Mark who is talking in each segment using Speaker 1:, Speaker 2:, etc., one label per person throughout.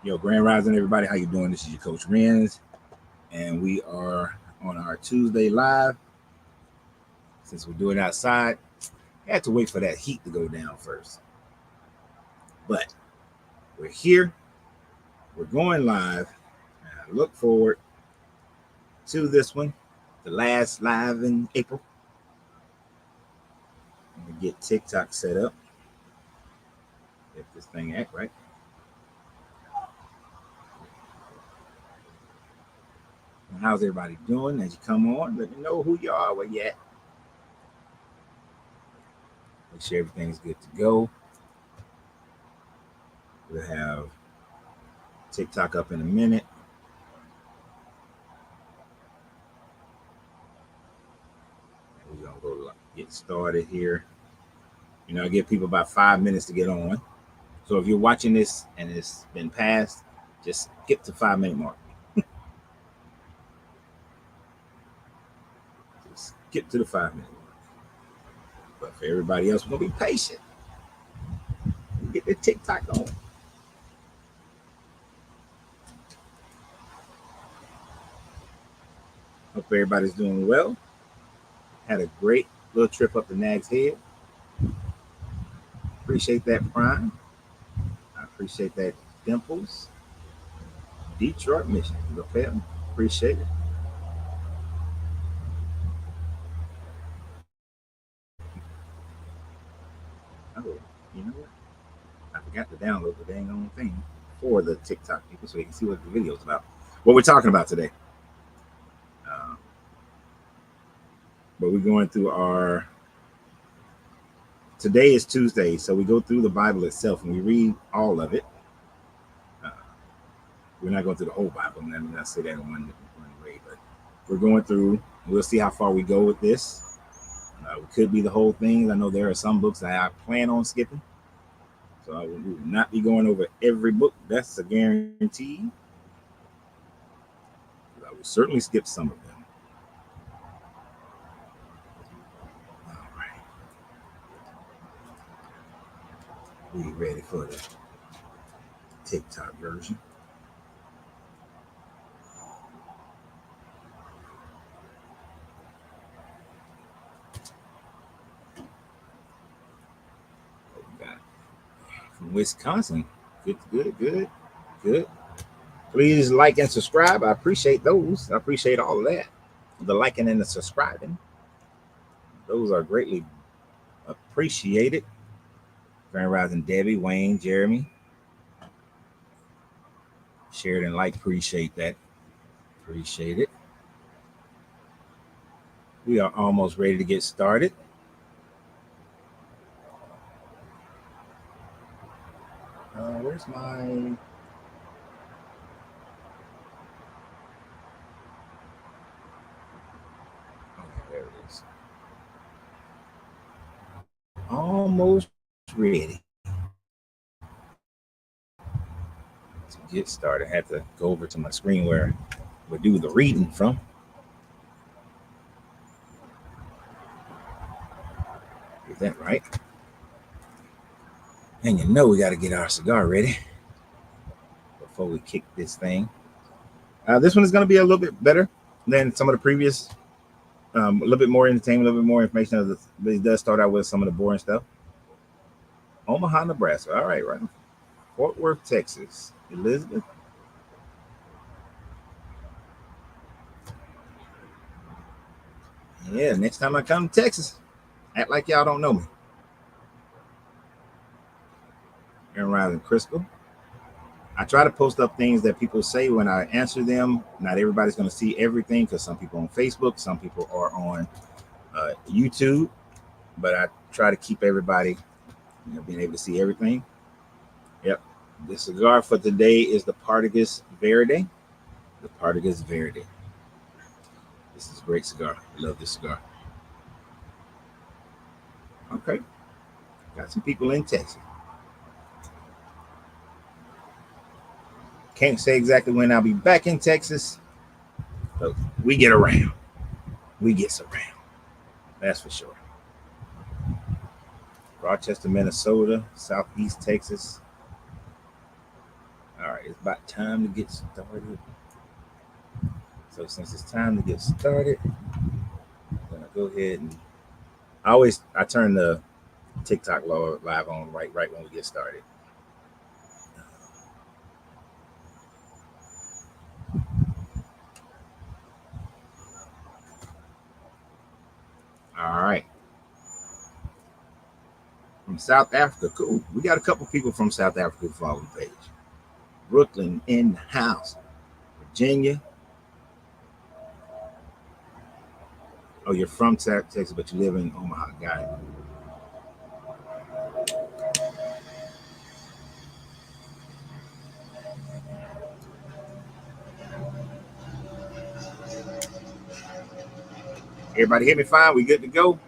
Speaker 1: Yo, Grand Rising, everybody. How you doing? This is your Coach Renz, and we are on our Tuesday live. Since we're doing it outside, I had to wait for that heat to go down first. But we're here. We're going live. And I look forward to this one, the last live in April. I'm going to get TikTok set up. If this thing act right. And how's everybody doing? As you come on, let me know who you are, where you at. Make sure everything's good to go. We'll have TikTok up in a minute. We're going to go get started here. You know, I give people about 5 minutes to get on. So if you're watching this and it's been passed, just skip the 5 minute mark. Just skip to the 5 minute mark. But for everybody else, we're going to be patient. Get the TikTok on. Hope everybody's doing well. Had a great little trip up to Nag's Head. Appreciate that, Prime. I appreciate that, Dimples. Detroit, Michigan. Appreciate it. Oh, you know what? I forgot to download the dang on thing for the TikTok people so they can see what the video is about. What we're talking about today. But we're going through our... Today is Tuesday, so we go through the Bible itself and we read all of it. We're not going through the whole Bible, and I'm not say that in one way, but we're going through. We'll see how far we go with this. It could be the whole thing. I know there are some books that I plan on skipping, so I will not be going over every book. That's a guarantee. I will certainly skip some of them. We ready for the TikTok version. From Wisconsin. Good. Please like and subscribe. I appreciate those. I appreciate all of that. The liking and the subscribing. Those are greatly appreciated. Grand Rising, Debbie, Wayne, Jeremy. Shared and like, appreciate that. Appreciate it. We are almost ready to get started. Where's my... Okay, there it is. Almost ready to get started. I had to go over to my screen where we do the reading from. Is that right? And you know we got to get our cigar ready before we kick this thing. This one is going to be a little bit better than some of the previous. A little bit more entertainment, a little bit more information. But it does start out with some of the boring stuff. Omaha, Nebraska. All right. Fort Worth, Texas. Elizabeth. Yeah, next time I come to Texas, act like y'all don't know me. Grand Rising, Crystal. I try to post up things that people say when I answer them. Not everybody's going to see everything because some people on Facebook, some people are on YouTube, but I try to keep everybody, being able to see everything. Yep. The cigar for today is the Partagas Verde. The Partagas Verde. This is a great cigar. I love this cigar. Okay. Got some people in Texas. Can't say exactly when I'll be back in Texas, but we get around. We get around. That's for sure. Rochester, Minnesota, Southeast Texas. All right, about time to get started. So since it's time to get started, I'm gonna go ahead and I turn the TikTok live on right when we get started. All right. From South Africa, cool. We got a couple people from South Africa who follow the page. Brooklyn in the house. Virginia. Oh, you're from Texas, but you live in Omaha. Got it. Everybody hear me fine? We good to go?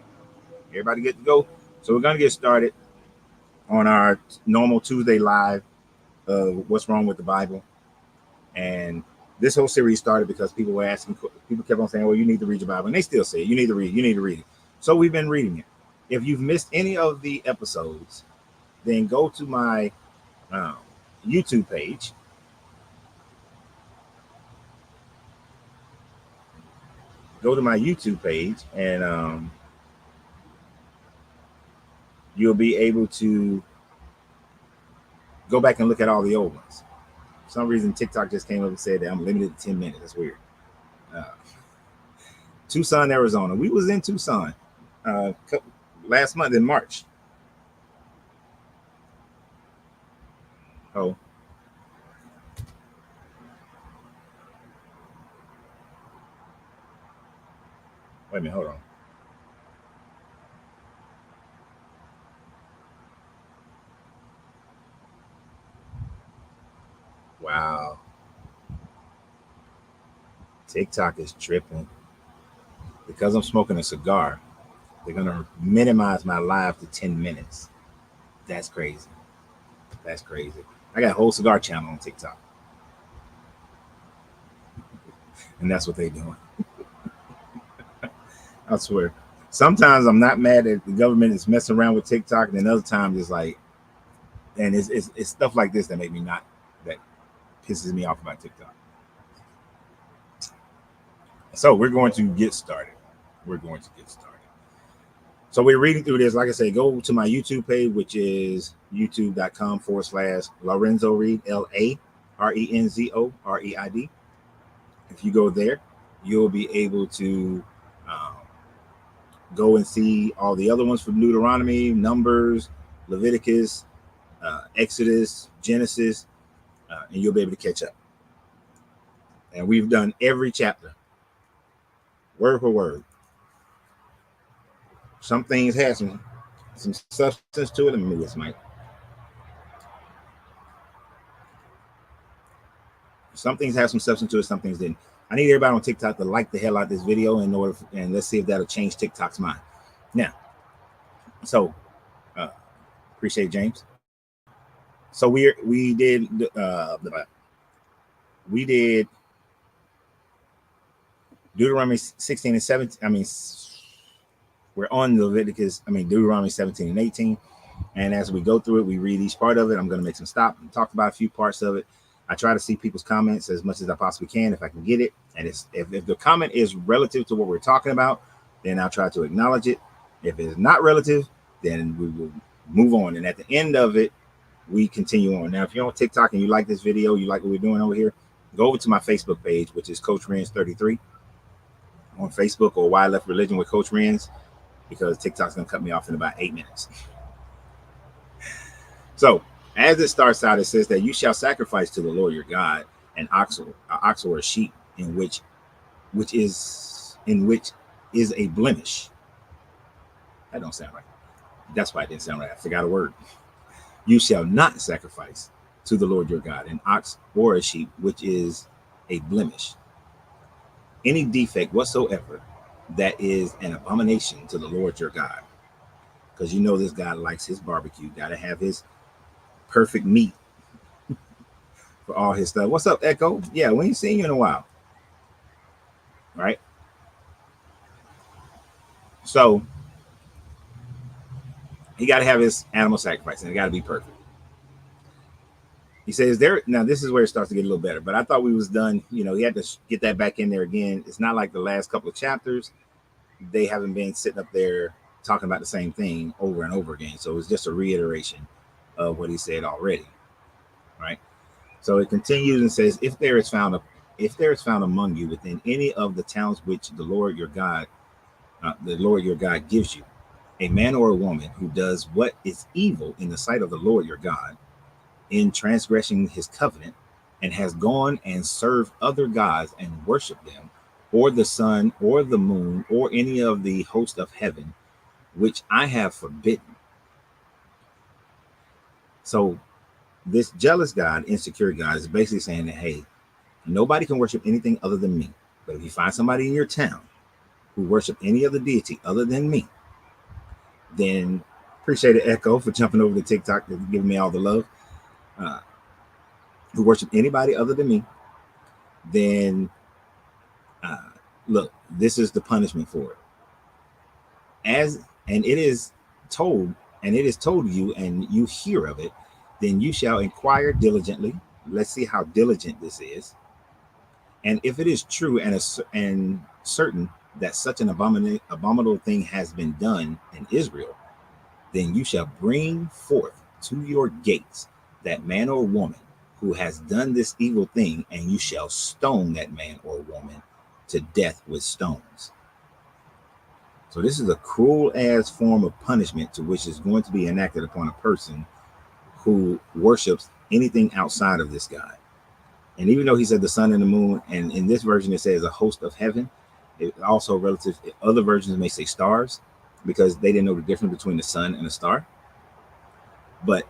Speaker 1: Everybody good to go? So we're going to get started on our normal Tuesday live of what's wrong with the Bible. And this whole series started because people were asking, people kept on saying, well, you need to read your Bible. And they still say, you need to read it. So we've been reading it. If you've missed any of the episodes, then go to my YouTube page. Go to my YouTube page and you'll be able to go back and look at all the old ones. For some reason, TikTok just came up and said that I'm limited to 10 minutes. That's weird. Tucson, Arizona. We was in Tucson last month in March. Oh. Wait a minute, hold on. Wow. TikTok is tripping. Because I'm smoking a cigar, they're going to minimize my live to 10 minutes. That's crazy. That's crazy. I got a whole cigar channel on TikTok. And that's what they're doing. I swear. Sometimes I'm not mad that the government is messing around with TikTok, and then other times it's like, and it's stuff like this that make me not, that pisses me off about TikTok. So we're going to get started. So we're reading through this. Like I say, go to my YouTube page, which is youtube.com/Lorenzo Reed, LaRenzoReid. If you go there, you'll be able to go and see all the other ones from Deuteronomy, Numbers, Leviticus, Exodus, Genesis, and you'll be able to catch up. And we've done every chapter, word for word. Some things have some substance to it. Let me move this mic. Some things have some substance to it, some things didn't. I need everybody on TikTok to like the hell out of this video and let's see if that'll change TikTok's mind. Now, so appreciate James. So we did Deuteronomy 16 and 17. I mean, we're on Deuteronomy 17 and 18. And as we go through it, we read each part of it. I'm going to make some stop and talk about a few parts of it. I try to see people's comments as much as I possibly can if I can get it. And if the comment is relative to what we're talking about, then I'll try to acknowledge it. If it's not relative, then we will move on. And at the end of it, we continue on. Now, if you're on TikTok and you like this video, you like what we're doing over here, go over to my Facebook page, which is Coach Renz 33 on Facebook, or Why I Left Religion with Coach Renz, because TikTok's going to cut me off in about 8 minutes. So, as it starts out, it says that you shall sacrifice to the Lord your God an ox or a sheep in which is a blemish. That don't sound right. That's why it didn't sound right. I forgot a word. You shall not sacrifice to the Lord your God an ox or a sheep which is a blemish. Any defect whatsoever that is an abomination to the Lord your God. Because you know this God likes his barbecue. Got to have his perfect meat for all his stuff. What's up, Echo? Yeah, we ain't seen you in a while. Right? So he got to have his animal sacrifice, and it got to be perfect. He says there, now this is where it starts to get a little better, but I thought we was done. You know, he had to get that back in there again. It's not like the last couple of chapters. They haven't been sitting up there talking about the same thing over and over again. So it's just a reiteration of what he said already. Right. So it continues and says, if there is found among you within any of the towns which the Lord your God gives you, a man or a woman who does what is evil in the sight of the Lord your God, in transgressing his covenant, and has gone and served other gods and worshiped them, or the sun, or the moon, or any of the host of heaven, which I have forbidden. So this jealous God, insecure God, is basically saying that, hey, nobody can worship anything other than me. But if you find somebody in your town who worship any other deity other than me, then appreciate it, Echo, for jumping over to TikTok and giving me all the love. Uh, who worship anybody other than me, then uh, look, this is the punishment for it. And it is told, and it is told you, and you hear of it, then you shall inquire diligently. Let's see how diligent this is. And if it is true and certain that such an abominable thing has been done in Israel, then you shall bring forth to your gates that man or woman who has done this evil thing, and you shall stone that man or woman to death with stones. So this is a cruel ass form of punishment to which is going to be enacted upon a person who worships anything outside of this God. And even though he said the sun and the moon, and in this version it says a host of heaven, it also relative, other versions may say stars, because they didn't know the difference between the sun and a star. But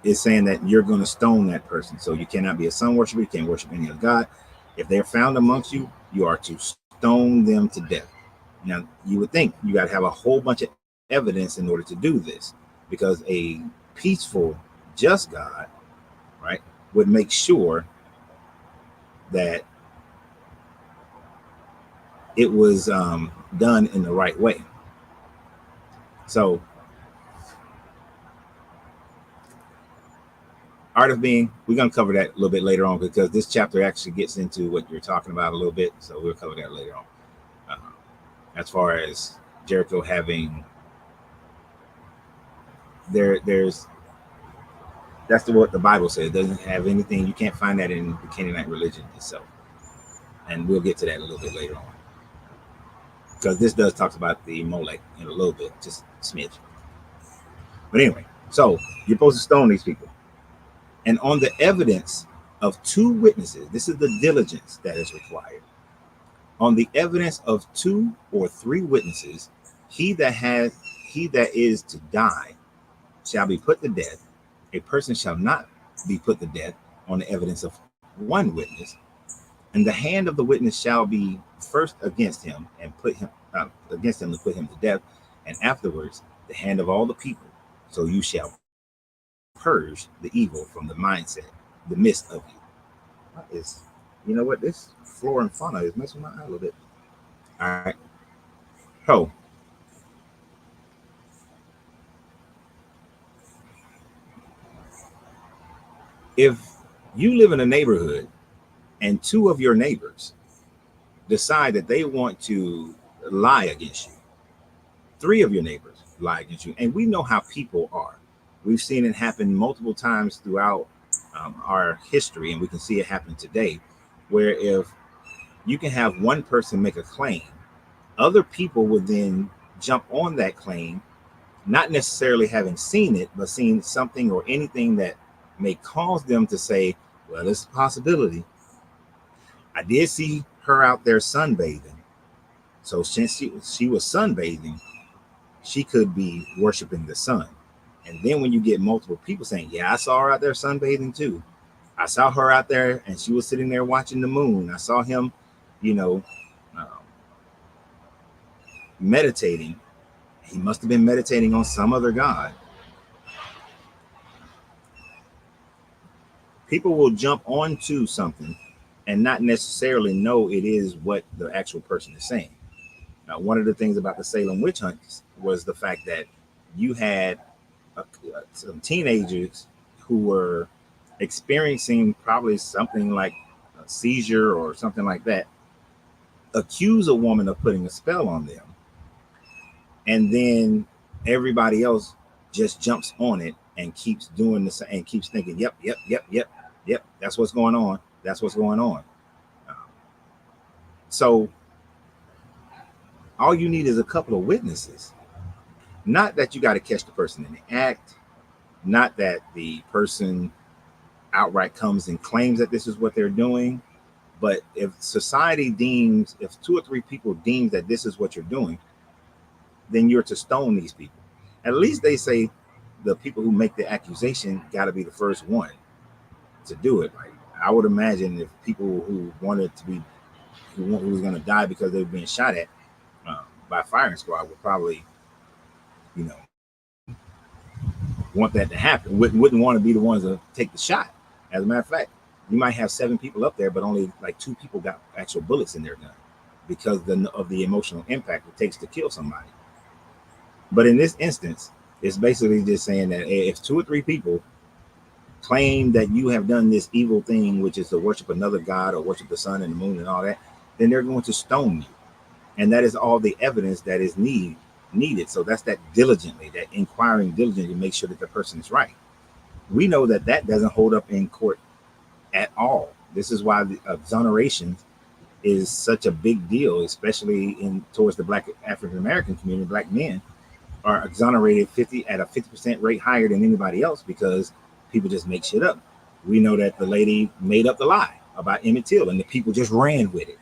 Speaker 1: it's saying that you're going to stone that person. So you cannot be a sun worshiper. You can't worship any other God. If they're found amongst you, you are to stone them to death. Now, you would think you got to have a whole bunch of evidence in order to do this, because a peaceful, just God, right, would make sure that it was done in the right way. So, art of being, we're going to cover that a little bit later on, because this chapter actually gets into what you're talking about a little bit. So we'll cover that later on. As far as Jericho having there's that's what the Bible says. It doesn't have anything. You can't find that in the Canaanite religion itself. And we'll get to that a little bit later on, because this does talk about the Molech in a little bit, just a smidge. But anyway, so you're supposed to stone these people. And on the evidence of two witnesses, this is the diligence that is required. On the evidence of 2 or 3 witnesses, he that is to die shall be put to death. A person shall not be put to death on the evidence of 1 witness, and the hand of the witness shall be first against him and put him against him to put him to death, and afterwards the hand of all the people. So you shall purge the evil from the mindset, the midst of you. Is you know what, this floor and fauna is messing my eye a little bit. All right. So if you live in a neighborhood and 2 of your neighbors decide that they want to lie against you, 3 of your neighbors lie against you, and we know how people are. We've seen it happen multiple times throughout our history, and we can see it happen today, where if you can have one person make a claim, other people would then jump on that claim, not necessarily having seen it, but seeing something or anything that may cause them to say, well, it's a possibility. I did see her out there sunbathing. So since she was sunbathing, she could be worshiping the sun. And then when you get multiple people saying, yeah, I saw her out there sunbathing too. I saw her out there and she was sitting there watching the moon. I saw him, you know, um, meditating. He must have been meditating on some other God. People will jump onto something and not necessarily know it is what the actual person is saying. Now, one of the things about the Salem witch hunts was the fact that you had some teenagers who were experiencing probably something like a seizure or something like that, accuse a woman of putting a spell on them, and then everybody else just jumps on it and keeps doing this and keeps thinking, yep, yep, yep, yep, yep, that's what's going on. That's what's going on. Um, so all you need is a couple of witnesses. Not that you got to catch the person in the act, not that the person outright comes and claims that this is what they're doing, but if society deems, if two or three people deem that this is what you're doing, then you're to stone these people. At least they say the people who make the accusation got to be the first one to do it. Like I would imagine if people who wanted to be, who was going to die because they were being shot at by firing squad would probably, you know, want that to happen. Wouldn't want to be the ones to take the shot. As a matter of fact, you might have 7 people up there, but only like 2 people got actual bullets in their gun because of the emotional impact it takes to kill somebody. But in this instance, it's basically just saying that if 2 or 3 people claim that you have done this evil thing, which is to worship another god or worship the sun and the moon and all that, then they're going to stone you. And that is all the evidence that is needed. So that's that diligently, that inquiring diligently to make sure that the person is right. We know that that doesn't hold up in court at all. This is why the exoneration is such a big deal, especially in towards the Black African American community. Black men are exonerated 50 at a 50% rate higher than anybody else because people just make shit up. We know that the lady made up the lie about Emmett Till and the people just ran with it.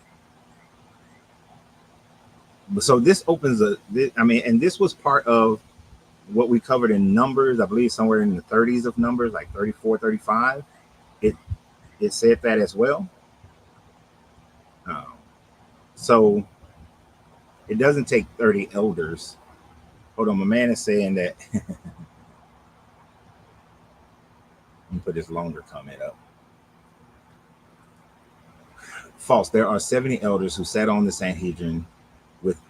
Speaker 1: So this opens and this was part of what we covered in Numbers, I believe somewhere in the 30s of Numbers, like 34, 35. It said that as well. Um, so it doesn't take 30 elders. Hold on, my man is saying that. Let me put this longer comment up. False. There are 70 elders who sat on the Sanhedrin with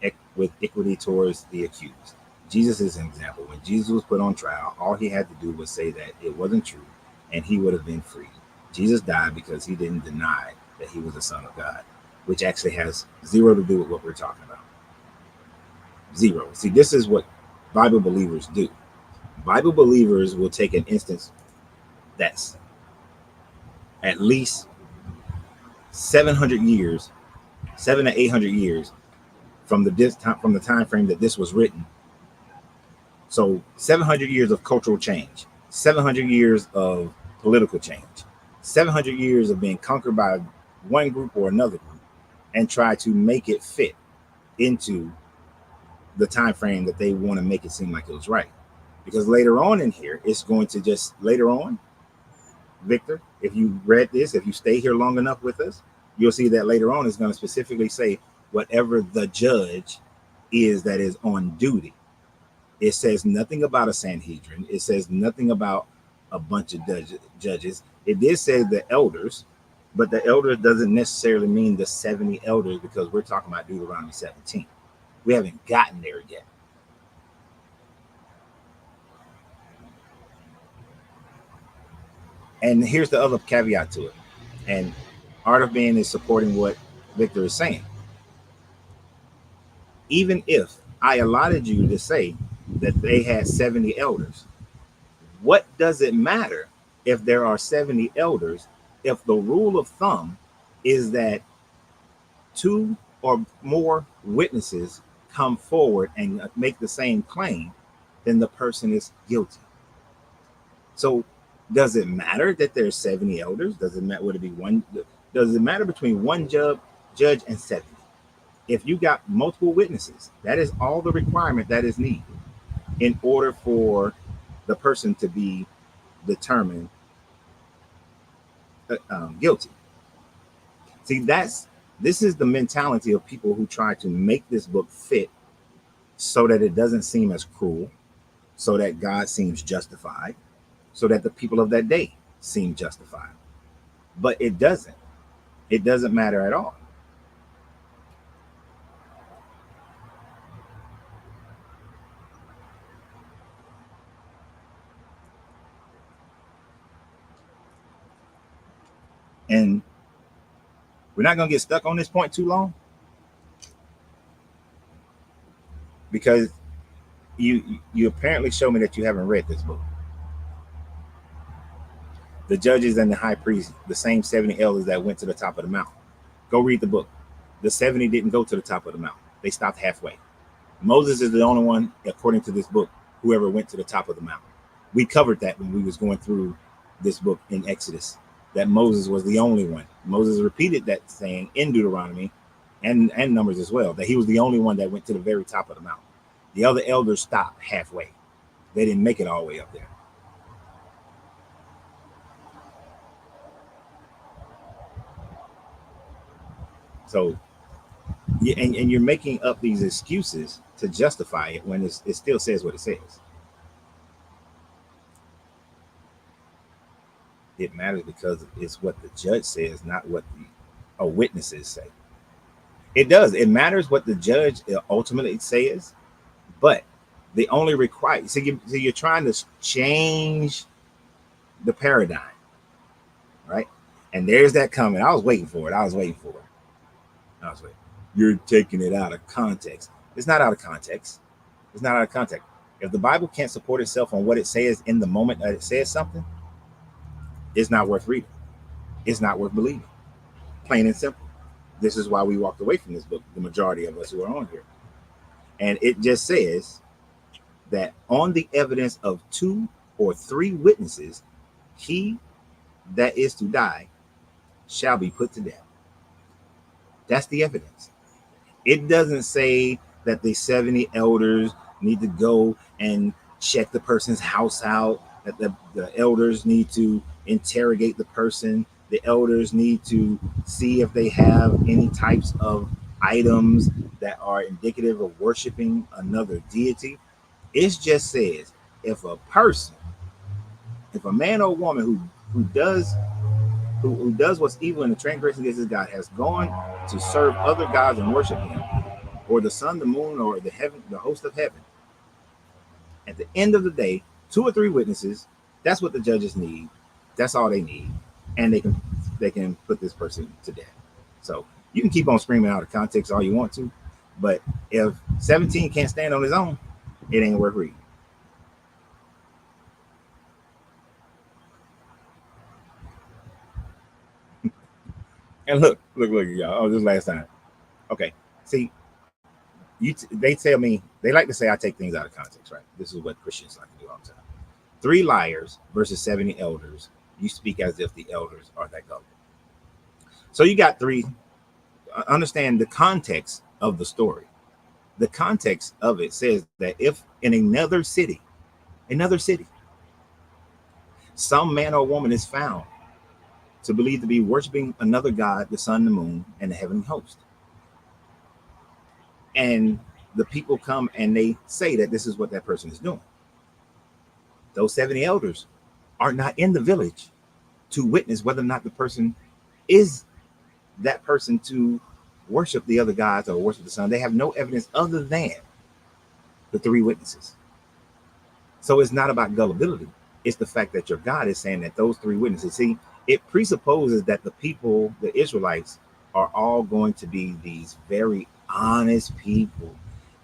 Speaker 1: equity towards the accused. Jesus is an example. When Jesus was put on trial, all he had to do was say that it wasn't true, and he would have been free. Jesus died because he didn't deny that he was the Son of God, which actually has zero to do with what we're talking about. Zero. See, this is what Bible believers do. Bible believers will take an instance that's at least 700 years, 700 to 800 years from the time frame that this was written. So 700 years of cultural change, 700 years of political change, 700 years of being conquered by one group or another group, and try to make it fit into the time frame that they want to make it seem like it was right. Because later on in here, it's going to just later on, Victor, if you read this, if you stay here long enough with us, you'll see that later on it's going to specifically say whatever the judge is that is on duty. It says nothing about a Sanhedrin. It says nothing about a bunch of judges. It did say the elders, but the elders doesn't necessarily mean the 70 elders because we're talking about Deuteronomy 17. We haven't gotten there yet. And here's the other caveat to it. And Art of Being is supporting what Victor is saying. Even if I allotted you to say that they had 70 elders, what does it matter if there are 70 elders if the rule of thumb is that 2 or more witnesses come forward and make the same claim, then the person is guilty. So does it matter that there's 70 elders? Does it matter, would it be one? Does it matter between one judge and 70? If you got multiple witnesses, that is all the requirement that is needed in order for the person to be determined guilty. See, this is the mentality of people who try to make this book fit so that it doesn't seem as cruel, so that God seems justified, so that the people of that day seem justified. But it doesn't. It doesn't matter at all. And we're not going to get stuck on this point too long, because you apparently show me that you haven't read this book. The judges and the high priest, the same 70 elders that went to the top of the mountain. Go read the book. The 70 didn't go to the top of the mountain. They stopped halfway. Moses is the only one, according to this book, who ever went to the top of the mountain. We covered that when we was going through this book in Exodus, that Moses was the only one. Moses repeated that saying in Deuteronomy and Numbers as well, that he was the only one that went to the very top of the mountain. The other elders stopped halfway. They didn't make it all the way up there. So, and you're making up these excuses to justify it when it still says what it says. It matters because it's what the judge says, not what the witnesses say. It does. It matters what the judge ultimately says, but the only require. So you're trying to change the paradigm, right? And there's that coming. I was waiting for it. I was waiting. You're taking it out of context. It's not out of context. It's not out of context. If the Bible can't support itself on what it says in the moment that it says something, it's not worth reading. It's not worth believing. Plain and simple. This is why we walked away from this book, the majority of us who are on here. And it just says that on the evidence of 2 or 3 witnesses, he that is to die shall be put to death. That's the evidence. It doesn't say that the 70 elders need to go and check the person's house out, that the elders need to interrogate the person. The elders need to see if they have any types of items that are indicative of worshiping another deity. It just says if a person, if a man or woman who does what's evil in the transgression against his God has gone to serve other gods and worship him, or the sun, the moon, or the heaven, the host of heaven, at the end of the day, 2 or 3 witnesses, that's what the judges need. That's all they need. And they can put this person to death. So you can keep on screaming out of context all you want to, but if 17 can't stand on his own, it ain't worth reading. And look, y'all. Oh, this last time. Okay. See, they tell me, they like to say I take things out of context, right? This is what Christians like to do all the time. 3 liars versus 70 elders. You speak as if the elders are that gullible. So you got 3. Understand the context of the story. The context of it says that if in another city, some man or woman is found to believe to be worshiping another god, the sun, the moon, and the heavenly host, and the people come and they say that this is what that person is doing, those 70 elders are not in the village to witness whether or not the person is that person to worship the other gods or worship the sun. They have no evidence other than the 3 witnesses. So it's not about gullibility. It's the fact that your God is saying that those 3 witnesses, see, it presupposes that the people, the Israelites, are all going to be these very honest people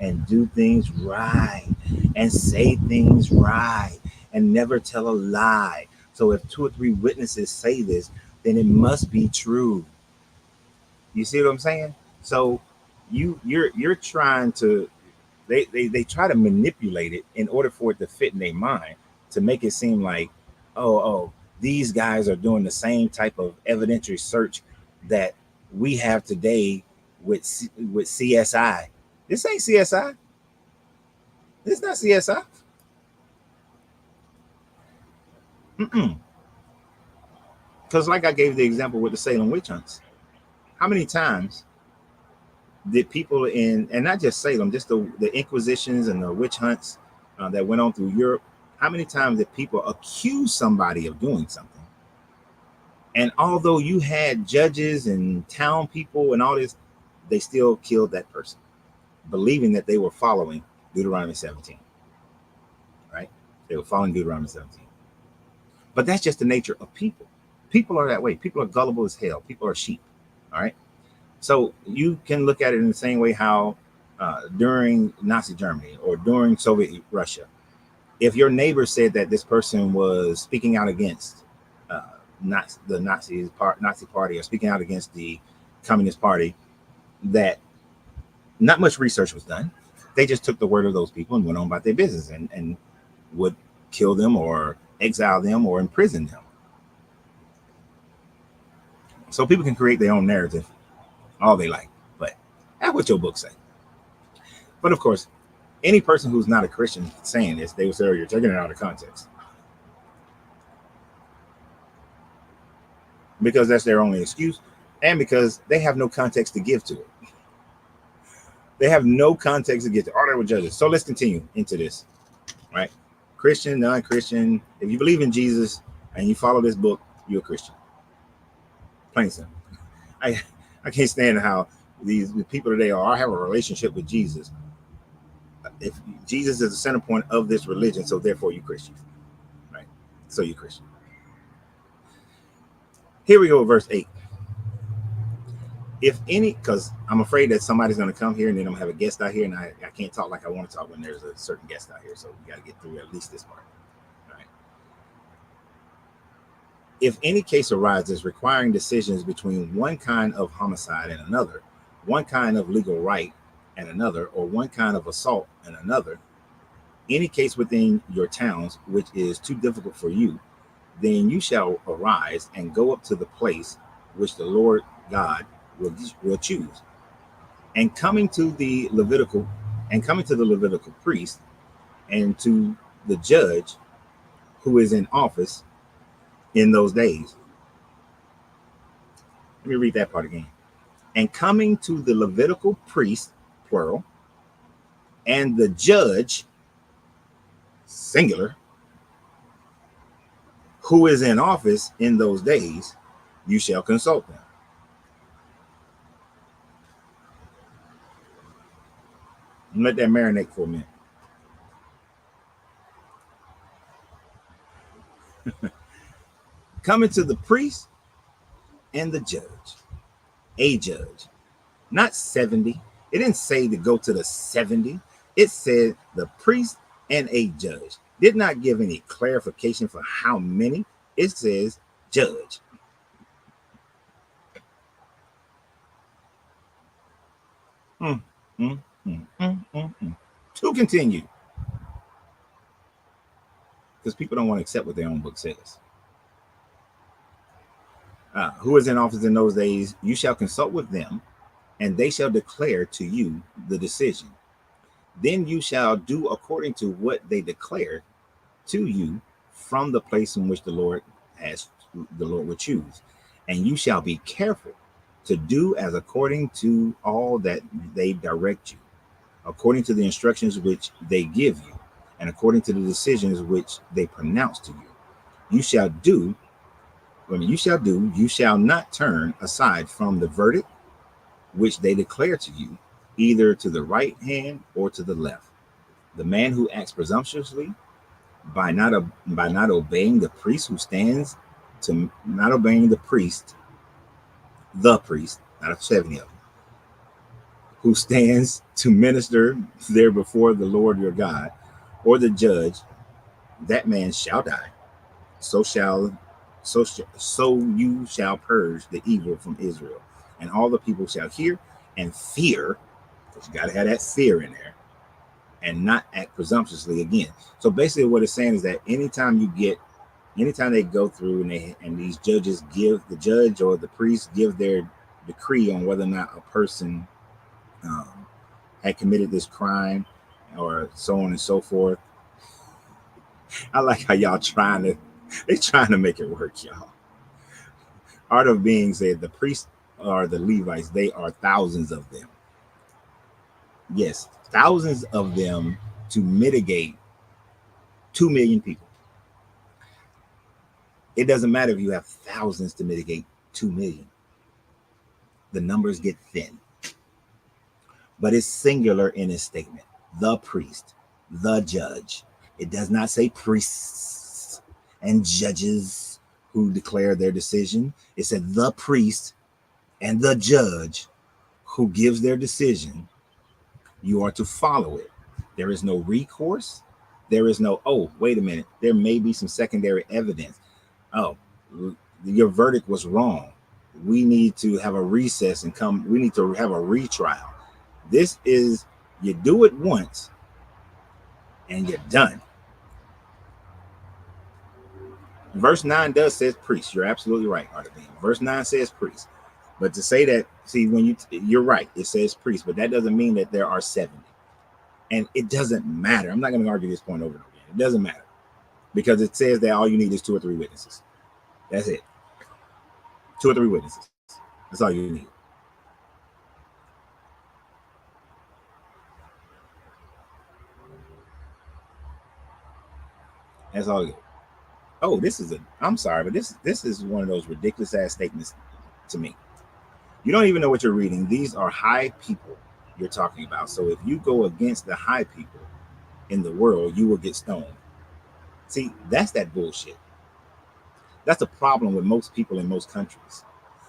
Speaker 1: and do things right and say things right and never tell a lie. So if 2 or 3 witnesses say this, then it must be true. You see what I'm saying? So you're trying to, they try to manipulate it in order for it to fit in their mind, to make it seem like, oh, these guys are doing the same type of evidentiary search that we have today with CSI. This ain't CSI. This is not CSI. Because like I gave the example with the Salem witch hunts, how many times did people in, and not just Salem, just the Inquisitions and the witch hunts that went on through Europe, how many times did people accuse somebody of doing something? And although you had judges and town people and all this, they still killed that person, believing that they were following Deuteronomy 17, right? They were following Deuteronomy 17. But that's just the nature of people. People are that way. People are gullible as hell. People are sheep. All right. So you can look at it in the same way how during Nazi Germany or during Soviet Russia, if your neighbor said that this person was speaking out against not the Nazi party or speaking out against the Communist Party, that not much research was done. They just took the word of those people and went on about their business and would kill them or exile them or imprison them. So people can create their own narrative all they like, but that's what your book say. But of course, any person who's not a Christian saying this, they will say, oh, you're taking it out of context. Because that's their only excuse, and because they have no context to give to it. They have no context to give to. All they were judges. So let's continue into this, right? Christian, non-Christian. If you believe in Jesus and you follow this book, you're a Christian. Plain and simple. I can't stand how these people today are. I have a relationship with Jesus. If Jesus is the center point of this religion, so therefore you're Christian, right? So you're Christian. Here we go, verse 8. If any, because I'm afraid that somebody's going to come here and then I'm going to have a guest out here, and I can't talk like I want to talk when there's a certain guest out here. So we got to get through at least this part. All right. If any case arises requiring decisions between one kind of homicide and another, one kind of legal right and another, or one kind of assault and another, any case within your towns which is too difficult for you, then you shall arise and go up to the place which the Lord God will choose. And coming to the Levitical priest and to the judge who is in office in those days. Let me read that part again. And coming to the Levitical priest, plural, and the judge, singular, who is in office in those days, you shall consult them. Let that marinate for a minute. Coming to the priest and the judge, a judge, not 70. It didn't say to go to the 70. It said the priest and a judge. Did not give any clarification for how many. It says judge. To continue. Because people don't want to accept what their own book says. Who is in office in those days, you shall consult with them, and they shall declare to you the decision. Then you shall do according to what they declare to you from the place in which the Lord will choose. And you shall be careful to do as according to all that they direct you, according to the instructions which they give you, and according to the decisions which they pronounce to you. You shall do, you shall not turn aside from the verdict which they declare to you, either to the right hand or to the left. The man who acts presumptuously by not obeying the priest who stands to not obeying the priest, not of 70 of them, who stands to minister there before the Lord your God, or the judge, that man shall die. So you shall purge the evil from Israel, and all the people shall hear and fear, because you got to have that fear in there, and not act presumptuously again. So basically what it's saying is that anytime they go through and these judges the judge or the priest give their decree on whether or not a person had committed this crime or so on and so forth. I like how y'all they're trying to make it work, y'all. Art of Being said the priests are the Levites. They are thousands of them. Yes, thousands of them to mitigate 2 million people. It doesn't matter if you have thousands to mitigate 2 million. The numbers get thin. But it's singular in its statement. The priest, the judge. It does not say priests and judges who declare their decision. It said the priest and the judge who gives their decision. You are to follow it. There is no recourse. There is no, oh, wait a minute. There may be some secondary evidence. Oh, your verdict was wrong. We need to have a recess and come. We need to have a retrial. This is, you do it once and you're done. Verse 9 does says priest. You're absolutely right, Artavine. Verse 9 says priest. But to say that, see, when you're right, it says priest, but that doesn't mean that there are 70. And it doesn't matter. I'm not going to argue this point over and over again. It doesn't matter because it says that all you need is 2 or 3 witnesses. That's it. 2 or 3 witnesses. That's all you need. That's all you need. Oh, I'm sorry, but this is one of those ridiculous ass statements to me. You don't even know what you're reading. These are high people you're talking about. So if you go against the high people in the world, you will get stoned. See, that's that bullshit. That's a problem with most people in most countries.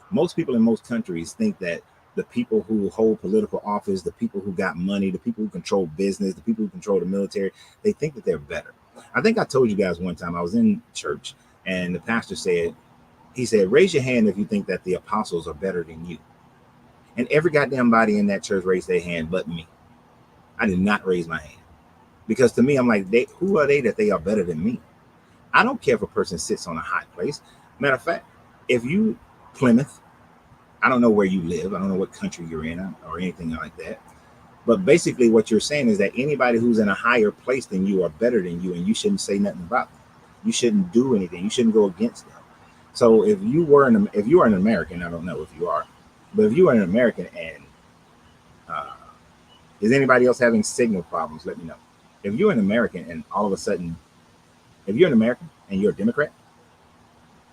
Speaker 1: Most people in most countries think that the people who hold political office, the people who got money, the people who control business, the people who control the military, they think that they're better. I think I told you guys one time I was in church and the pastor said, raise your hand if you think that the apostles are better than you. And every goddamn body in that church raised their hand but me. I did not raise my hand. Because to me, I'm like, who are they that they are better than me? I don't care if a person sits on a high place. Matter of fact, if you, Plymouth, I don't know where you live. I don't know what country you're in or anything like that. But basically what you're saying is that anybody who's in a higher place than you are better than you, and you shouldn't say nothing about them. You shouldn't do anything. You shouldn't go against them. So if you are an American, I don't know if you are, but if you are an American and is anybody else having signal problems, let me know. If you're an American and all of a sudden, if you're an American and you're a Democrat,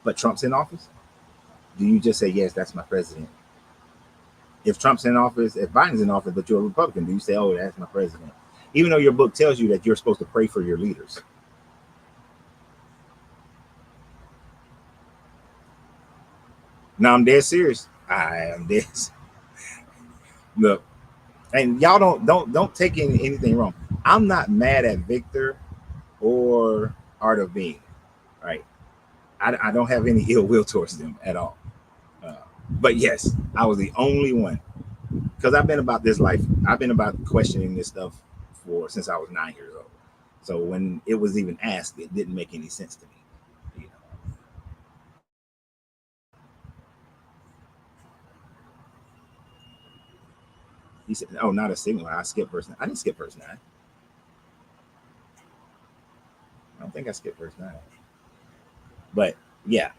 Speaker 1: but Trump's in office, do you just say, yes, that's my president? If Trump's in office, if Biden's in office, but you're a Republican, do you say, oh, that's my president? Even though your book tells you that you're supposed to pray for your leaders. No, I'm dead serious. I am dead. Look, and y'all don't take anything wrong. I'm not mad at Victor or Art of Being, right? I don't have any ill will towards them at all. But yes, I was the only one, because I've been about this life. I've been about questioning this stuff since I was 9 years old. So when it was even asked, it didn't make any sense to me. You know. He said, "Oh, not a signal. I skipped verse 9. I didn't skip verse 9. I don't think I skipped verse 9. But yeah,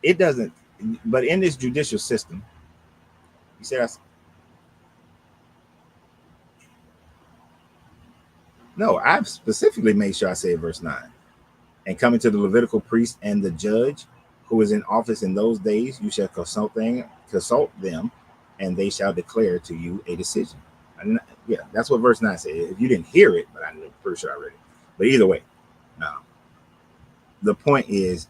Speaker 1: it doesn't. But in this judicial system, you said no, I've specifically made sure I say verse 9. And coming to the Levitical priest and the judge who is in office in those days, you shall consult them, and they shall declare to you a decision. Yeah, that's what verse 9 said. If you didn't hear it, but I'm pretty sure I read it. But either way, no. The point is,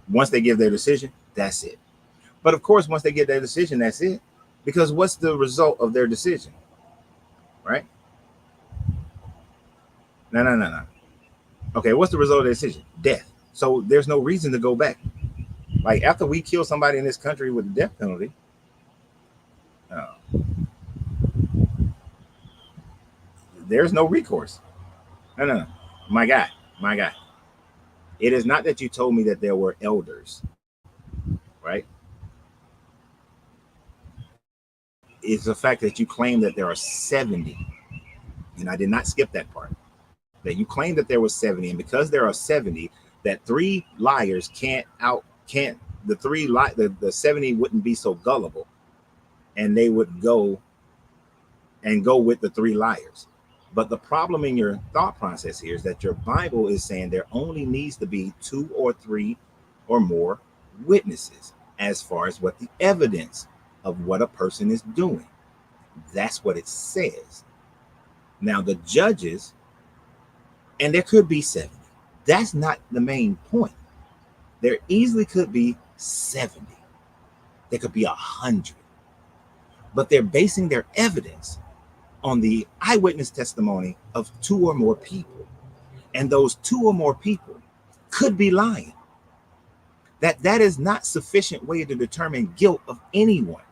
Speaker 1: once they give their decision, that's it. But of course, once they get their decision, that's it. Because what's the result of their decision? Right? No. Okay, what's the result of the decision? Death. So there's no reason to go back. Like after we kill somebody in this country with the death penalty, there's no recourse. No. My guy. It is not that you told me that there were elders, right? It's the fact that you claim that there are 70. And I did not skip that part. That you claim that there was 70, and because there are 70, that 3 liars the 70 wouldn't be so gullible, and they would go with the 3 liars. But the problem in your thought process here is that your Bible is saying there only needs to be 2 or 3 or more witnesses as far as what the evidence of what a person is doing. That's what it says. Now the judges, and there could be 70. That's not the main point. There easily could be 70. There could be 100. But they're basing their evidence on the eyewitness testimony of 2 or more people. And those 2 or more people could be lying. That is not sufficient way to determine guilt of anyone.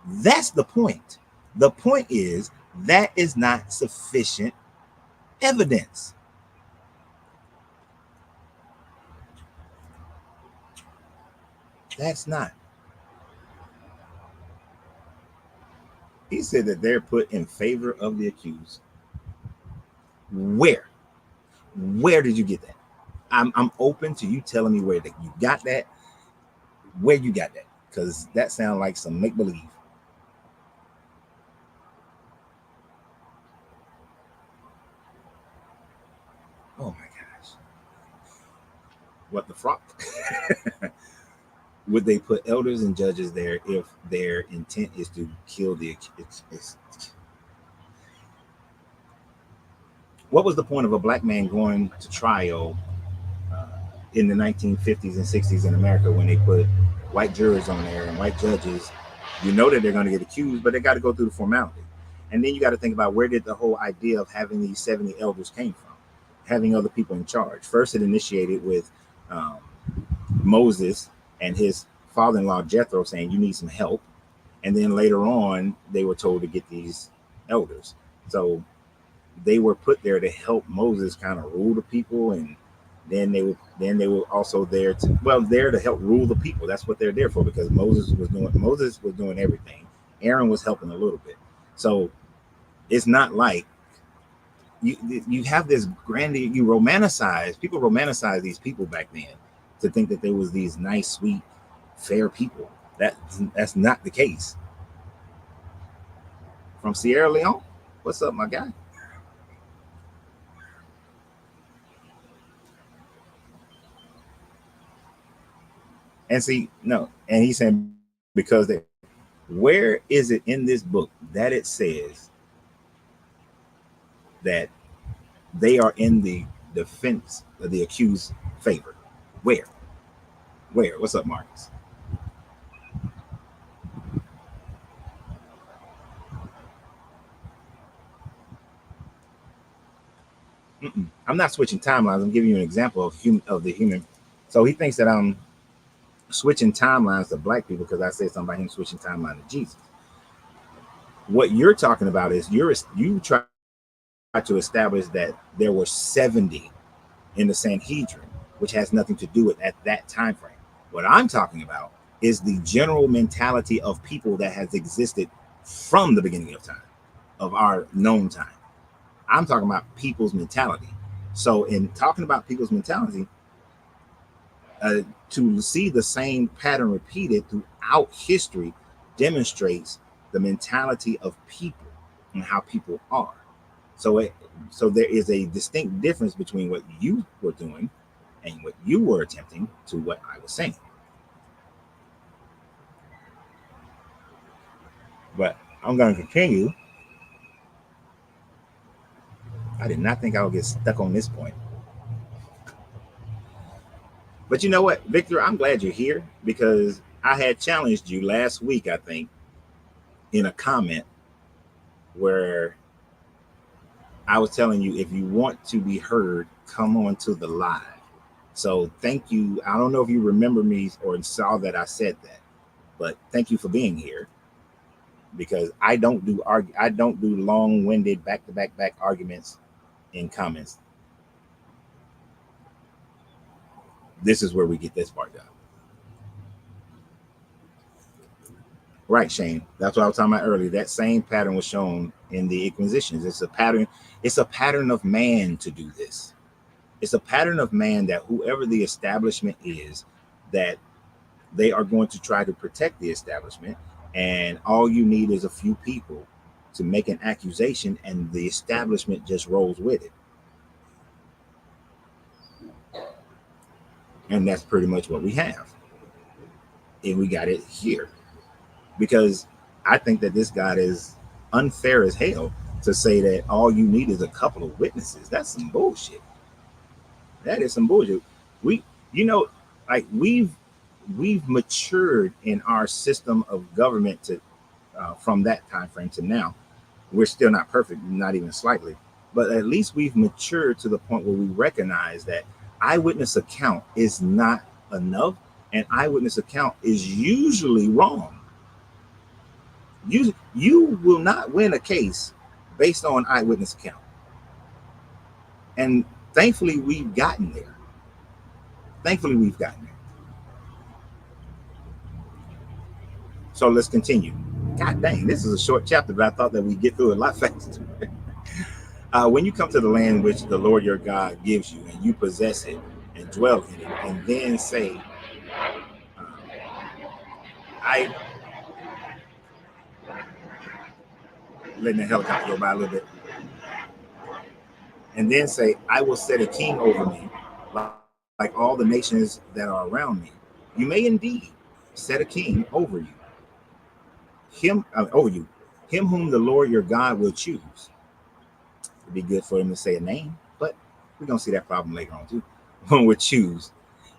Speaker 1: That's the point. The point is that is not sufficient evidence. That's not. He said that they're put in favor of the accused. Where? Where did you get that? I'm open to you telling me where you got that, where you got that, because that sounds like some make-believe. Oh my gosh. What the fuck? Would they put elders and judges there if their intent is to kill the what was the point of a black man going to trial in the 1950s and 60s in America when they put white jurors on there and white judges? You know that they're going to get accused, but they got to go through the formality. And then you got to think about where did the whole idea of having these 70 elders came from, having other people in charge. First, it initiated with Moses and his father-in-law Jethro saying, you need some help. And then later on, they were told to get these elders. So they were put there to help Moses kind of rule the people, and then they were also there to help rule the people. That's what they're there for, because Moses was doing everything. Aaron was helping a little bit. So it's not like you have this people romanticize these people back then to think that there was these nice, sweet, fair people. That's not the case. From Sierra Leone, what's up, my guy? And see, no, and he's saying because they, where is it in this book that it says that they are in the defense of the accused favor? Where? Where? What's up, Marcus? I'm not switching timelines. I'm giving you an example of the human. So he thinks that I'm switching timelines to black people because I said something about him switching timeline to Jesus. What you're talking about is you try to establish that there were 70 in the Sanhedrin, which has nothing to do with at that time frame. What I'm talking about is the general mentality of people that has existed from the beginning of time, of our known time. I'm talking about people's mentality. So in talking about people's mentality, to see the same pattern repeated throughout history demonstrates the mentality of people and how people are. So there is a distinct difference between what you were doing and what you were attempting to what I was saying. But I'm going to continue. I did not think I would get stuck on this point. But you know what, Victor, I'm glad you're here because I had challenged you last week, I think, in a comment where I was telling you if you want to be heard, come on to the live. So thank you. I don't know if you remember me or saw that I said that, but thank you for being here because I don't do long-winded back arguments in comments. This is where we get this part done. Right, Shane. That's what I was talking about earlier. That same pattern was shown in the Inquisitions. It's a pattern. It's a pattern of man to do this. It's a pattern of man that whoever the establishment is, that they are going to try to protect the establishment. And all you need is a few people to make an accusation, and the establishment just rolls with it. And that's pretty much what we have. And we got it here. Because I think that this God is unfair as hell to say that all you need is a couple of witnesses. That's some bullshit. That is some bullshit. You know, Like we've matured in our system of government to from that time frame to now. We're still not perfect, not even slightly, but at least we've matured to the point where we recognize that eyewitness account is not enough, and eyewitness account is usually wrong. You will not win a case based on eyewitness account, and thankfully we've gotten there. Thankfully we've gotten there. So let's continue. God dang, this is a short chapter, but I thought that we'd get through it a lot faster. When you come to the land which the Lord your God gives you, and you possess it and dwell in it, and then say, uh, I letting the helicopter go by a little bit, and then say, I will set a king over me, like all the nations that are around me. You may indeed set a king over you, over you, him whom the Lord your God will choose. It'd be good for him to say a name, but we're gonna see that problem later on too. When we choose,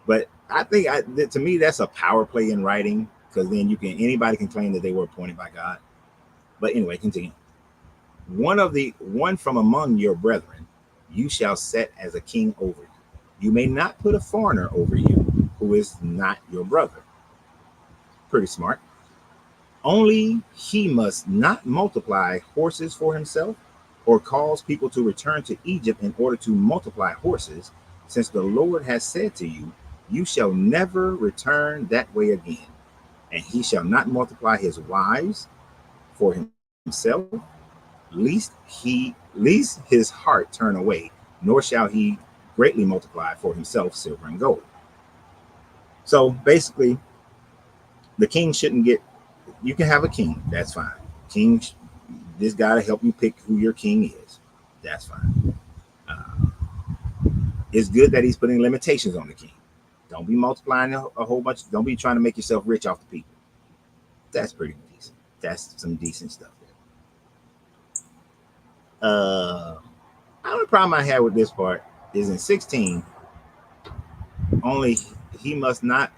Speaker 1: but I think to me that's a power play in writing, because then anybody can claim that they were appointed by God. But anyway, continue. One from among your brethren, you shall set as a king over you. You may not put a foreigner over you who is not your brother. Pretty smart. Only he must not multiply horses for himself, or cause people to return to Egypt in order to multiply horses, since the Lord has said to you, you shall never return that way again. And he shall not multiply his wives for himself, lest his heart turn away, nor shall he greatly multiply for himself silver and gold. So basically, the king shouldn't get. You can have a king, that's fine. King, this guy to help you pick who your king is, that's fine. Uh, it's good that he's putting limitations on the king. Don't be multiplying a whole bunch. Don't be trying to make yourself rich off the people. That's pretty decent. That's some decent stuff there. The only problem I had with this part is in 16. Only he must not.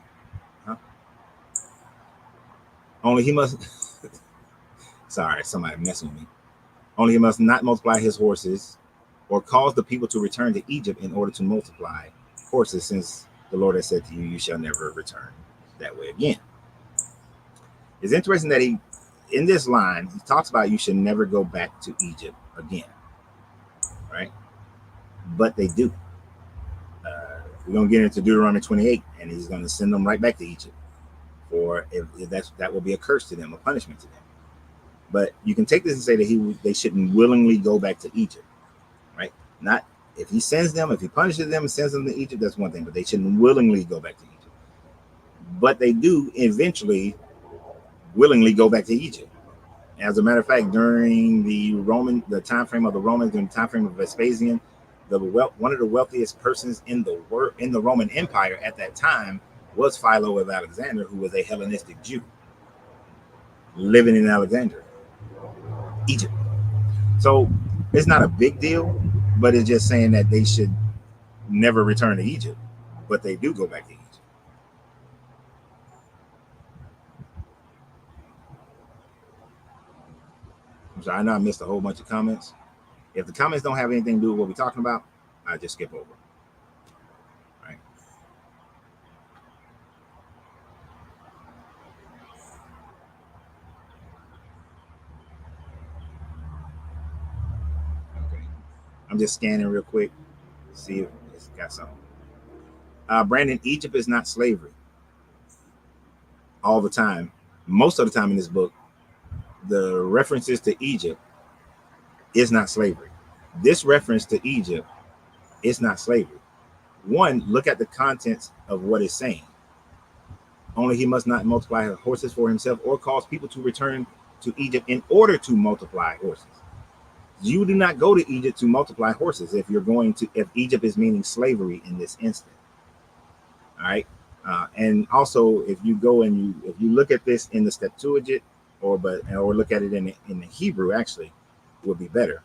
Speaker 1: Huh? Only he must. Sorry, somebody messing with me. Only he must not multiply his horses, or cause the people to return to Egypt in order to multiply horses, since the Lord has said to you, you shall never return that way again. It's interesting that in this line, he talks about you should never go back to Egypt again, right? But they do. We're going to get into Deuteronomy 28, and he's going to send them right back to Egypt, or if that will be a curse to them, a punishment to them. But you can take this and say that they shouldn't willingly go back to Egypt, right? Not if he sends them, if he punishes them and sends them to Egypt, that's one thing, but they shouldn't willingly go back to Egypt. But they do eventually willingly go back to Egypt. As a matter of fact, during the time frame of the Romans, during the time frame of Vespasian, one of the wealthiest persons in the Roman Empire at that time was Philo of Alexander, who was a Hellenistic Jew living in Alexandria, Egypt. So it's not a big deal, but it's just saying that they should never return to Egypt, but they do go back to Egypt. I'm sorry, I know I missed a whole bunch of comments. If the comments don't have anything to do with what we're talking about, I just skip over. Right? Okay. I'm just scanning real quick, see if it's got something. Brandon, Egypt is not slavery. All the time, most of the time in this book, the references to Egypt is not slavery. This reference to Egypt is not slavery. One, look at the contents of what it's saying. Only he must not multiply horses for himself, or cause people to return to Egypt in order to multiply horses. You do not go to Egypt to multiply horses if Egypt is meaning slavery in this instant. All right. And also, if you go and if you look at this in the Septuagint, or look at it in the Hebrew, actually would be better.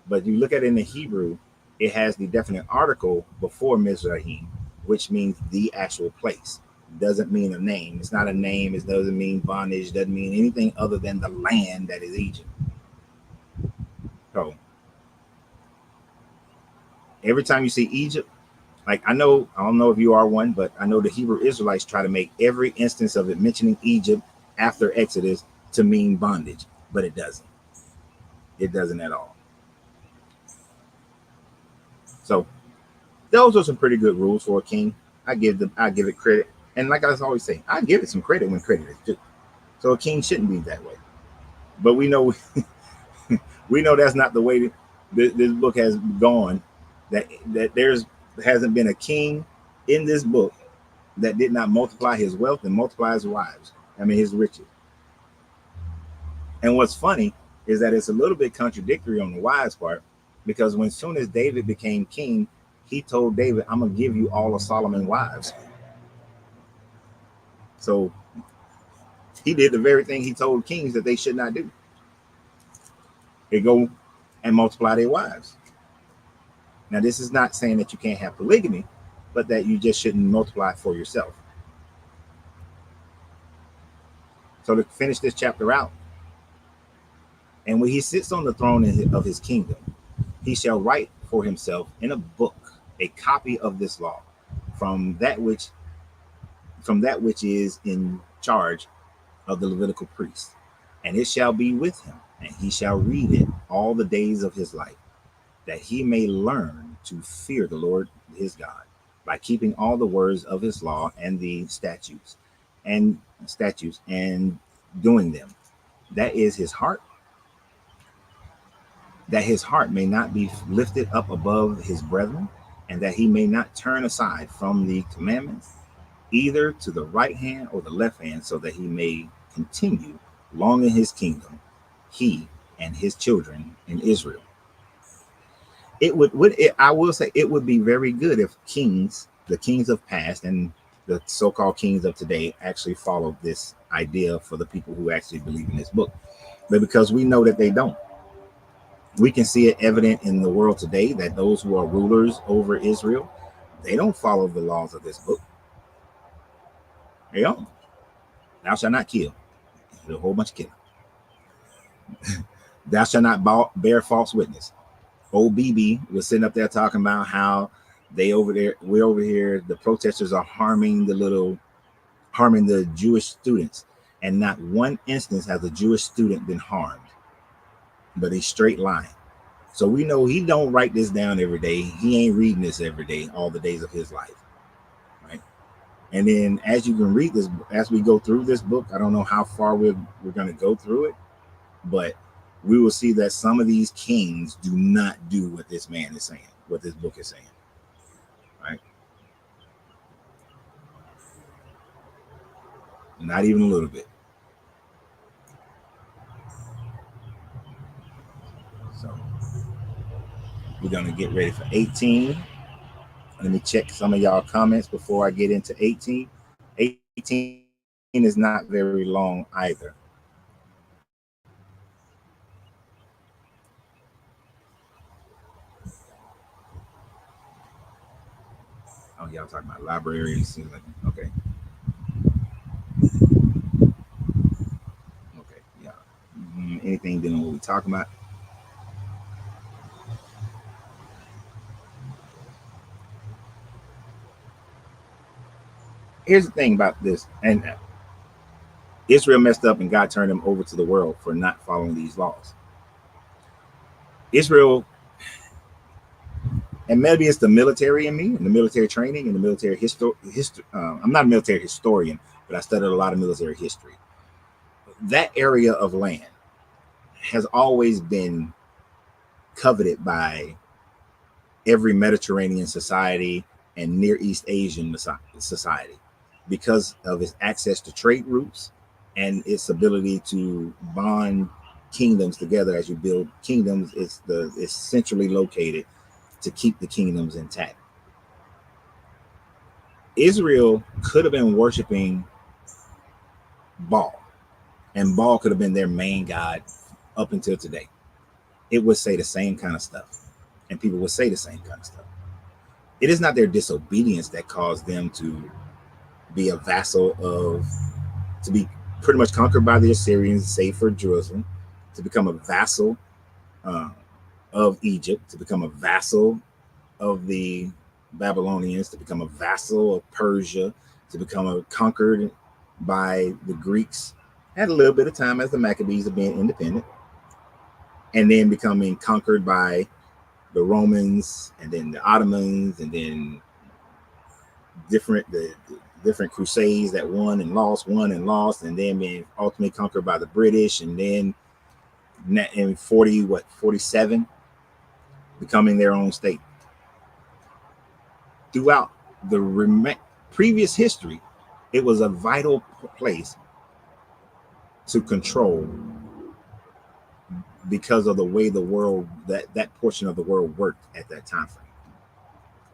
Speaker 1: But you look at it in the Hebrew, it has the definite article before Mizrahim, which means the actual place. Doesn't mean a name. It's not a name. It doesn't mean bondage. Doesn't mean anything other than the land that is Egypt. So every time you see Egypt, like I don't know if you are one, but I know the Hebrew Israelites try to make every instance of it mentioning Egypt after Exodus to mean bondage, but it doesn't. It doesn't at all. So those are some pretty good rules for a king. I give it credit. And like I always say, I give it some credit when credit is due. So a king shouldn't be that way. But we know we know that's not the way this book has gone. That there's hasn't been a king in this book that did not multiply his wealth and multiply his wives. I mean his riches. And what's funny is that it's a little bit contradictory on the wives part, because when soon as David became king, he told David, I'm gonna give you all of Solomon's wives. So he did the very thing he told kings that they should not do. They go and multiply their wives. Now, this is not saying that you can't have polygamy, but that you just shouldn't multiply for yourself. So to finish this chapter out, and when he sits on the throne of his kingdom, he shall write for himself in a book a copy of this law from that which is in charge of the Levitical priest, and it shall be with him, and he shall read it all the days of his life, that he may learn to fear the Lord his God by keeping all the words of his law and the statutes and doing them. That is his heart, that his heart may not be lifted up above his brethren, and that he may not turn aside from the commandments, either to the right hand or the left hand, so that he may continue long in his kingdom, he and his children in Israel. I will say it would be very good if the kings of past and the so-called kings of today actually followed this idea for the people who actually believe in this book. But because we know that they don't, we can see it evident in the world today that those who are rulers over Israel, they don't follow the laws of this book. They don't. Thou shalt not kill. There's a whole bunch of killing. Thou shalt not bear false witness. Old BB was sitting up there talking about how we're over here, the protesters are harming the Jewish students. And not one instance has a Jewish student been harmed, but a straight line. So we know he don't write this down every day. He ain't reading this every day, all the days of his life, right? And then as you can read this, as we go through this book, I don't know how far we're going to go through it, but we will see that some of these kings do not do what this man is saying, what this book is saying, right? Not even a little bit. So we're going to get ready for 18. Let me check some of y'all comments before I get into 18. 18 is not very long either. Oh, y'all talking about libraries. Okay. Okay, yeah. Anything dealing with what we're talking about? Here's the thing about this, and Israel messed up and God turned them over to the world for not following these laws. Israel, and maybe it's the military in me, and the military training, and the military history. I'm not a military historian, but I studied a lot of military history. That area of land has always been coveted by every Mediterranean society and Near East Asian society because of its access to trade routes and its ability to bond kingdoms together. As you build kingdoms, it's centrally located to keep the kingdoms intact. Israel could have been worshiping Baal, and Baal could have been their main god up until today. It would say the same kind of stuff, and people would say the same kind of stuff. It is not their disobedience that caused them to be a vassal of, to be pretty much conquered by the Assyrians, save for Jerusalem, to become a vassal uh, of Egypt, to become a vassal of the Babylonians, to become a vassal of Persia, to become a conquered by the Greeks. Had a little bit of time as the Maccabees of being independent, and then becoming conquered by the Romans, and then the Ottomans, and then the different crusades that won and lost, and then being ultimately conquered by the British, and then in 47 becoming their own state. Throughout the previous history, it was a vital place to control because of the way the world, that portion of the world worked at that time frame.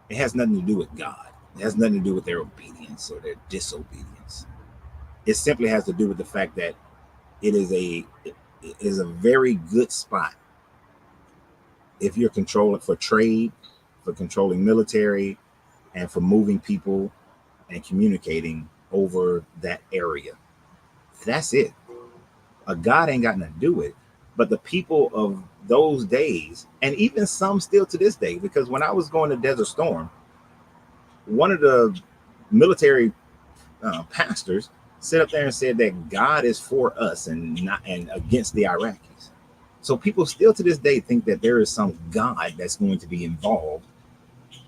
Speaker 1: It has nothing to do with God. It has nothing to do with their obedience or their disobedience. It simply has to do with the fact that it is a very good spot if you're controlling for trade, for controlling military, and for moving people and communicating over that area. That's it. A God ain't got nothing to do with it. But the people of those days, and even some still to this day, because when I was going to Desert Storm, one of the military pastors sit up there and said that God is for us and not and against the Iraqis. So people still to this day think that there is some God that's going to be involved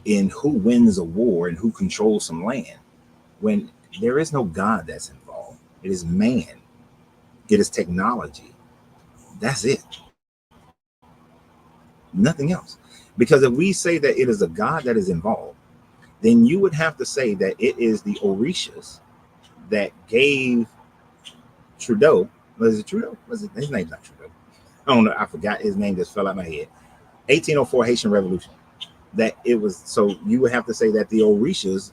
Speaker 1: in who wins a war and who controls some land, when there is no God that's involved. It is man. It is technology. That's it. Nothing else. Because if we say that it is a God that is involved, then you would have to say that it is the Orishas that gave Trudeau, was it Trudeau? Was it, his name's not Trudeau. I don't know. I forgot his name, just fell out of my head. 1804 Haitian Revolution. That it was, so you would have to say that the Orishas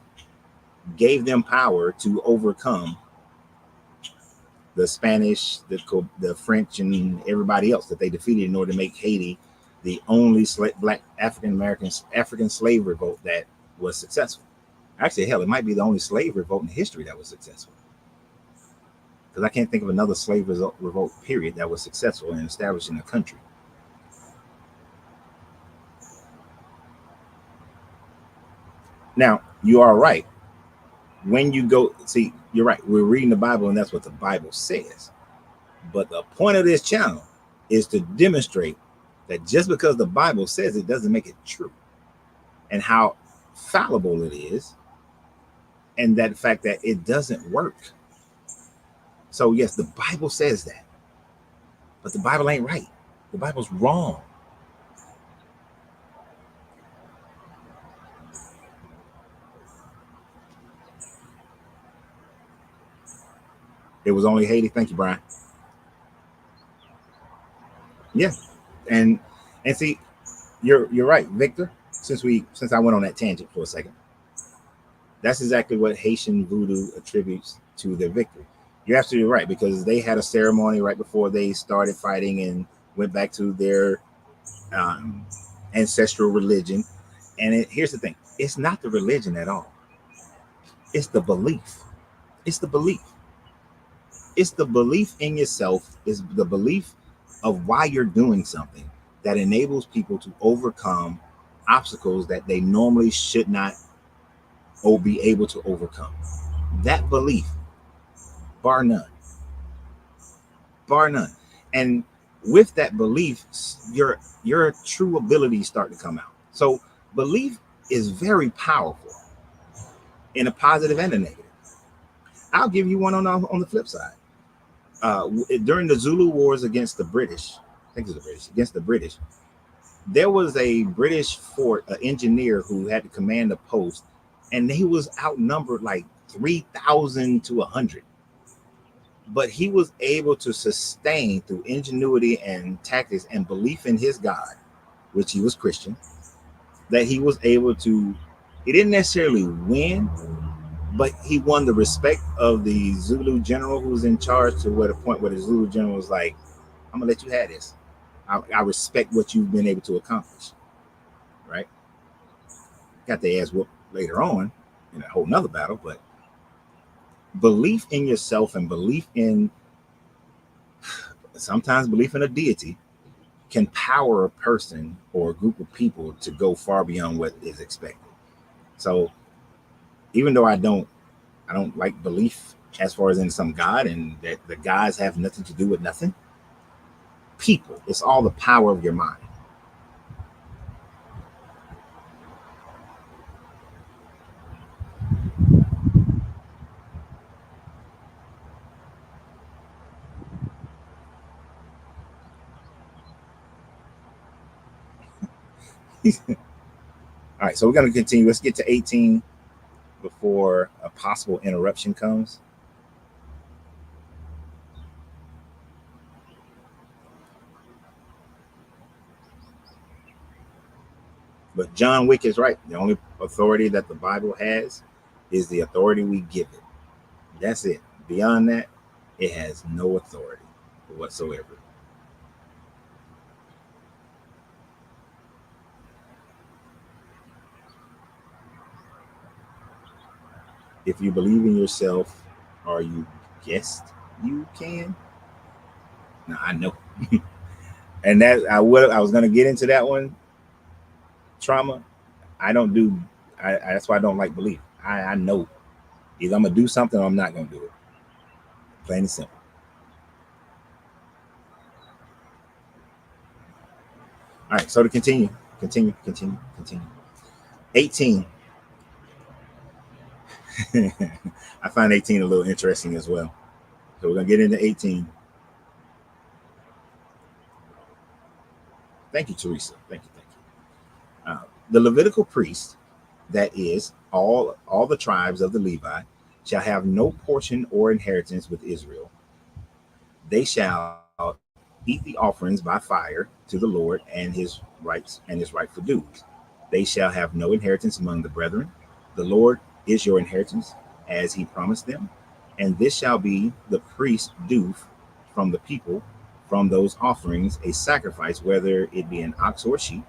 Speaker 1: gave them power to overcome the Spanish, the French, and everybody else that they defeated in order to make Haiti the only black African slave revolt that was successful. Actually, hell, it might be the only slave revolt in history that was successful. Because I can't think of another slave revolt period that was successful in establishing a country. Now, you are right. When you go, see, you're right. We're reading the Bible, and that's what the Bible says. But the point of this channel is to demonstrate that just because the Bible says it doesn't make it true, and how fallible it is, and that fact that it doesn't work. So yes, the Bible says that, but the Bible ain't right. The Bible's wrong. It was only Haiti. Thank you, Brian. Yeah, and see, you're right, Victor. Since I went on that tangent for a second, that's exactly what Haitian voodoo attributes to their victory. You're absolutely right, because they had a ceremony right before they started fighting and went back to their um, ancestral religion. And here's the thing: it's not the religion at all. It's the belief. It's the belief. It's the belief in yourself. It's the belief of why you're doing something that enables people to overcome obstacles that they normally should not or be able to overcome. That belief, bar none, bar none. And with that belief, your true abilities start to come out. So belief is very powerful in a positive and a negative. I'll give you one on the flip side. During the Zulu Wars against the British, I think it's the British, against the British, there was a British fort engineer who had to command a post, and he was outnumbered like 3,000 to 100. But he was able to sustain through ingenuity and tactics and belief in his God, which he was Christian, that he was able to, he didn't necessarily win, but he won the respect of the Zulu general who was in charge, to where the point where the Zulu general was like, I'm gonna let you have this. I respect what you've been able to accomplish. Right. got their ass whooped later on in a whole nother battle. But belief in yourself and belief in, sometimes belief in a deity, can power a person or a group of people to go far beyond what is expected. So even though I don't like belief as far as in some God and that the gods have nothing to do with nothing, people, it's all the power of your mind. All right, so we're going to continue. Let's get to 18 before a possible interruption comes. But John Wick is right. The only authority that the Bible has is the authority we give it. That's it. Beyond that, it has no authority whatsoever. If you believe in yourself or you guessed you can, now I know. And that I was going to get into that one. Trauma. I don't do. That's why I don't like belief. I know either I'm gonna do something or I'm not gonna do it. Plain and simple. All right. So to continue. 18. I find 18 a little interesting as well. So we're gonna get into 18. Thank you, Teresa. Thank you. The Levitical priest, that is, all the tribes of the Levi, shall have no portion or inheritance with Israel. They shall eat the offerings by fire to the Lord and his rightful dues. They shall have no inheritance among the brethren. The Lord is your inheritance, as he promised them. And this shall be the priest's due from the people, from those offerings, a sacrifice, whether it be an ox or a sheep.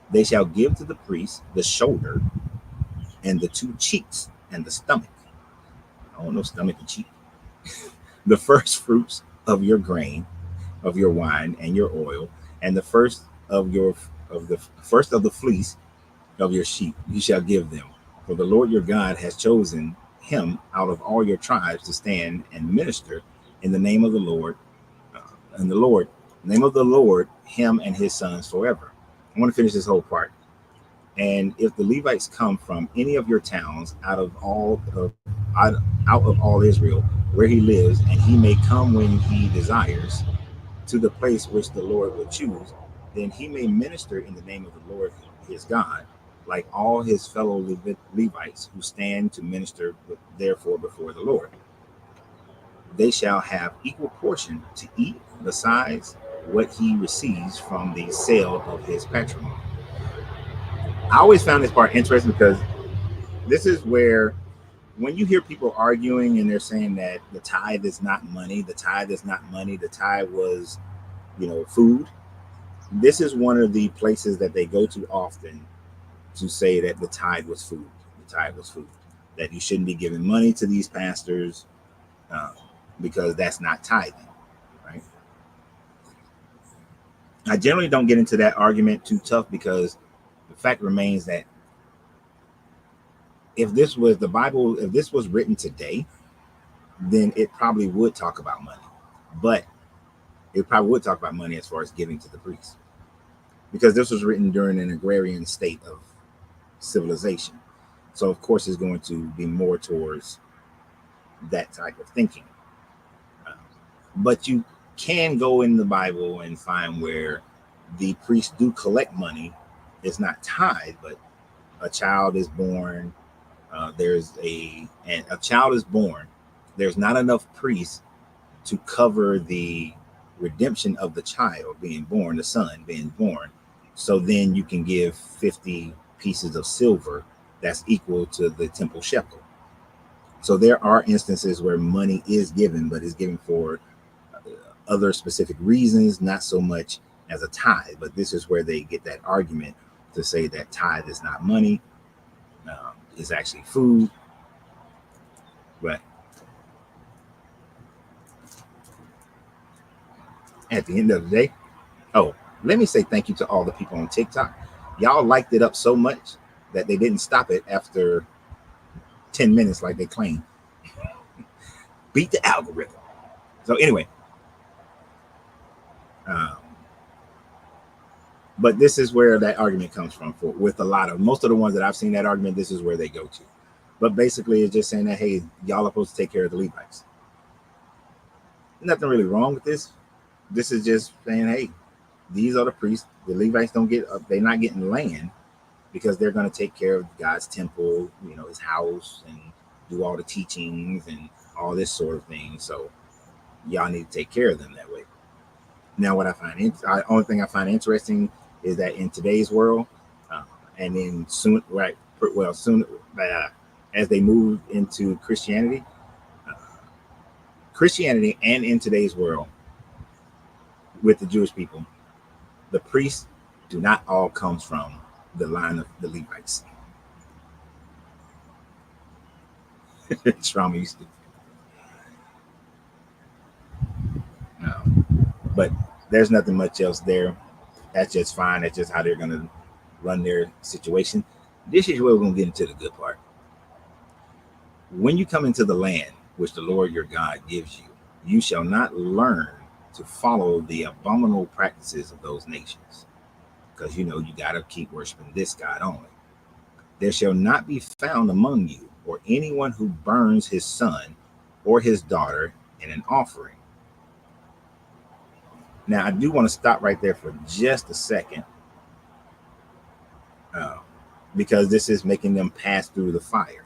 Speaker 1: They shall give to the priest the shoulder and the two cheeks and the stomach. I don't know, stomach and cheek. The first fruits of your grain, of your wine and your oil, and the first of the fleece of your sheep you shall give them. For the Lord your God has chosen him out of all your tribes to stand and minister in the name of the Lord, and the Lord, name of the Lord, him and his sons forever. I want to finish this whole part. And if the Levites come from any of your towns out of all Israel, where he lives, and he may come when he desires to the place which the Lord will choose, then he may minister in the name of the Lord his God, like all his fellow Levites who stand to minister therefore before the Lord. They shall have equal portion to eat besides what he receives from the sale of his patrimony. I always found this part interesting because this is where, when you hear people arguing and they're saying that the tithe is not money, the tithe is not money, the tithe was, food. This is one of the places that they go to often to say that the tithe was food. The tithe was food. That you shouldn't be giving money to these pastors uh, because that's not tithing, right? I generally don't get into that argument too tough because the fact remains that if this was the Bible, if this was written today, then it probably would talk about money. But it probably would talk about money as far as giving to the priests because this was written during an agrarian state of civilization. So, of course, it's going to be more towards that type of thinking. Uh, but you can go in the Bible and find where the priests do collect money. It's not tithe, but a child is born. And a child is born. There's not enough priests to cover the redemption of the child being born, the son being born. So then you can give 50 pieces of silver that's equal to the temple shekel. So there are instances where money is given, but is given for other specific reasons, not so much as a tithe. But this is where they get that argument to say that tithe is not money. It's actually food. But at the end of the day, oh, let me say thank you to all the people on TikTok. Y'all liked it up so much that they didn't stop it after 10 minutes like they claim. Beat the algorithm. So anyway, but this is where that argument comes from with a lot of most of the ones that I've seen that argument. This is where they go to. But basically, it's just saying that, hey, y'all are supposed to take care of the Levites. Nothing really wrong with this. This is just saying, hey, these are the priests. The Levites don't get up. They're not getting land because they're going to take care of God's temple, his house, and do all the teachings and all this sort of thing. So y'all need to take care of them that way. Now, what I find, only thing I find interesting is that in today's world, and then soon, right? Well, soon as they move into Christianity, and in today's world with the Jewish people, the priests do not all come from the line of the Levites. Trauma used to. But there's nothing much else there. That's just fine. That's just how they're going to run their situation. This is where we're going to get into the good part. When you come into the land which the Lord your God gives you, you shall not learn to follow the abominable practices of those nations, because you got to keep worshiping this God only. There shall not be found among you or anyone who burns his son or his daughter in an offering. Now, I do want to stop right there for just a second, because this is making them pass through the fire.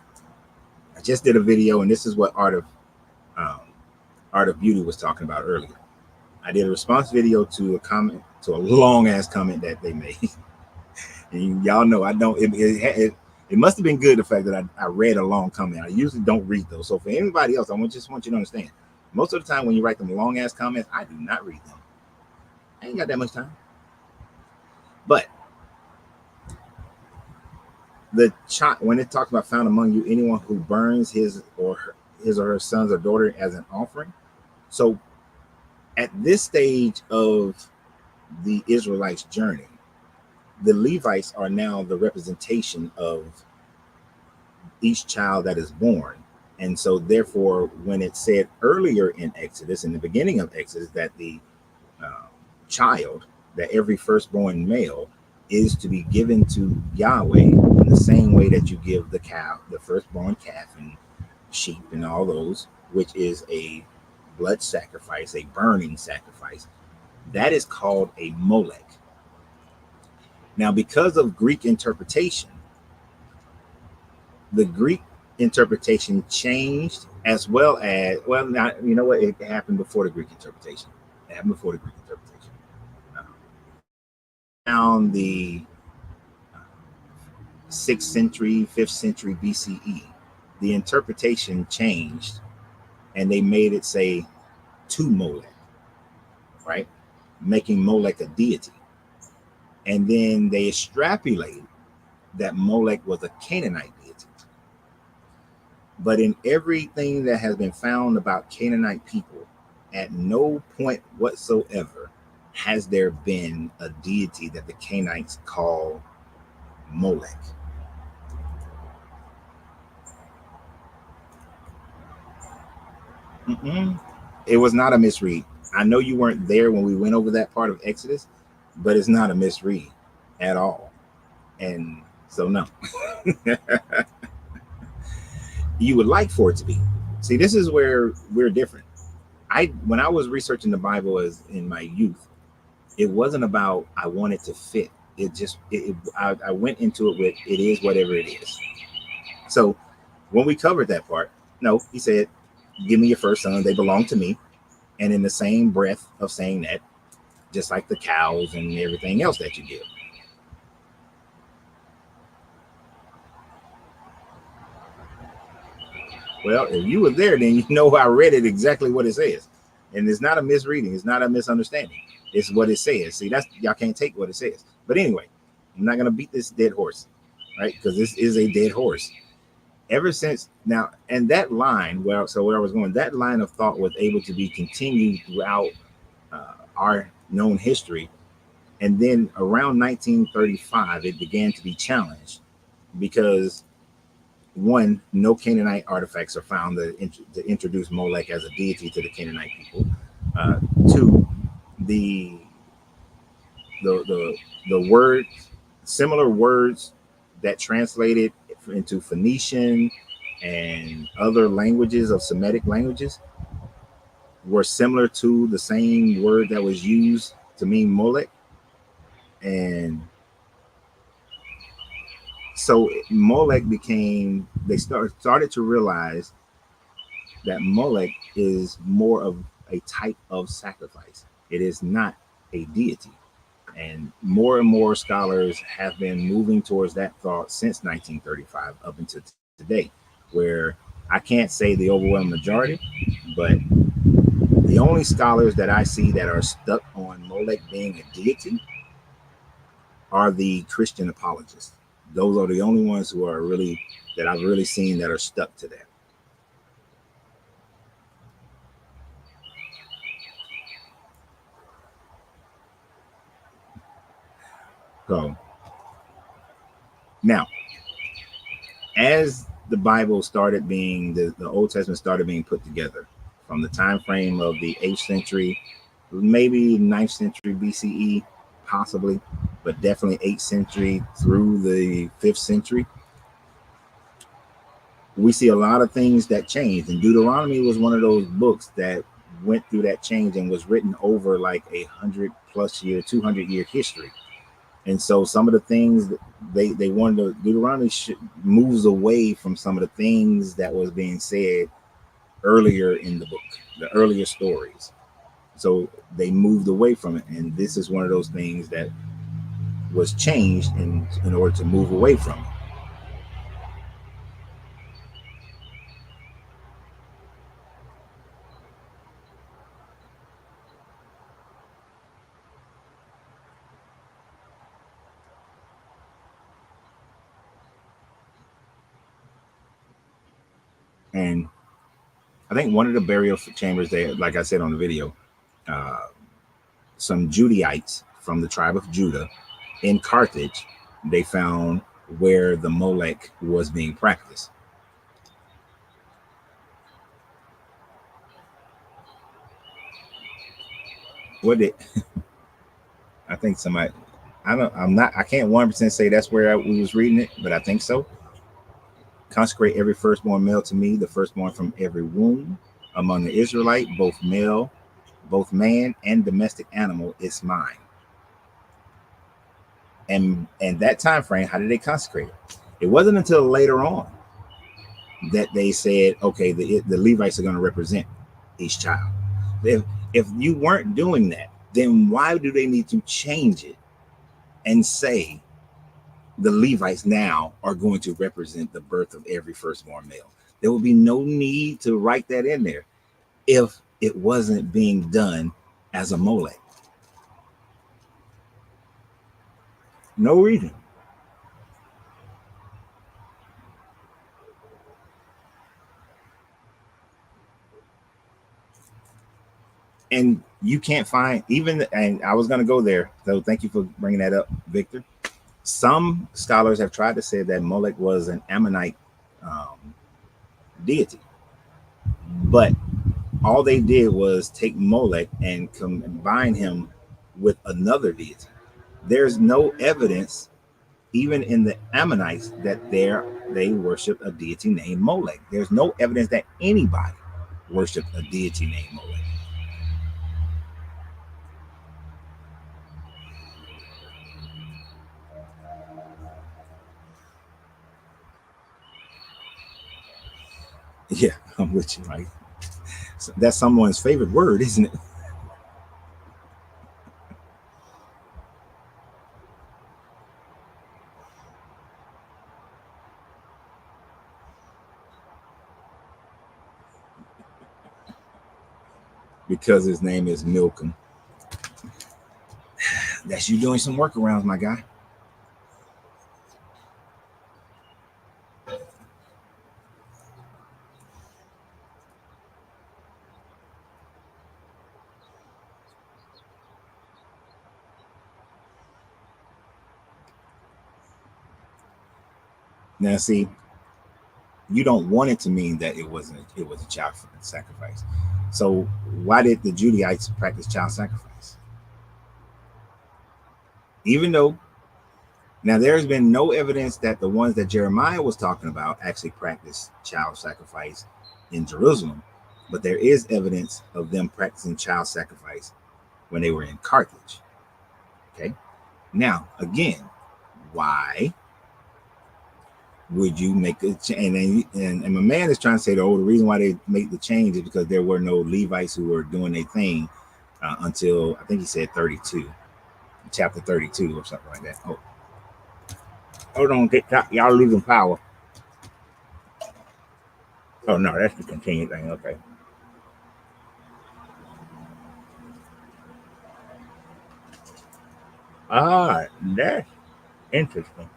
Speaker 1: I just did a video, and this is what Art of Beauty was talking about earlier. I did a response video to a long ass comment that they made. And y'all know I don't. It must have been good, the fact that I read a long comment. I usually don't read those. So for anybody else, just want you to understand. Most of the time when you write them long ass comments, I do not read them. I ain't got that much time. But when it talks about found among you anyone who burns his or her sons or daughter as an offering. So at this stage of the Israelites' journey, the Levites are now the representation of each child that is born. And so therefore, when it said earlier in Exodus, in the beginning of Exodus, that the child, that every firstborn male is to be given to Yahweh in the same way that you give the cow, the firstborn calf and sheep and all those, which is a blood sacrifice, a burning sacrifice, that is called a Molech. Now, because of Greek interpretation, the Greek interpretation changed, as well as, well, now, you know what? It happened before the Greek interpretation. It happened before the Greek interpretation. Around the 6th century, 5th century BCE, the interpretation changed, and they made it say to Molech, right? Making Molech a deity. And then they extrapolated that Molech was a Canaanite deity. But in everything that has been found about Canaanite people, at no point whatsoever has there been a deity that the Canaanites call Molech. It was not a misread. I know you weren't there when we went over that part of Exodus, but it's not a misread at all. And so, no. You would like for it to be. See, this is where we're different. When I was researching the Bible as in my youth, it wasn't about I wanted to fit. I went into it with it is whatever it is. So when we covered that part, no, he said, give me your first son, they belong to me. And in the same breath of saying that, just like the cows and everything else that you give. Well, if you were there, then you know I read it exactly what it says. And it's not a misreading. It's not a misunderstanding. It's what it says. See, y'all can't take what it says. But anyway, I'm not going to beat this dead horse. right? Because this is a dead horse. Ever since now, and that line, well, so where I was going, that line of thought was able to be continued throughout our known history. And then around 1935, it began to be challenged because one, no Canaanite artifacts are found to introduce Molech as a deity to the Canaanite people. Two, the the words, similar words that translated into Phoenician and other languages of Semitic languages were similar to the same word that was used to mean Molech. And so Molech became, they started to realize that Molech is more of a type of sacrifice. It is not a deity. And more scholars have been moving towards that thought since 1935 up until today, where I can't say the overwhelming majority, but the only scholars that I see that are stuck on Molech being a deity are the Christian apologists. Those are the only ones who are really, that I've really seen that are stuck to that. So now, as the Bible started being, the Old Testament started being put together from the time frame of the 8th century, maybe 9th century BCE, possibly, but definitely 8th century through the 5th century, we see a lot of things that changed. And Deuteronomy was one of those books that went through that change and was written over like 100+ year, 200-year history. And so some of the things that they wanted to, Deuteronomy moves away from some of the things that was being said earlier in the book, the earlier stories. So they moved away from it. And this is one of those things that was changed in order to move away from it. And I think one of the burial chambers there, like I said on the video, some Judaites from the tribe of Judah in Carthage, they found where the Molech was being practiced. What did I think somebody? I can't 100% say that's where we was reading it, but I think so. Consecrate every firstborn male to me, the firstborn from every womb among the Israelite, both male, both man and domestic animal is mine. And that time frame, how did they consecrate it? It wasn't until later on that they said, okay, the Levites are going to represent each child. If you weren't doing that, then why do they need to change it and say the Levites now are going to represent the birth of every firstborn male? There would be no need to write that in there if it wasn't being done as a Molech. No reason. And you can't find even, and I was going to go there, so thank you for bringing that up, Victor. Some scholars have tried to say that Molech was an Ammonite deity, but all they did was take Molech and combine him with another deity. There's no evidence, even in the Ammonites, that they worship a deity named Molech. There's no evidence that anybody worshiped a deity named Molech. Yeah, I'm with you. Like, that's someone's favorite word, isn't it? Because his name is Milcom. That's you doing some workarounds, my guy. Now, see, you don't want it to mean that it was a child sacrifice. So why did the Judaites practice child sacrifice? Even though now there's been no evidence that the ones that Jeremiah was talking about actually practiced child sacrifice in Jerusalem, but there is evidence of them practicing child sacrifice when they were in Carthage. Okay. Now, again, why would you make a change? And my man is trying to say, the reason why they make the change is because there were no Levites who were doing their thing until I think he said 32, chapter 32 or something like that. Oh, hold on, y'all losing power. Oh no, that's the continued thing. Okay. Ah, that's interesting.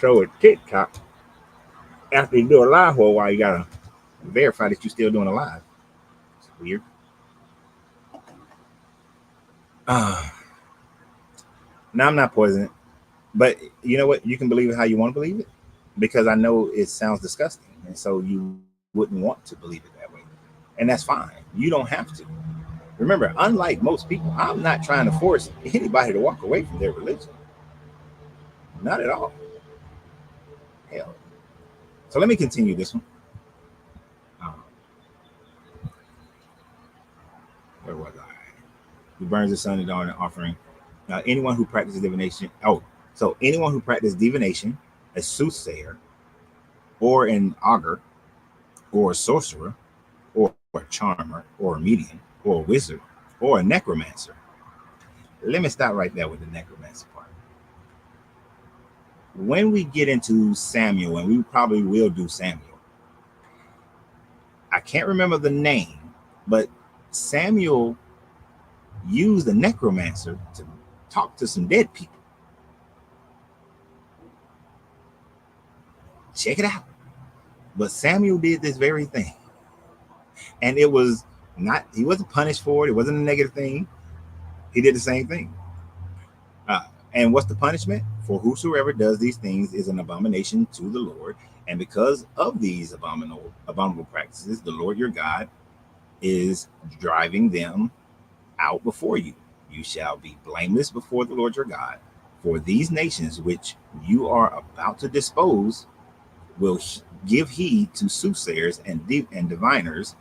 Speaker 1: So at TikTok, after you do a live for a while, you gotta verify that you're still doing a live. It's weird. Now I'm not poisoning, but you know what? You can believe it how you want to believe it, because I know it sounds disgusting, and so you wouldn't want to believe it that way, and that's fine. You don't have to. Remember, unlike most people, I'm not trying to force anybody to walk away from their religion. Not at all. Hell. So let me continue this one. Um, where was I? Who burns the sun and dawn and offering? Anyone who practices divination. Oh, so anyone who practices divination, a soothsayer, or an augur, or a sorcerer, or a charmer, or a medium, or a wizard, or a necromancer. Let me stop right there with the necromancer part. When we get into Samuel, and we probably will do Samuel, I can't remember the name, but Samuel used a necromancer to talk to some dead people. Check it out. But Samuel did this very thing. And it was not, he wasn't punished for it. It wasn't a negative thing. He did the same thing. And what's the punishment? For whosoever does these things is an abomination to the Lord. And because of these abominable practices, the Lord your God is driving them out before you. You shall be blameless before the Lord your God. For these nations which you are about to dispose will give heed to soothsayers and diviners.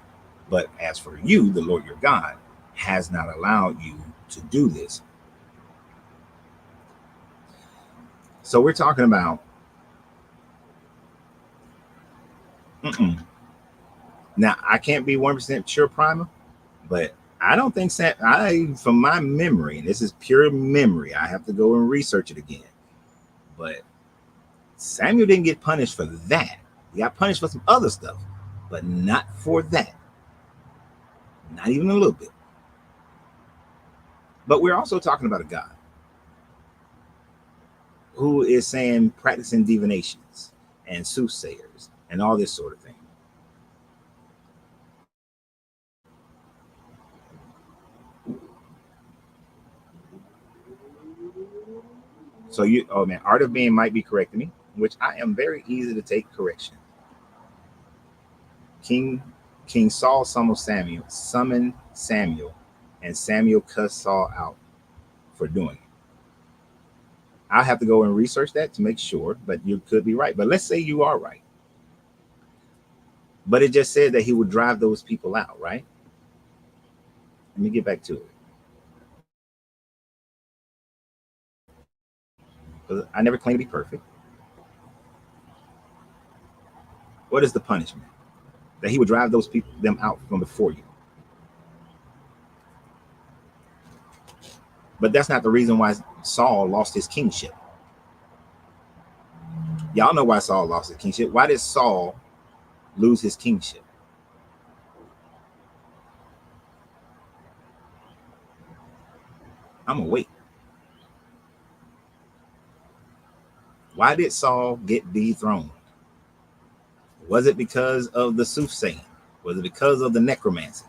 Speaker 1: But as for you, the Lord your God has not allowed you to do this. So we're talking about. Now I can't be 1% sure, Primer, but I don't think from my memory, and this is pure memory, I have to go and research it again. But Samuel didn't get punished for that. He got punished for some other stuff, but not for that. Not even a little bit. But we're also talking about a God who is saying practicing divinations and soothsayers and all this sort of thing. So oh man, Art of Being might be correcting me, which I am very easy to take correction. King Saul summoned Samuel, and Samuel cussed Saul out for doing it. I'll have to go and research that to make sure, but you could be right. But let's say you are right. But it just said that he would drive those people out, right? Let me get back to it. Because I never claim to be perfect. What is the punishment? That he would drive them out from before you. But that's not the reason why Saul lost his kingship. Y'all know why Saul lost his kingship. Why did Saul lose his kingship? I'm gonna wait. Why did Saul get dethroned? Was it because of the soothsaying? Was it because of the necromancy?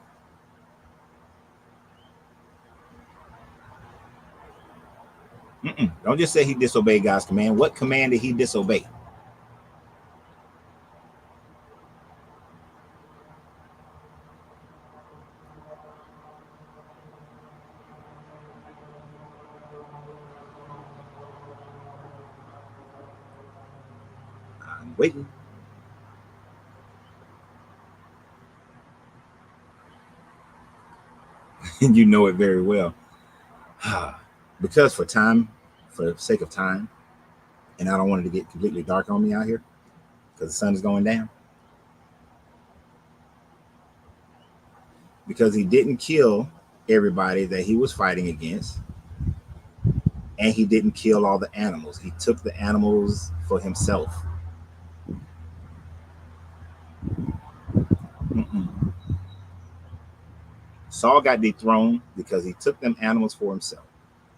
Speaker 1: Don't just say he disobeyed God's command. What command did he disobey? I'm waiting. And you know it very well. Because for the sake of time, and I don't want it to get completely dark on me out here because the sun is going down. Because he didn't kill everybody that he was fighting against, and he didn't kill all the animals. He took the animals for himself. Mm-mm. Saul got dethroned because he took them animals for himself.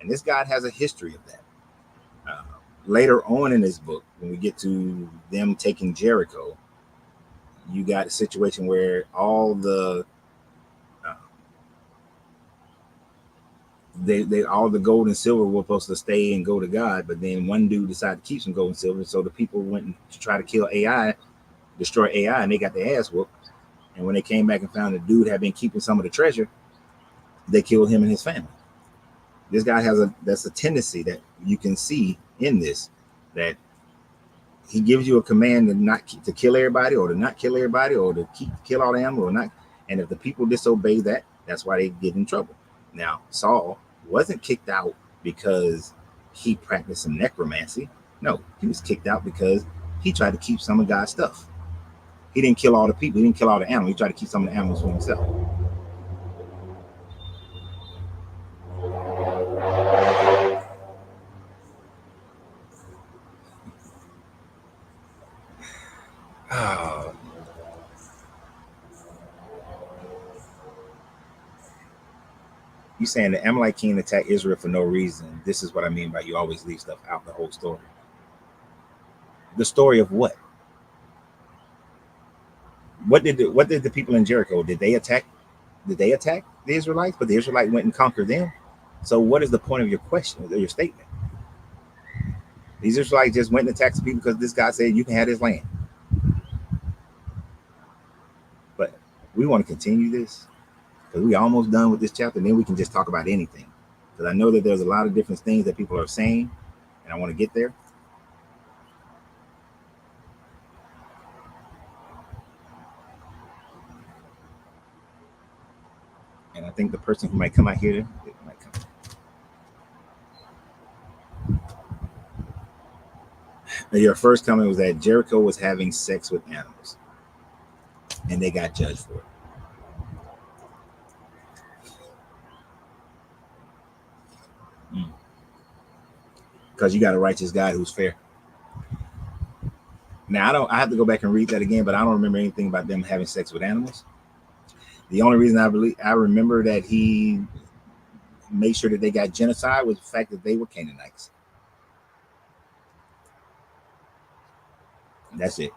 Speaker 1: And this God has a history of that. Uh, Later on in this book, when we get to them taking Jericho, you got a situation where all the uh, all the gold and silver were supposed to stay and go to God, but then one dude decided to keep some gold and silver, so the people went to try to kill AI, destroy AI, and they got their ass whooped. And when they came back and found the dude had been keeping some of the treasure, they killed him and his family. This guy that's a tendency that you can see in this, that he gives you a command to not to kill everybody, or to not kill everybody, or to kill all the animals, or not. And if the people disobey that, that's why they get in trouble. Now, Saul wasn't kicked out because he practiced some necromancy. No, he was kicked out because he tried to keep some of God's stuff. He didn't kill all the people. He didn't kill all the animals. He tried to keep some of the animals for himself. Oh, you saying the Amalek king attacked Israel for no reason? This is what I mean by you always leave stuff out the whole story. The story of what? What did the people in Jericho, did they attack? Did they attack the Israelites? But the Israelites went and conquered them. So what is the point of your question or your statement? These Israelites just went and attacked the people because this guy said you can have this land. But we want to continue this because we almost done with this chapter, and then we can just talk about anything. Because I know that there's a lot of different things that people are saying, and I want to get there. And I think the person who might come out here, it might come. Now, your first comment was that Jericho was having sex with animals, and they got judged for it. Because you got a righteous God who's fair. Now I have to go back and read that again, but I don't remember anything about them having sex with animals. The only reason I remember that he made sure that they got genocide was the fact that they were Canaanites. That's it.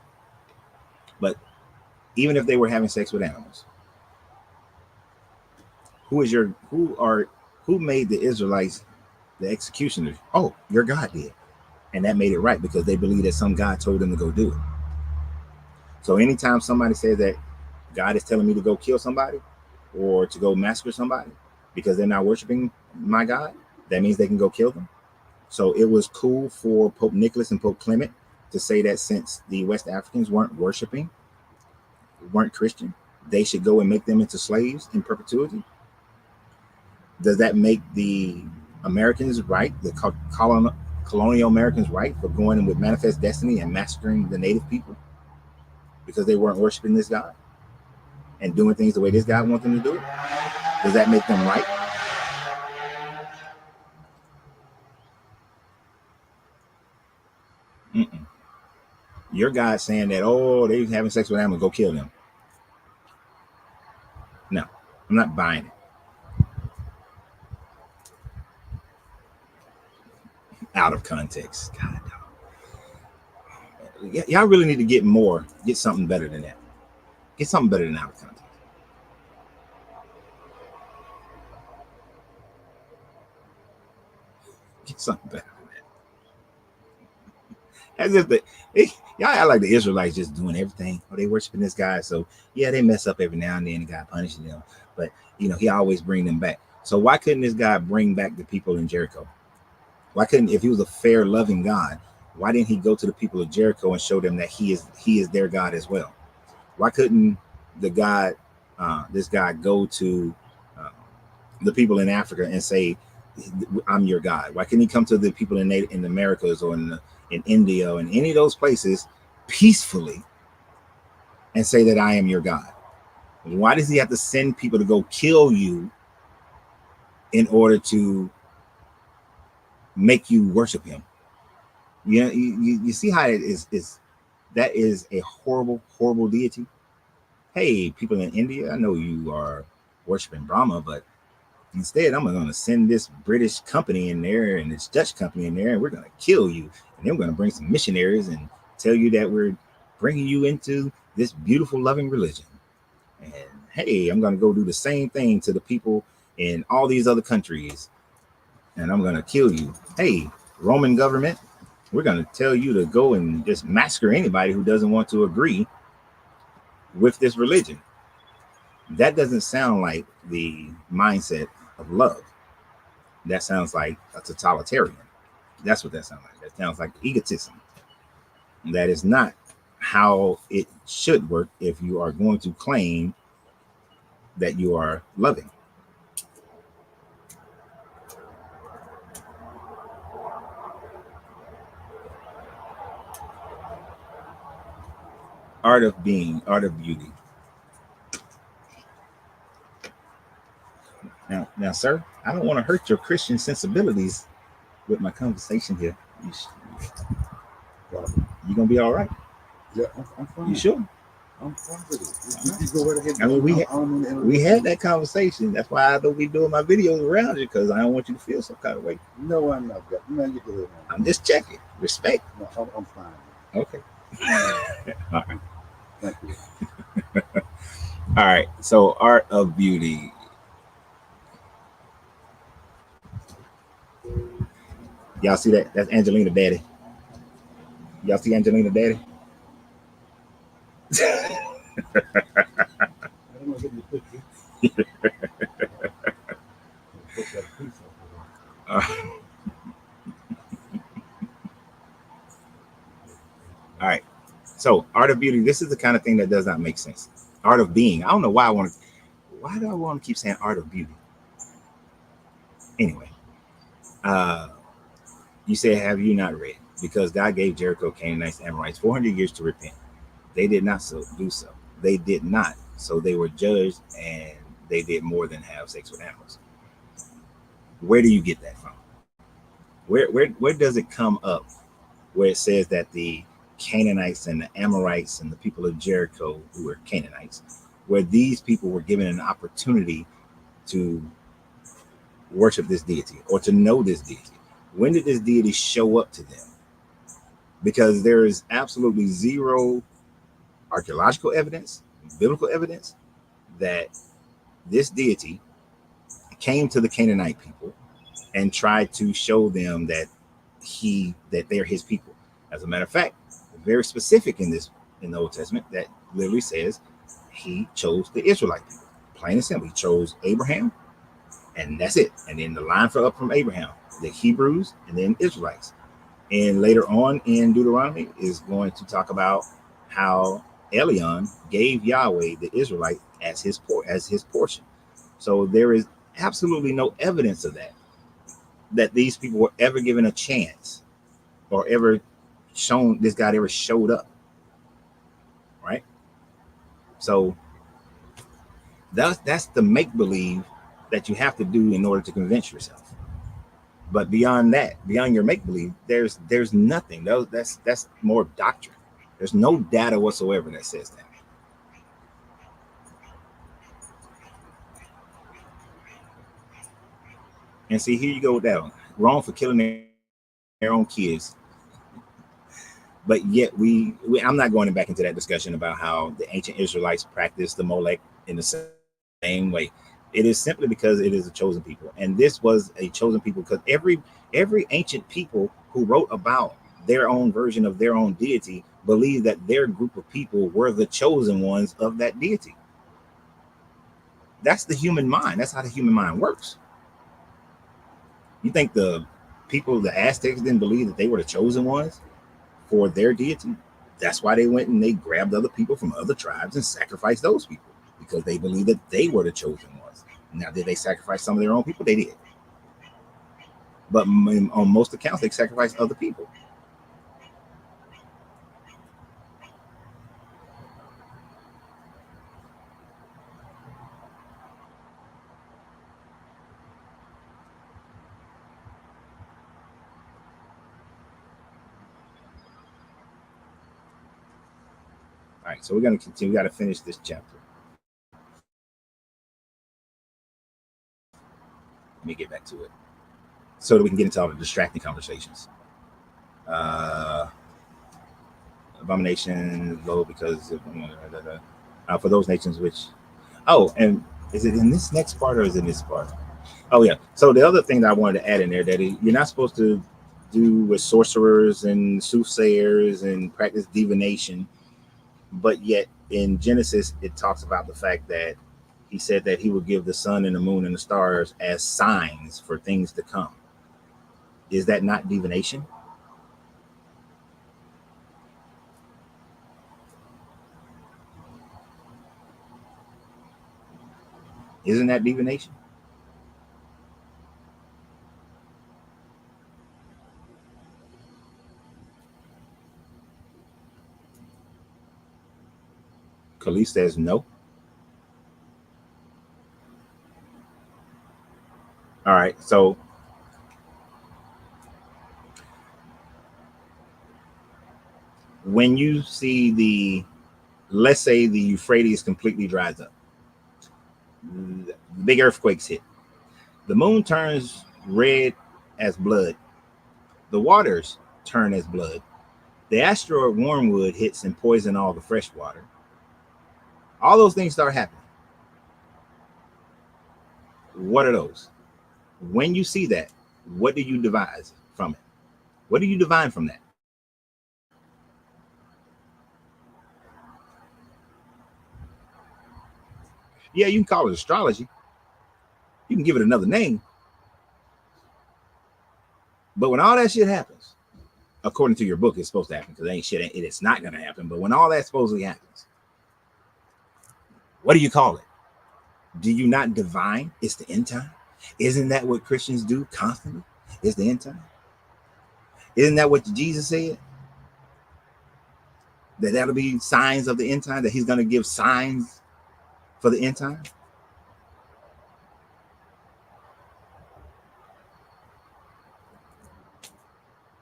Speaker 1: But even if they were having sex with animals, who made the Israelites the executioners? Oh, your God did. And that made it right because they believed that some God told them to go do it. So anytime somebody says that God is telling me to go kill somebody or to go massacre somebody because they're not worshiping my God, that means they can go kill them. So it was cool for Pope Nicholas and Pope Clement to say that since the West Africans weren't Christian, they should go and make them into slaves in perpetuity. Does that make the Americans right, the colonial Americans right for going in with manifest destiny and massacring the native people because they weren't worshiping this God and doing things the way this God wants them to do it? Does that make them right? Mm-mm. Your God saying that, oh, they having sex with animals, go kill them. No, I'm not buying it. Out of context. God, y'all really need to get something better than that. Get something better than out of context. Get something better than that. As if y'all act like the Israelites just doing everything. Or they worshiping this guy. So yeah, they mess up every now and then, and God punishes them. But he always bring them back. So why couldn't this God bring back the people in Jericho? Why couldn't, if he was a fair, loving God, why didn't he go to the people of Jericho and show them that he is their God as well? Why couldn't this God go to the people in Africa and say, I'm your God? Why couldn't he come to the people in the Americas or in India or in any of those places peacefully and say that I am your God? Why does he have to send people to go kill you in order to make you worship him? You see how it is that is a horrible, horrible deity. Hey, people in India, I know you are worshiping Brahma, but instead I'm going to send this British company in there and this Dutch company in there, and we're going to kill you. And then we're going to bring some missionaries and tell you that we're bringing you into this beautiful, loving religion. And hey, I'm going to go do the same thing to the people in all these other countries, and I'm going to kill you. Hey, Roman government, we're going to tell you to go and just massacre anybody who doesn't want to agree with this religion. That doesn't sound like the mindset of love. That sounds like a totalitarian. That's what that sounds like. That sounds like egotism. That is not how it should work if you are going to claim that you are loving. Art of being, art of beauty. Now, sir, I don't want to hurt your Christian sensibilities with my conversation here. You gonna be all right?
Speaker 2: Yeah, I'm fine.
Speaker 1: You sure?
Speaker 2: I'm fine with it. You go right ahead.
Speaker 1: I mean, we had that conversation. That's why I don't be doing my videos around you, because I don't want you to feel some kind of way.
Speaker 2: No, I'm not. No, you go ahead.
Speaker 1: I'm just checking. Respect.
Speaker 2: No, I'm fine.
Speaker 1: Okay. All right.
Speaker 2: Thank you.
Speaker 1: All right. So, art of beauty. Y'all see that? That's Angelina Daddy. Y'all see Angelina Daddy? All right. So, art of beauty. This is the kind of thing that does not make sense. Art of being. I don't know why Why do I want to keep saying art of beauty? Anyway, you say, have you not read? Because God gave Jericho, Canaanites, Amorites 400 years to repent. They did not do so. They did not. So they were judged, and they did more than have sex with animals. Where do you get that from? Where does it come up where it says that the Canaanites and the Amorites and the people of Jericho, who were Canaanites, where these people were given an opportunity to worship this deity or to know this deity? When did this deity show up to them? Because there is absolutely zero archaeological evidence, biblical evidence that this deity came to the Canaanite people and tried to show them that they're his people. As a matter of fact, very specific in the Old Testament that literally says he chose the Israelite people. Plain and simple, he chose Abraham, and that's it. And then the line up from Abraham, the Hebrews, and then Israelites. And later on in Deuteronomy is going to talk about how Elion gave Yahweh the Israelite as his portion. So there is absolutely no evidence of that these people were ever given a chance or ever shown, this God ever showed up. Right? So that's the make-believe that you have to do in order to convince yourself. But beyond that, beyond your make-believe, there's nothing. That's more doctrine. There's no data whatsoever that says that. And see, here you go with that one. Wrong for killing their own kids. But yet I'm not going back into that discussion about how the ancient Israelites practiced the Molech in the same way. It is simply because it is a chosen people. And this was a chosen people because Every ancient people who wrote about their own version of their own deity believed that their group of people were the chosen ones of that deity. That's the human mind. That's how the human mind works. You think the people, the Aztecs, didn't believe that they were the chosen ones for their deity? That's why they went and they grabbed other people from other tribes and sacrificed those people, because they believed that they were the chosen ones. Now, did they sacrifice some of their own people? They did. But on most accounts, they sacrificed other people. All right, so we're going to continue. We got to finish this chapter. Let me get back to it so that we can get into all the distracting conversations. Abomination low because of, for those nations which. Oh, and is it in this next part or is it in this part? Oh yeah. So the other thing that I wanted to add in there, that you're not supposed to do with sorcerers and soothsayers and practice divination, but yet in Genesis it talks about the fact that he said that he would give the sun and the moon and the stars as signs for things to come. Is that not divination? Isn't that divination? Khalees says no. All right. So when you see let's say the Euphrates completely dries up, big earthquakes hit, the moon turns red as blood, the waters turn as blood, the asteroid Wormwood hits and poison all the fresh water. All those things start happening. What are those? When you see that, what do you devise from it? What do you divine from that? Yeah, you can call it astrology. You can give it another name. But when all that shit happens, according to your book, it's supposed to happen, because ain't shit. It's not going to happen. But when all that supposedly happens, what do you call it? Do you not divine? It's the end time. Isn't that what Christians do constantly? It's the end time. Isn't that what Jesus said? That'll be signs of the end time. That he's going to give signs for the end time.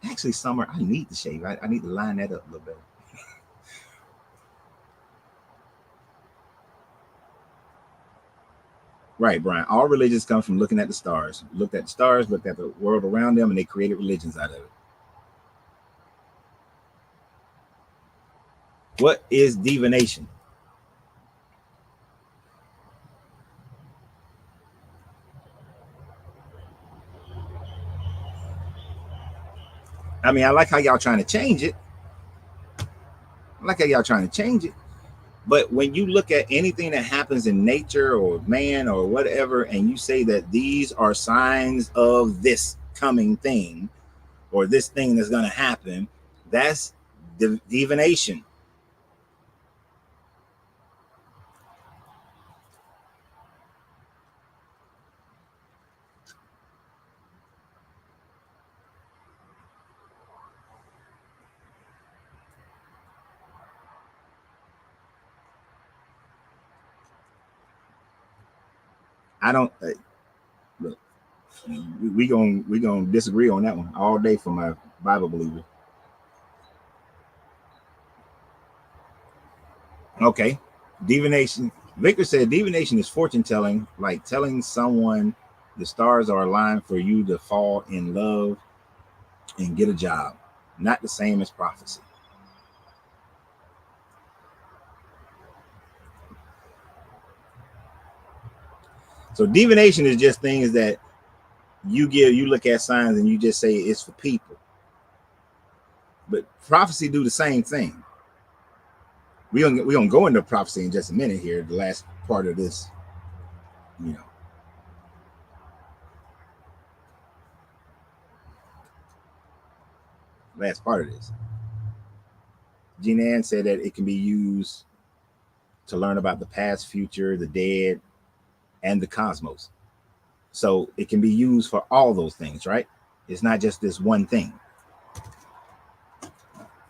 Speaker 1: Actually, Summer, I need to shave. I need to line that up a little better. Right, Brian. All religions come from looking at the stars. Looked at the stars, looked at the world around them, and they created religions out of it. What is divination? I mean, I like how y'all trying to change it. I like how y'all trying to change it. But when you look at anything that happens in nature or man or whatever, and you say that these are signs of this coming thing or this thing that's going to happen, that's divination. I don't. Look, we gonna disagree on that one all day for my Bible believer. Okay, divination. Victor said divination is fortune telling, like telling someone the stars are aligned for you to fall in love and get a job. Not the same as prophecy. So divination is just things that you look at signs and you just say it's for people. But prophecy do the same thing. We're gonna go into prophecy in just a minute here, the last part of this, last part of this. Jean Ann said that it can be used to learn about the past, future, the dead, and the cosmos. So it can be used for all those things, right? It's not just this one thing.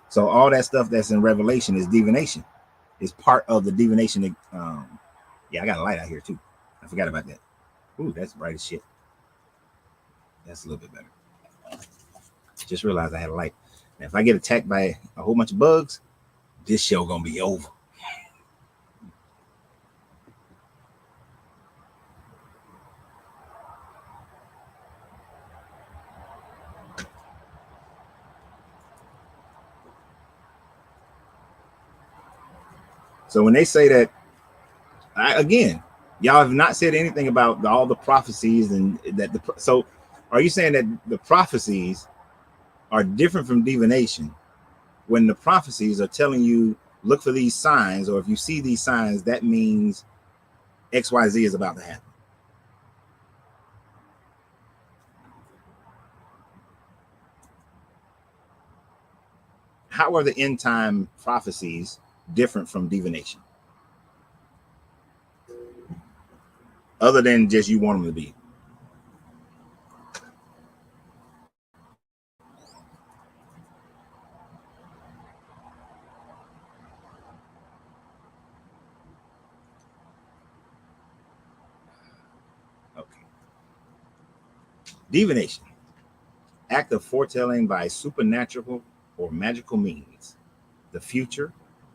Speaker 1: So all that stuff that's in Revelation is divination. It's part of the divination. Yeah, I got a light out here too. I forgot about that. Ooh, that's bright as shit. That's a little bit better. Just realized I had a light. Now, if I get attacked by a whole bunch of bugs, this show gonna be over. So when they say that, again, y'all have not said anything about all the prophecies and that. So, are you saying that the prophecies are different from divination when the prophecies are telling you look for these signs, or if you see these signs, that means XYZ is about to happen? How are the end time prophecies different from divination? Other than just you want them to be. Okay. Divination. Act of foretelling by supernatural or magical means the future,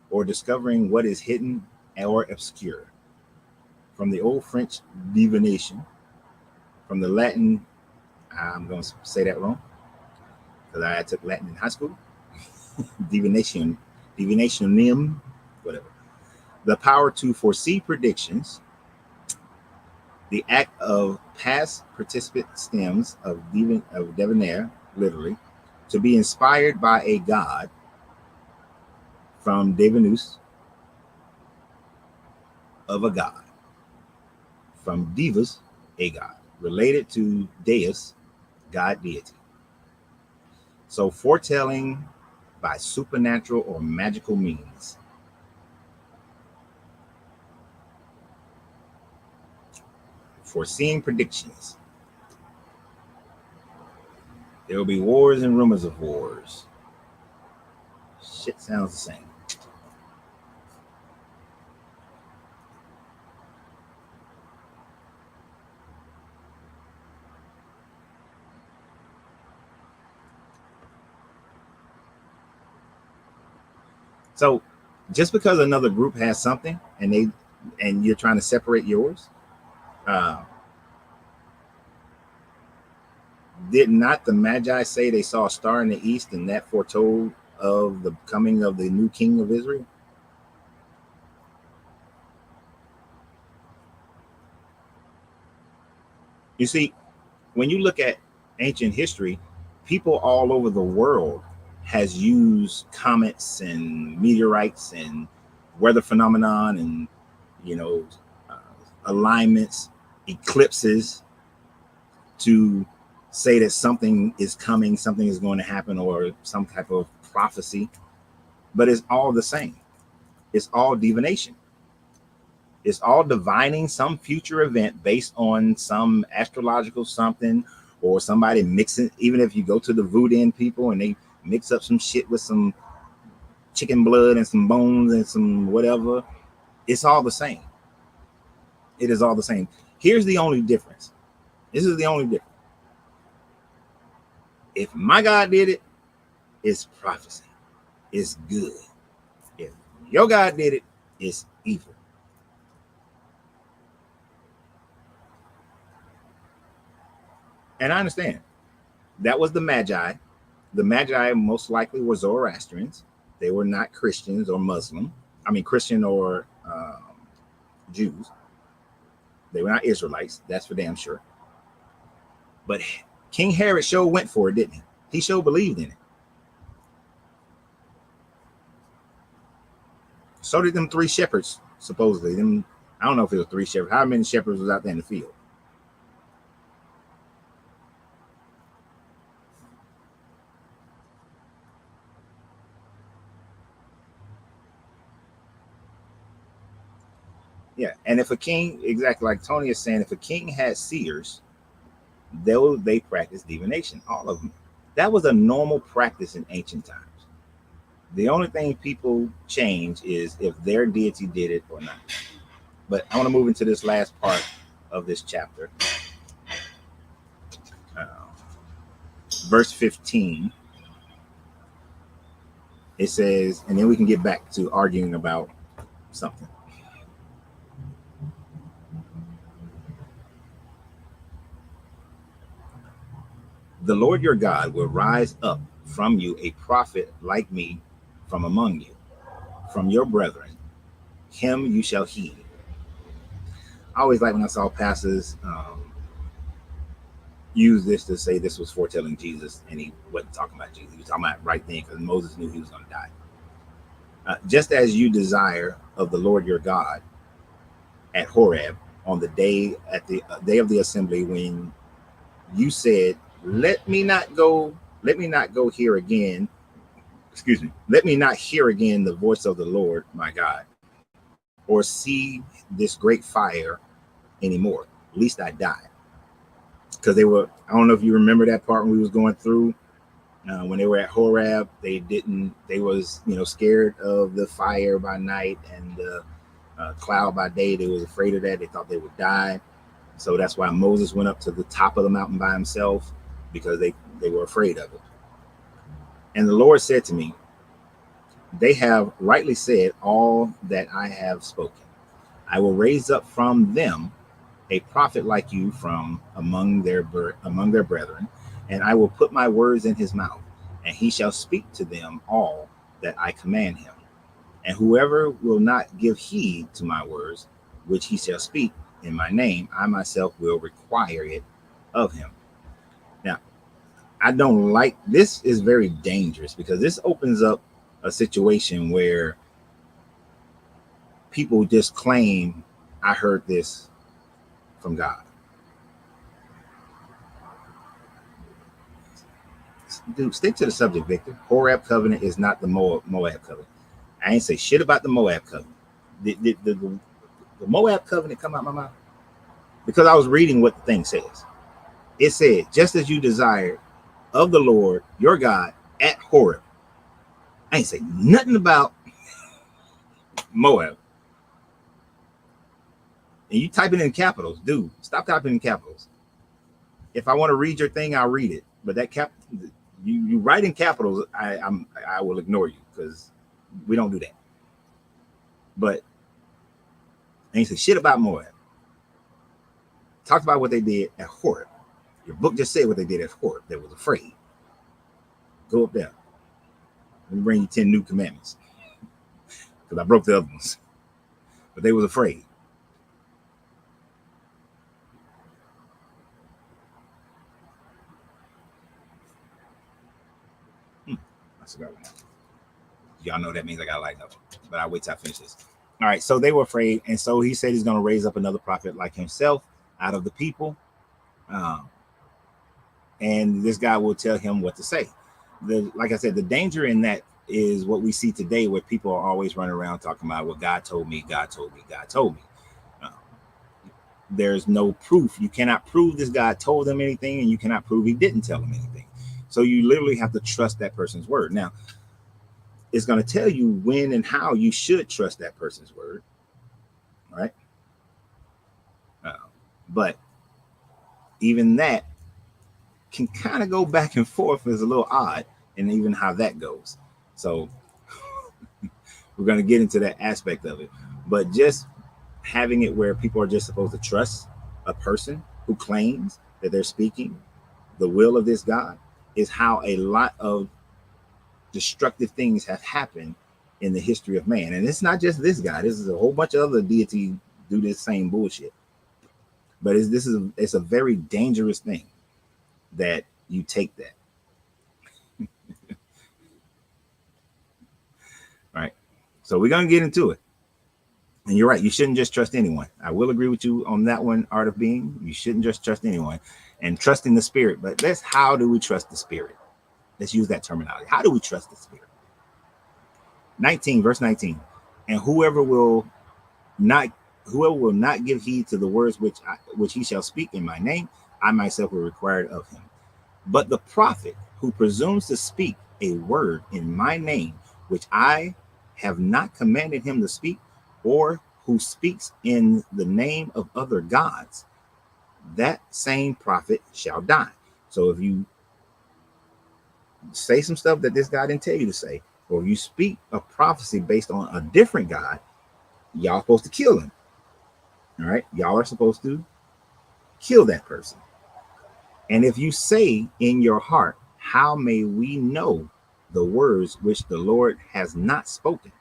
Speaker 1: or discovering what is hidden or obscure. From the old French divination, from the Latin, I'm going to say that wrong because I took Latin in high school. Divination, divinationem, whatever. The power to foresee predictions, the act of past participant stems of divinaire, literally, to be inspired by a god, from divinus, of a god, from divus, a god, related to deus, god, deity. So foretelling by supernatural or magical means. Foreseeing predictions. There will be wars and rumors of wars. Shit sounds the same. So just because another group has something and you're trying to separate yours, did not the Magi say they saw a star in the east and that foretold of the coming of the new king of Israel? You see, when you look at ancient history, people all over the world has used comets and meteorites and weather phenomenon and you know uh, alignments, eclipses, to say that something is coming, something is going to happen, or some type of prophecy. But it's all the same. It's all divination. It's all divining some future event based on some astrological something, or somebody mixing. Even if you go to the voodoo people and they mix up some shit with some chicken blood and some bones and some whatever, it's all the same. It is all the same. Here's the only difference. This is the only difference. If my God did it, it's prophecy. It's good. If your God did it, it's evil. And I understand that was the Magi. The Magi most likely were Zoroastrians. They were not Christians or Muslim. I mean, Christian or Jews. They were not Israelites. That's for damn sure. But King Herod sure went for it, didn't he? He sure believed in it. So did them 3 shepherds, supposedly. Them, I don't know if it was 3 shepherds. How many shepherds was out there in the field? Yeah, and if a king, exactly like Tony is saying, if a king had seers, they practice divination, all of them. That was a normal practice in ancient times. The only thing people change is if their deity did it or not. But I want to move into this last part of this chapter. Uh, verse 15. It says, and then we can get back to arguing about something. The Lord your God will rise up from you a prophet like me from among you, from your brethren. Him you shall heed. I always like when I saw pastors use this to say this was foretelling Jesus, and he wasn't talking about Jesus. He was talking about right then because Moses knew he was going to die. Just as you desire of the Lord your God at Horeb on the day day of the assembly when you said, let me not go here again. Excuse me. Let me not hear again the voice of the Lord my God, or see this great fire anymore, lest I die. Because they were, I don't know if you remember that part when we was going through, when they were at Horeb, they was, scared of the fire by night and the cloud by day. They was afraid of that. They thought they would die. So that's why Moses went up to the top of the mountain by himself, because they were afraid of it. And the Lord said to me, they have rightly said all that I have spoken. I will raise up from them a prophet like you from among their brethren, and I will put my words in his mouth, and he shall speak to them all that I command him. And whoever will not give heed to my words, which he shall speak in my name, I myself will require it of him. Now, I don't like this. Is very dangerous because this opens up a situation where people just claim, I heard this from God. Dude, stick to the subject, Victor. Horeb covenant is not the Moab covenant. I ain't say shit about the Moab covenant. The Moab covenant come out my mouth because I was reading what the thing says. It said, just as you desired of the Lord your God at Horeb. I ain't say nothing about Moab. And you type it in capitals, dude. Stop typing in capitals. If I want to read your thing, I'll read it. But that you write in capitals, I will ignore you because we don't do that. But I ain't say shit about Moab. Talked about what they did at Horeb. Your book just said what they did at Horeb. They was afraid. Go up there. Let me bring you 10 new commandments. Because I broke the other ones. But they was afraid. I forgot what happened. Y'all know that means I gotta lighten up. But I'll wait till I finish this. All right, so they were afraid. And so he said he's going to raise up another prophet like himself out of the people. And this guy will tell him what to say. Like I said, the danger in that is what we see today, where people are always running around talking about, well, God told me, God told me, God told me. There's no proof. You cannot prove this guy told them anything, and you cannot prove he didn't tell them anything. So you literally have to trust that person's word. Now, it's going to tell you when and how you should trust that person's word, right? But even that can kind of go back and forth. Is a little odd, and even how that goes. So we're going to get into that aspect of it. But just having it where people are just supposed to trust a person who claims that they're speaking the will of this God is how a lot of destructive things have happened in the history of man. And it's not just this guy. This is a whole bunch of other deities do this same bullshit. But it's a very dangerous thing. that you take that. Right. So we're going to get into it. And you're right. You shouldn't just trust anyone. I will agree with you on that one, Art of Being. You shouldn't just trust anyone and trusting the Spirit. But how do we trust the Spirit? Let's use that terminology. How do we trust the Spirit? 19, verse 19. And whoever will not give heed to the words which he shall speak in my name, I myself will require it of him. But the prophet who presumes to speak a word in my name, which I have not commanded him to speak, or who speaks in the name of other gods, that same prophet shall die. So if you say some stuff that this God didn't tell you to say, or you speak a prophecy based on a different God, y'all supposed to kill him. All right, y'all are supposed to kill that person. And if you say in your heart, how may we know the words which the Lord has not spoken?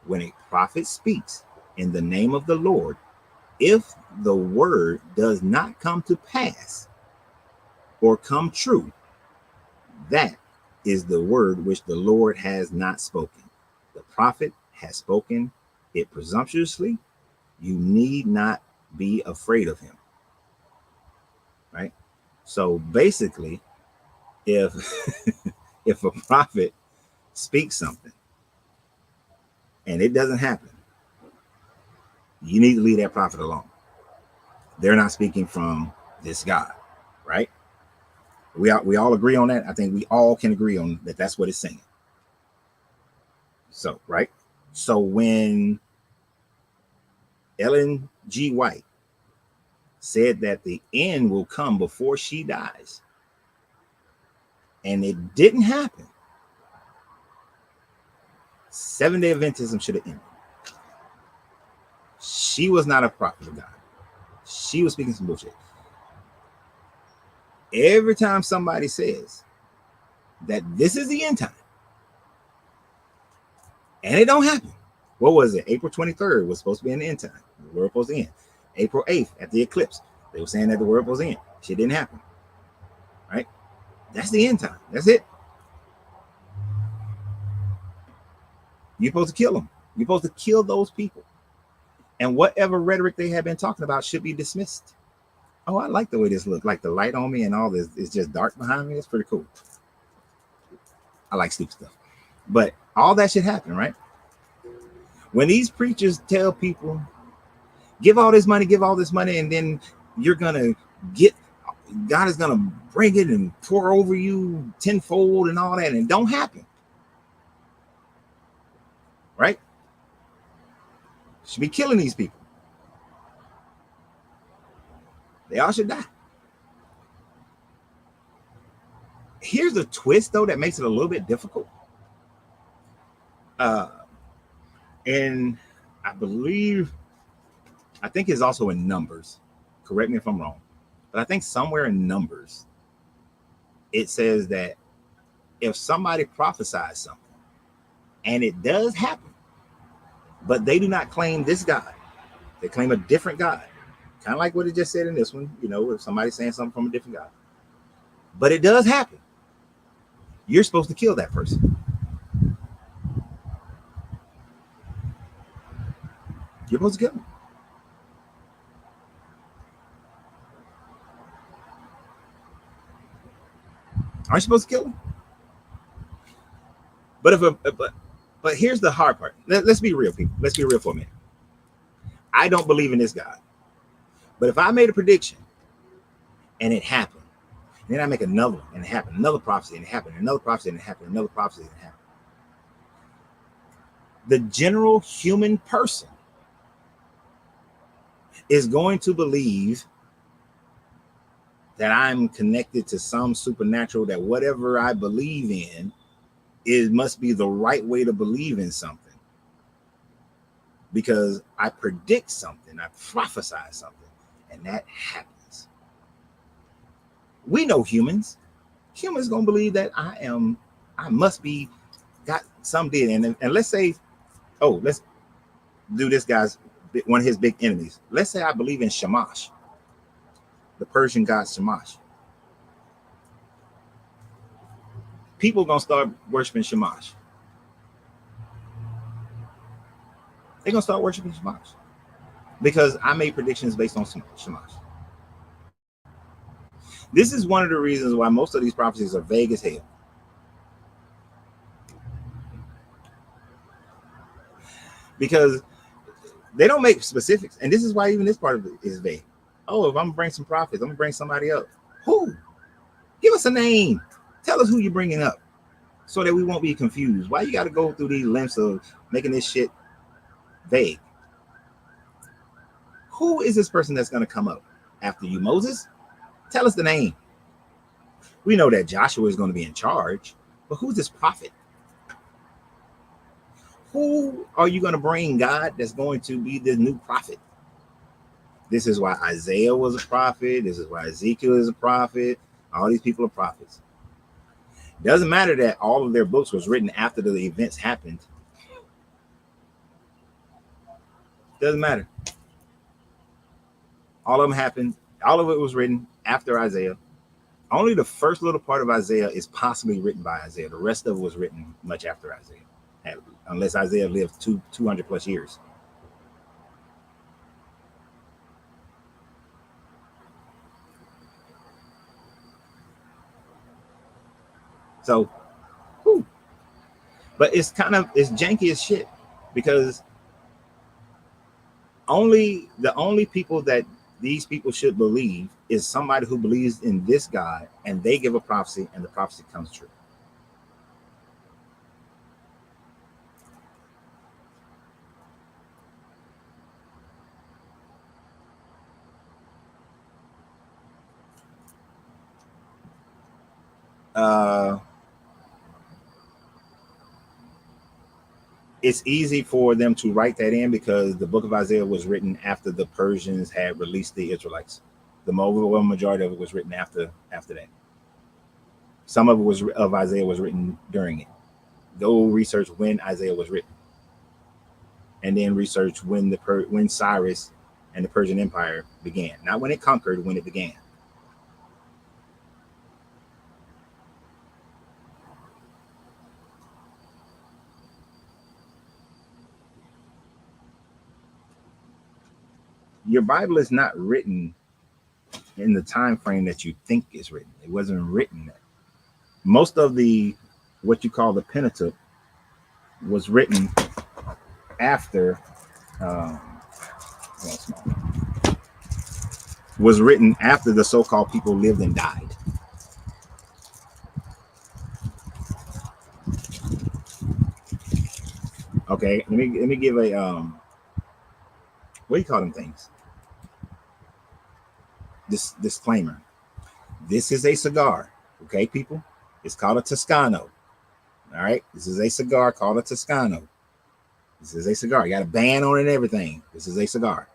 Speaker 1: When a prophet speaks in the name of the Lord, if the word does not come to pass or come true, that is the word which the Lord has not spoken. The prophet has spoken it presumptuously. You need not be afraid of him. Right? So basically, if if a prophet speaks something and it doesn't happen, you need to leave that prophet alone. They're not speaking from this God, right? We all agree on that. I think we all can agree on that. That's what it's saying. So, right? So when Ellen G. White said that the end will come before she dies, and it didn't happen, Seventh-day Adventism should have ended. She was not a prophet of God. She was speaking some bullshit. Every time somebody says that this is the end time, and it don't happen. What was it? April 23rd was supposed to be an end time. The world was supposed to end. April 8th at the eclipse, they were saying that the world was end. Shit didn't happen. Right? That's the end time. That's it. You're supposed to kill them. You're supposed to kill those people. And whatever rhetoric they have been talking about should be dismissed. Oh, I like the way this looks. Like the light on me and all this is just dark behind me. It's pretty cool. I like stupid stuff. But all that should happen, right? When these preachers tell people, give all this money, and then you're going to get, God is going to bring it and pour over you tenfold and all that, and it don't happen. Right? Should be killing these people. They all should die. Here's a twist, though, that makes it a little bit difficult. And I think it's also in Numbers. Correct me if I'm wrong. But I think somewhere in Numbers, it says that if somebody prophesies something, and it does happen, but they do not claim this God, they claim a different God. Kind of like what it just said in this one, if somebody's saying something from a different God. But it does happen. You're supposed to kill that person. You're supposed to kill them. Aren't you supposed to kill them? But here's the hard part. Let's be real, people. Let's be real for a minute. I don't believe in this God. But if I made a prediction and it happened, and then I make another one and it happened, another prophecy and it happened, another prophecy and it happened, another prophecy and it happened. The general human person is going to believe that I'm connected to some supernatural, that whatever I believe in, it must be the right way to believe in something. Because I predict something, I prophesy something, and that happens. We know humans. Humans gonna believe that I must be got some deal. And let's say, let's do this guy's one of his big enemies. Let's say I believe in Shamash, the Persian god Shamash. people are gonna start worshiping Shamash. They're gonna start worshiping Shamash because I made predictions based on Shamash. This is one of the reasons why most of these prophecies are vague as hell. Because they don't make specifics, and this is why even this part of it is vague. Oh, if I'm gonna bring some prophets, I'm gonna bring somebody up. Who? Give us a name. Tell us who you're bringing up, so that we won't be confused. Why you got to go through these lengths of making this shit vague? Who is this person that's gonna come up after you, Moses? Tell us the name. We know that Joshua is going to be in charge, but who's this prophet? Who are you going to bring, God, that's going to be the new prophet? This is why Isaiah was a prophet. This is why Ezekiel is a prophet. All these people are prophets. It doesn't matter that all of their books was written after the events happened. Doesn't matter. All of them happened. All of it was written after Isaiah. Only the first little part of Isaiah is possibly written by Isaiah. The rest of it was written much after Isaiah, unless Isaiah lived 200 plus years. So, whew. But it's janky as shit, because the only people that these people should believe is somebody who believes in this God, and they give a prophecy and the prophecy comes true. It's easy for them to write that in because the book of Isaiah was written after the Persians had released the Israelites. The overwhelming majority of it was written after that. Some of it of Isaiah was written during it. Go research when Isaiah was written, and then research when Cyrus and the Persian Empire began. Not when it conquered, when it began. Your Bible is not written in the time frame that you think is written. It wasn't written. Most of what you call the Pentateuch was written after the so-called people lived and died. Okay, let me give a what do you call them things? This disclaimer. This is a cigar, okay, people? It's called a Toscano. All right, this is a cigar called a Toscano. This is a cigar. You got a band on it and everything. This is a cigar.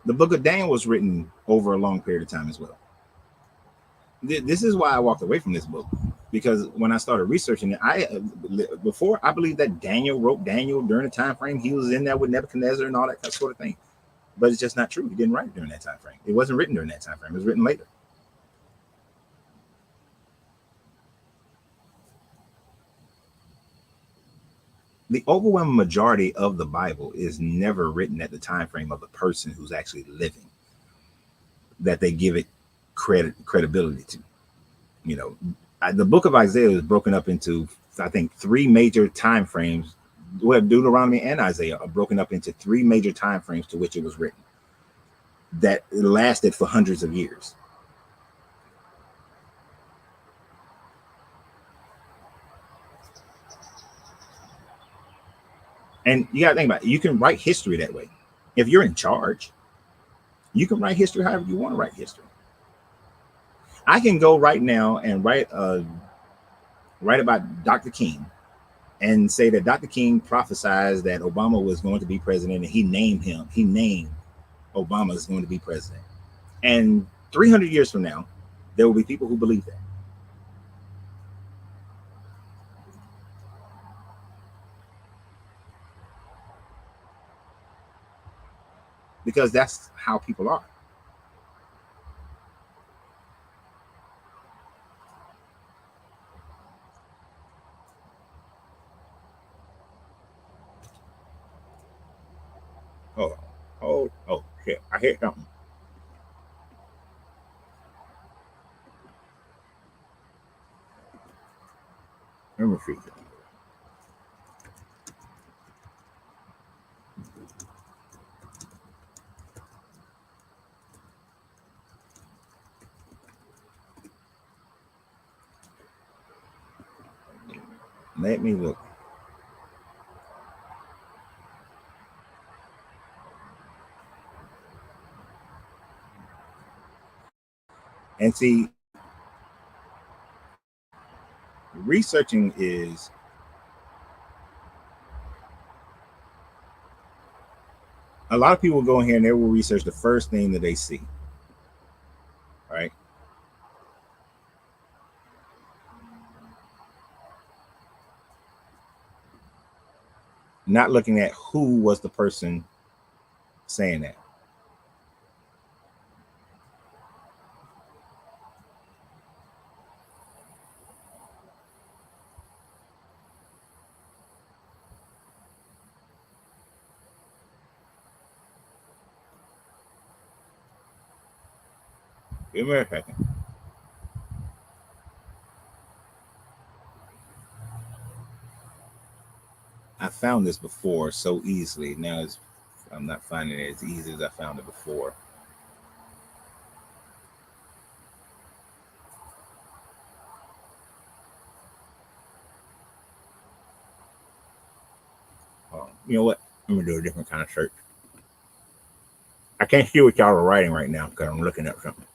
Speaker 1: The book of Daniel was written over a long period of time as well. This is why I walked away from this book, because when I started researching it, before I believed that Daniel wrote Daniel during the time frame he was in there with Nebuchadnezzar and all that sort of thing. But it's just not true. He didn't write it during that time frame. It wasn't written during that time frame. It was written later. The overwhelming majority of the Bible is never written at the time frame of the person who's actually living, that they give it credibility to. You know, the book of Isaiah is broken up into, I think, 3 major time frames. Well, Deuteronomy and Isaiah are broken up into 3 major time frames to which it was written, that lasted for hundreds of years. And you got to think about it. You can write history that way. If you're in charge, you can write history however you want to write history. I can go right now and write about Dr. King and say that Dr. King prophesied that Obama was going to be president, and he named Obama is going to be president. And 300 years from now, there will be people who believe that. because that's how people are. Oh, oh, shit! I hit something. Let me see. Let me look. And see, researching is a lot of people go in here and they will research the first thing that they see, right? Not looking at who was the person saying that. Give me a second. I found this before so easily. I'm not finding it as easy as I found it before. You know what? I'm gonna do a different kind of search. I can't see what y'all are writing right now because I'm looking at something.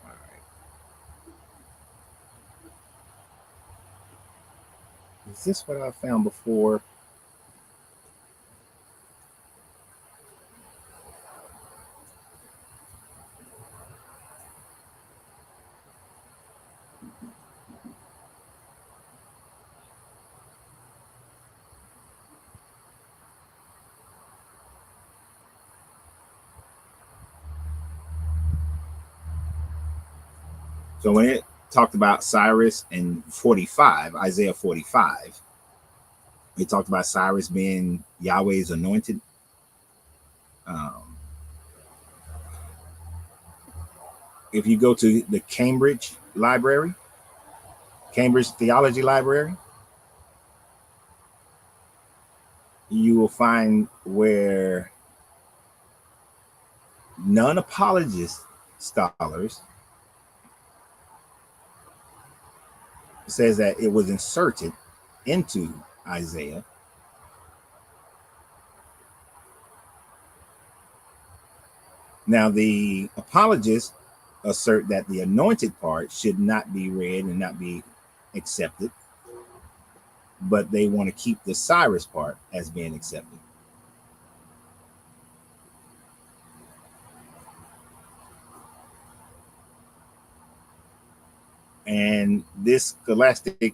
Speaker 1: All right. Is this what I found before? So when it talked about Cyrus in 45, Isaiah 45, it talked about Cyrus being Yahweh's anointed. Um, if you go to the Cambridge Library, Cambridge Theology Library, you will find where non-apologist scholars says that it was inserted into Isaiah. Now, the apologists assert that the anointed part should not be read and not be accepted, but they want to keep the Cyrus part as being accepted. And this scholastic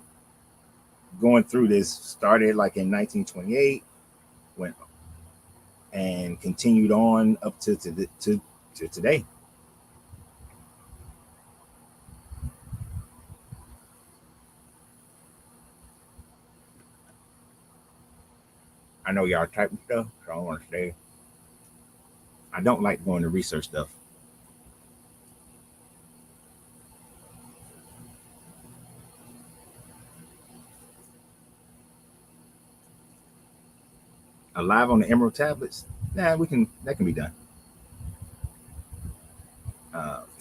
Speaker 1: going through this started like in 1928, went and continued on up to today. I know y'all typing stuff, so I want to say I don't like going to research stuff. Alive on the Emerald tablets, nah, we can that can be done.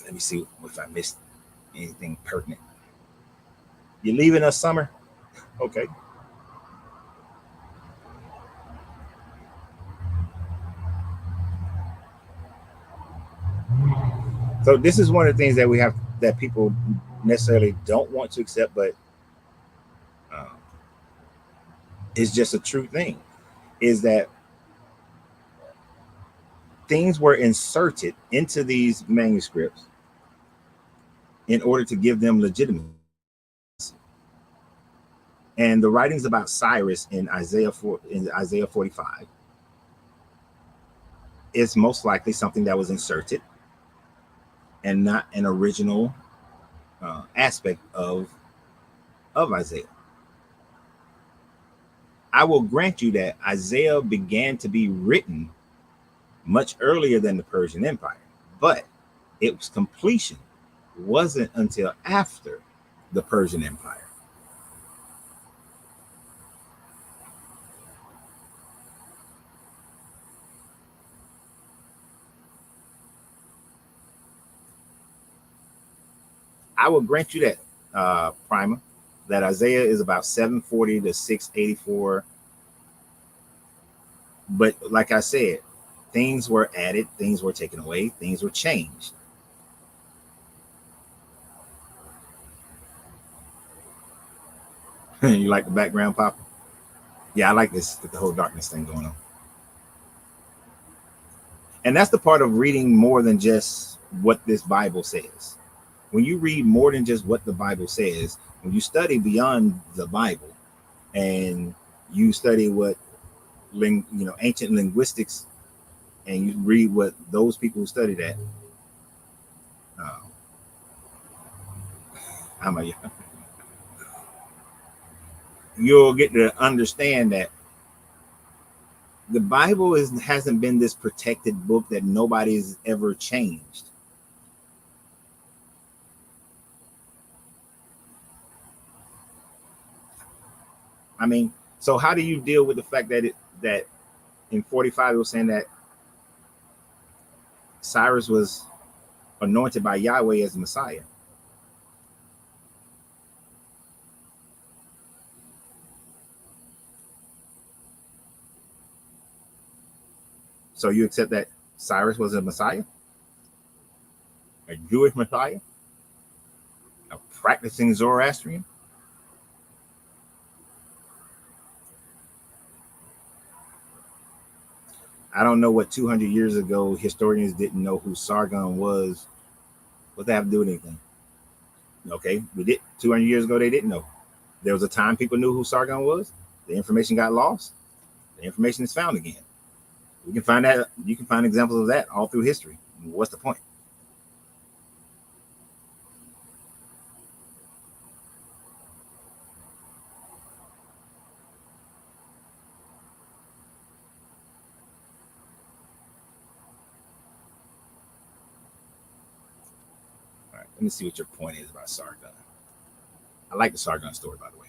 Speaker 1: Let me see if I missed anything pertinent. You leaving us, Summer? Okay. So this is one of the things that we have that people necessarily don't want to accept, but uh, it's just a true thing. Is that things were inserted into these manuscripts in order to give them legitimacy. And the writings about Cyrus in Isaiah 45 is most likely something that was inserted and not an original aspect of Isaiah. I will grant you that Isaiah began to be written much earlier than the Persian Empire, but its completion wasn't until after the Persian Empire. I will grant you that, Primer, that Isaiah is about 740 to 684. But like I said, things were added, things were taken away, things were changed. You like the background, Pop? Yeah, I like this, the whole darkness thing going on. And that's the part of reading more than just what this Bible says. When you read more than just what the Bible says, when you study beyond the Bible and you study what ancient linguistics, and you read what those people who study that, uh, I'm a, you'll get to understand that the Bible hasn't been this protected book that nobody's ever changed. I mean, so how do you deal with the fact that in 45 it was saying that Cyrus was anointed by Yahweh as the Messiah? So you accept that Cyrus was a Messiah, a Jewish Messiah, a practicing Zoroastrian? I don't know what 200 years ago historians didn't know who Sargon was. What that have to do with anything? Okay, we did 200 years ago. They didn't know. There was a time people knew who Sargon was. The information got lost. The information is found again. We can find that. You can find examples of that all through history. What's the point? All right, let me see what your point is about Sargon. I like the Sargon story, by the way.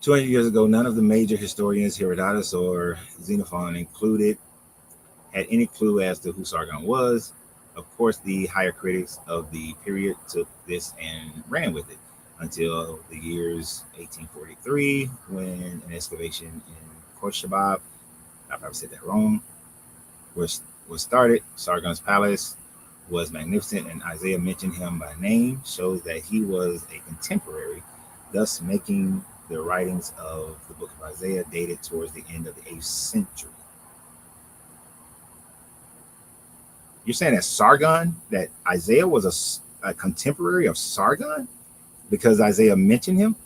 Speaker 1: 200 years ago, none of the major historians, Herodotus or Xenophon included, had any clue as to who Sargon was. Of course, the higher critics of the period took this and ran with it until the years 1843, when an excavation in Khorshabab, I probably said that wrong, was started. Sargon's palace was magnificent, and Isaiah mentioned him by name, shows that he was a contemporary, thus making the writings of the book of Isaiah dated towards the end of the 8th century. You're saying that Sargon, that Isaiah was a contemporary of Sargon because Isaiah mentioned him?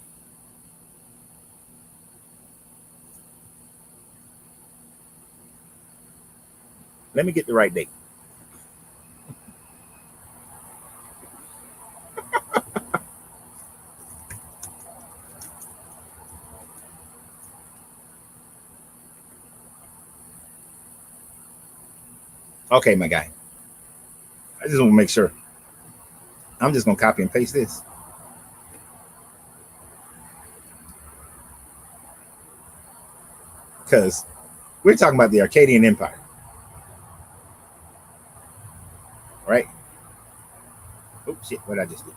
Speaker 1: Let me get the right date. Okay, my guy. I just want to make sure. I'm just going to copy and paste this. Because we're talking about the Akkadian Empire, right? Oh, shit. What did I just do?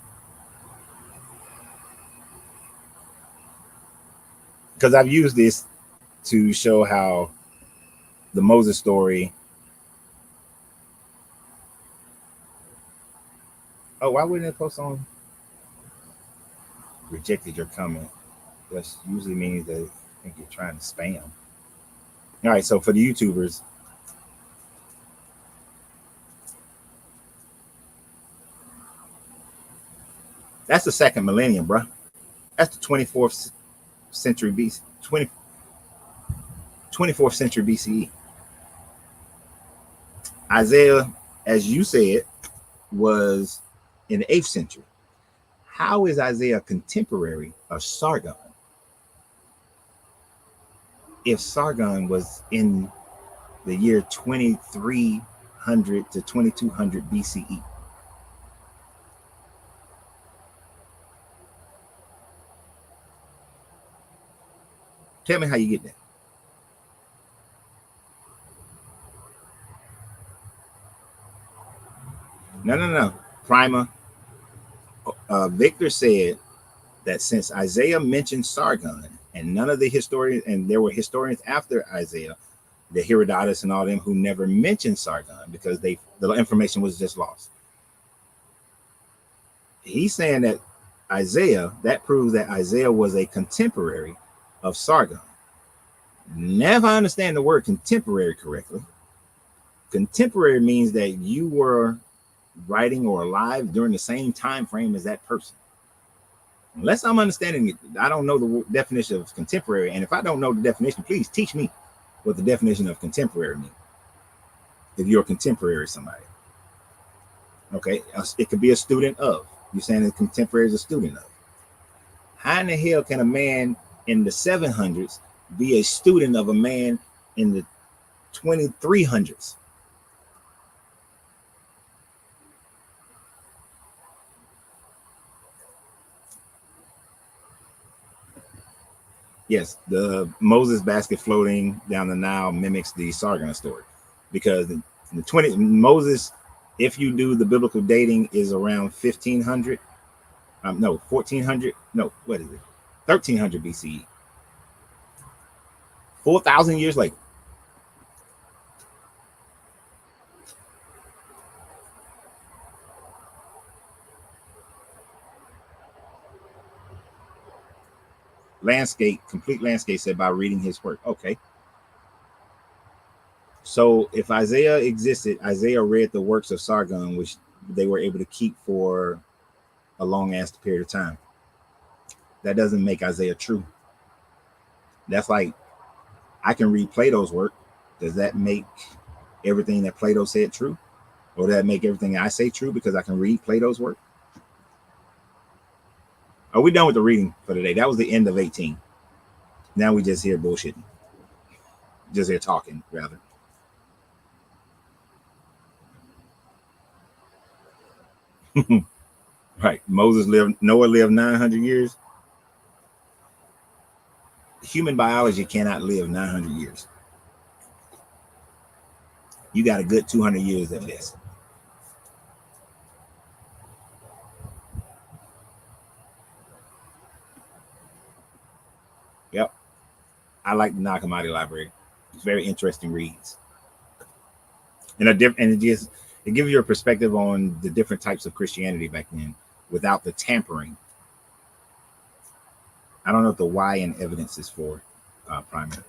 Speaker 1: because I've used this to show how the Moses story. Oh, why wouldn't it post on rejected your comment? That usually means that I think you're trying to spam. All right, so for the YouTubers, that's the second millennium, bro. That's the 24th century BC, 24th century BCE. Isaiah, as you said, was in the 8th century. How is Isaiah a contemporary of Sargon? If Sargon was in the year 2300 to 2200 BCE. Tell me how you get that. No. Primer. Victor said that since Isaiah mentioned Sargon, and none of the historians, and there were historians after Isaiah, the Herodotus and all them, who never mentioned Sargon because the information was just lost. He's saying that Isaiah, that proves that Isaiah was a contemporary of Sargon. Now, if I understand the word contemporary correctly, contemporary means that you were writing or alive during the same time frame as that person. Unless I'm understanding it, I don't know the definition of contemporary. And if I don't know the definition, please teach me what the definition of contemporary means. If you're a contemporary of somebody. Okay, it could be a student of. You're saying that contemporary is a student of. How in the hell can a man in the 700s be a student of a man in the 2300s? Yes, the Moses basket floating down the Nile mimics the Sargon story, because in the 20 Moses, if you do the biblical dating, is around 1500. No, 1400. No, what is it? 1300 BCE. 4,000 years later. Landscape, complete landscape said by reading his work. Okay. So if Isaiah existed, Isaiah read the works of Sargon, which they were able to keep for a long ass period of time. That doesn't make Isaiah true. That's like, I can read Plato's work. Does that make everything that Plato said true? Or does that make everything I say true because I can read Plato's work? Are we done with the reading for today? That was the end of 18. Now we just hear bullshitting. Just hear talking, rather. Right. Noah lived 900 years. Human biology cannot live 900 years. You got a good 200 years at best. Yep. I like the Nag Hammadi library. It's very interesting reads. And it gives you a perspective on the different types of Christianity back then without the tampering. I don't know what the why in evidence is for, primary.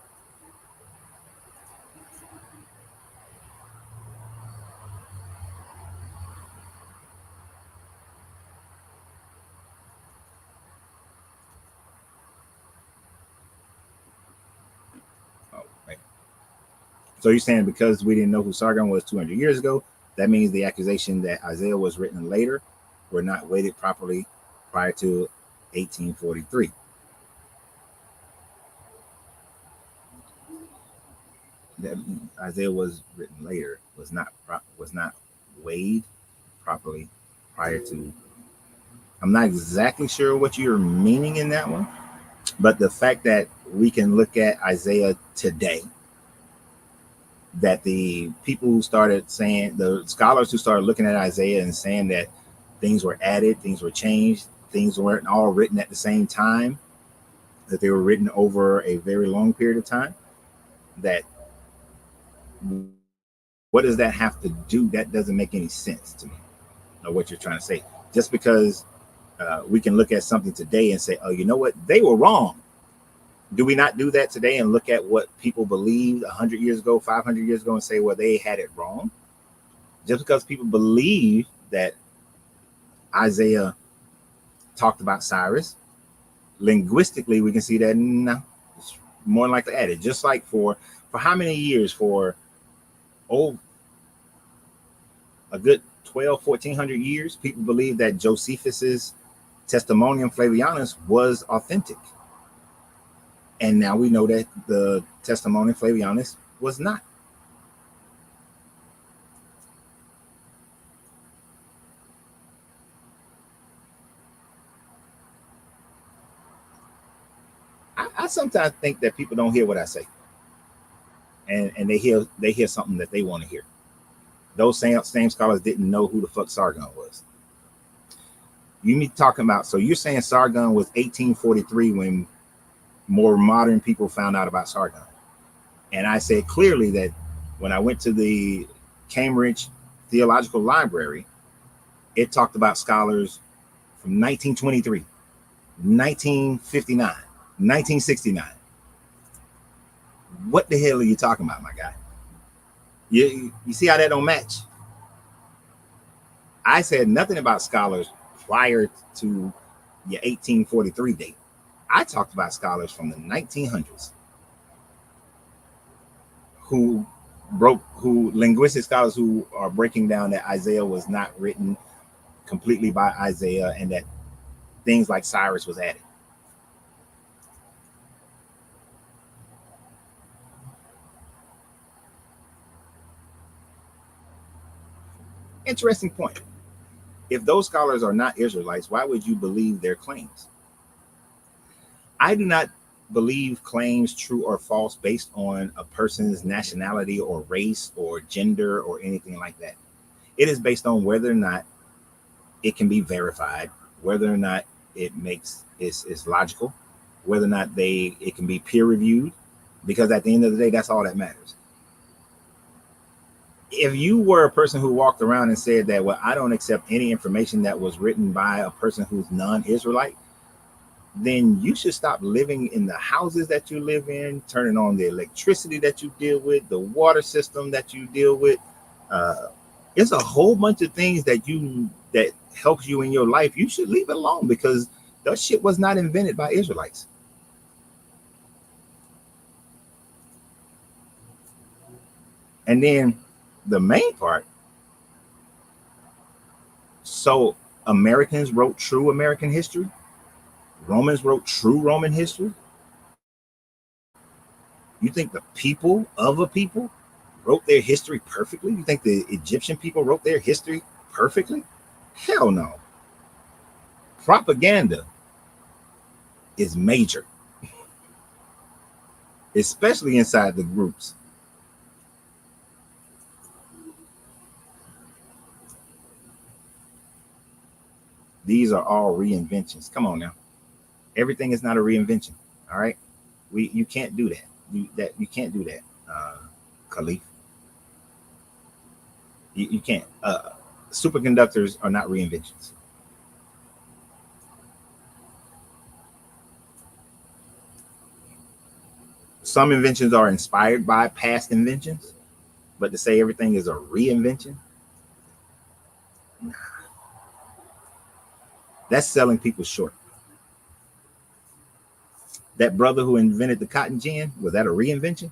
Speaker 1: Oh, right. So you're saying because we didn't know who Sargon was 200 years ago, that means the accusation that Isaiah was written later were not weighted properly prior to 1843. That Isaiah was written later was not weighed properly prior to. I'm not exactly sure what you're meaning in that one, but the fact that we can look at Isaiah today, that the people who started saying, the scholars who started looking at Isaiah and saying that things were added, things were changed, things weren't all written at the same time, that they were written over a very long period of time, that what does that have to do? That doesn't make any sense to me, or what you're trying to say. Just because we can look at something today and say, oh, you know what? They were wrong. Do we not do that today and look at what people believed 100 years ago, 500 years ago, and say, well, they had it wrong? Just because people believe that Isaiah talked about Cyrus, linguistically, we can see that no, it's more likely added. Just like for how many years? For a good 1,400 years, people believe that Josephus's Testimonium Flavianus was authentic. And now we know that the Testimonium Flavianus was not. I sometimes think that people don't hear what I say. And they hear something that they want to hear. Those same scholars didn't know who the fuck Sargon was. You need talking about, so you're saying Sargon was 1843 when more modern people found out about Sargon. And I said clearly that when I went to the Cambridge Theological Library, it talked about scholars from 1923, 1959, 1969. What the hell are you talking about, my guy? You see how that don't match? I said nothing about scholars prior to your 1843 date. I talked about scholars from the 1900s who linguistic scholars who are breaking down that Isaiah was not written completely by Isaiah and that things like Cyrus was added. Interesting point. If those scholars are not Israelites, why would you believe their claims? I do not believe claims true or false based on a person's nationality or race or gender or anything like that. It is based on whether or not it can be verified, whether or not it is logical, whether or not it can be peer reviewed, because at the end of the day, that's all that matters. If you were a person who walked around and said that, well, I don't accept any information that was written by a person who's non-Israelite, then you should stop living in the houses that you live in, turning on the electricity that you deal with, the water system that you deal with. It's a whole bunch of things that helps you in your life. You should leave it alone because that shit was not invented by Israelites. And then the main part, so Americans wrote true American history. Romans wrote true Roman history. You think the people of a people wrote their history perfectly? You think the Egyptian people wrote their history perfectly? Hell no. Propaganda is major, especially inside the groups. These are all reinventions. Come on now. Everything is not a reinvention. All right. You can't do that. You can't do that, Khalif. You can't. Superconductors are not reinventions. Some inventions are inspired by past inventions, but to say everything is a reinvention, nah. That's selling people short. That brother who invented the cotton gin, was that a reinvention?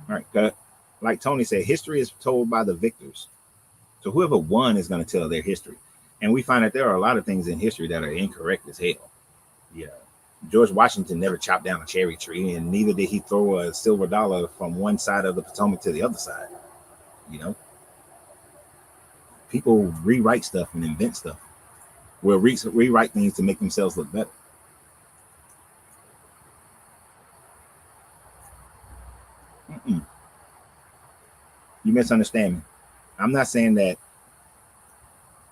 Speaker 1: All right. Like Tony said, history is told by the victors. So whoever won is going to tell their history. And we find that there are a lot of things in history that are incorrect as hell. Yeah. George Washington never chopped down a cherry tree, and neither did he throw a silver dollar from one side of the Potomac to the other side. You know, people rewrite stuff and invent stuff. Well, rewrite things to make themselves look better. You misunderstand me. I'm not saying that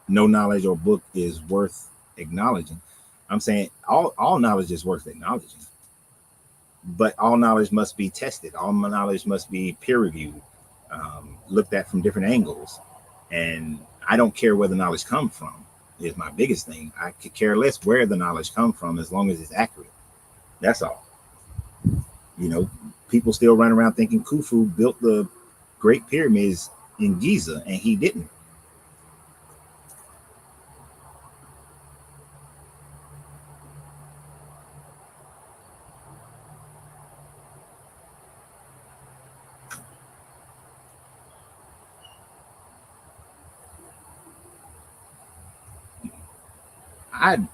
Speaker 1: no knowledge or book is worth acknowledging. I'm saying all knowledge is worth acknowledging, but all knowledge must be tested. All knowledge must be peer reviewed, looked at from different angles. And I don't care where the knowledge comes from. Is my biggest thing. I could care less where the knowledge comes from as long as it's accurate. That's all. You know, people still run around thinking Khufu built the Great Pyramids in Giza, and he didn't.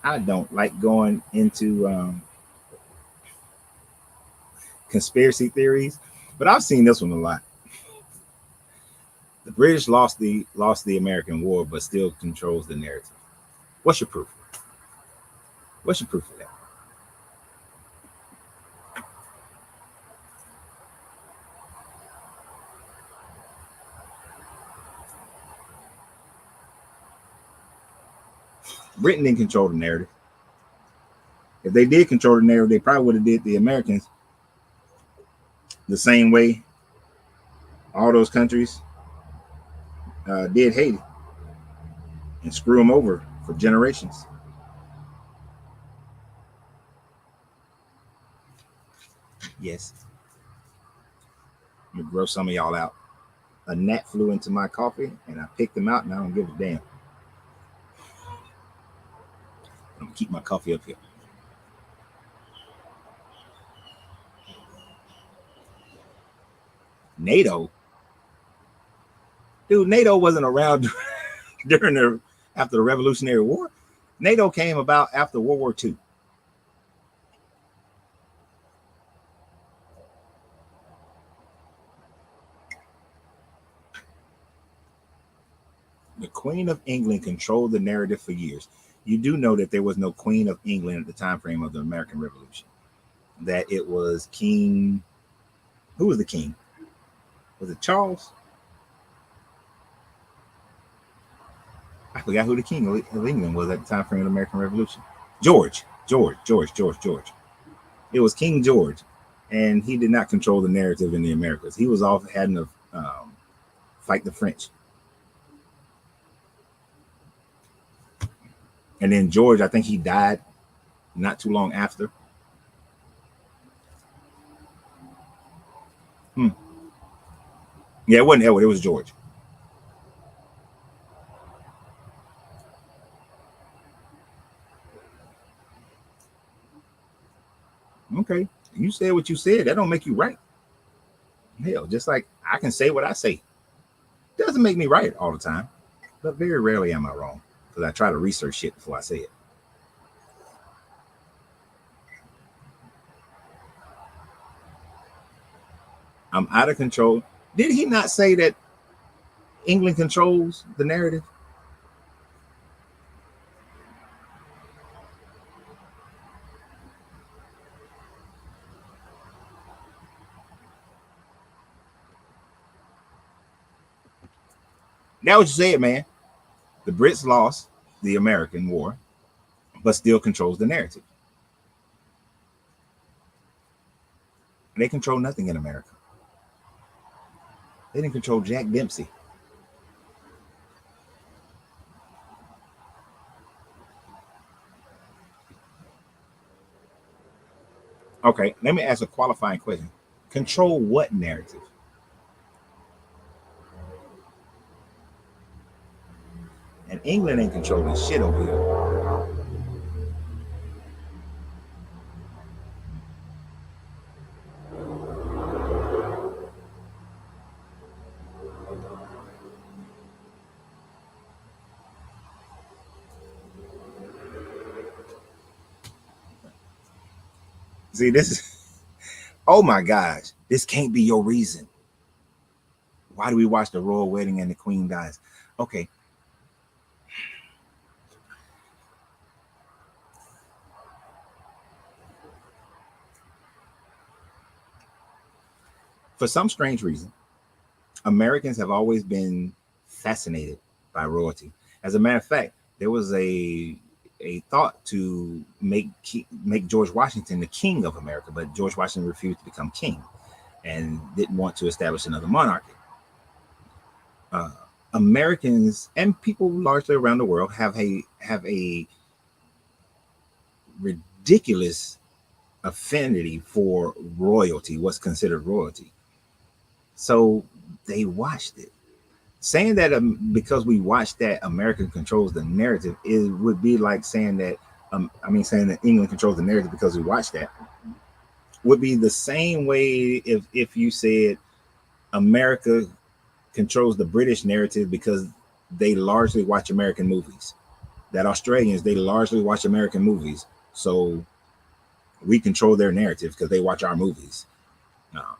Speaker 1: I don't like going into conspiracy theories, but I've seen this one a lot. The British lost the American War, but still controls the narrative. What's your proof? What's your proof of that? Britain didn't control the narrative. If they did control the narrative, they probably would have did the Americans the same way all those countries did Haiti and screw them over for generations. Yes, I'm gonna grow some of y'all out. A gnat flew into my coffee and I picked him out, and I don't give a damn. I'm gonna keep my coffee up here. NATO, dude, NATO wasn't around during the after the Revolutionary War. NATO came about after World War II. The Queen of England controlled the narrative for years. You do know that there was no Queen of England at the time frame of the American Revolution. That it was King. Who was the king? Was it Charles? I forgot who the king of England was at the time frame of the American Revolution. George. It was King George, and he did not control the narrative in the Americas. He was off having to fight the French. And then George, I think he died not too long after. Hmm. Yeah, it wasn't Edward. It was George. Okay, you said what you said. That don't make you right. Hell, just like I can say what I say. Doesn't make me right all the time, but very rarely am I wrong because I try to research shit before I say it. I'm out of control. Did he not say that England controls the narrative? That what you said, man. The Brits lost the American war, but still controls the narrative. They control nothing in America. They didn't control Jack Dempsey. Okay, let me ask a qualifying question. Control what narrative? And England ain't controlling shit over here. See, this is, oh my gosh, this can't be your reason. Why do we watch the royal wedding and the queen dies? Okay. For some strange reason, Americans have always been fascinated by royalty. As a matter of fact, there was a thought to make George Washington the king of America, but George Washington refused to become king and didn't want to establish another monarchy. Uh, Americans and people largely around the world have a ridiculous affinity for royalty, what's considered royalty. So they watched it. Saying that because we watched that America controls the narrative, it would be like saying that saying that England controls the narrative because we watched that would be the same way if you said America controls the British narrative because they largely watch American movies. That Australians, they largely watch American movies, so we control their narrative because they watch our movies. Um,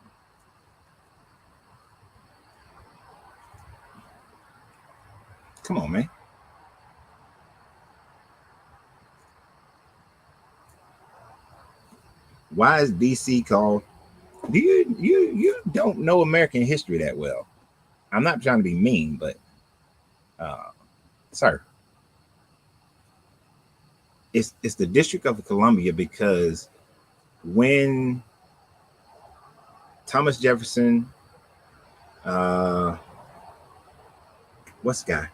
Speaker 1: Come on, man. Why is DC called? Do you don't know American history that well? I'm not trying to be mean, but uh, sir, it's the District of Columbia because when Thomas Jefferson, uh, what's the guy?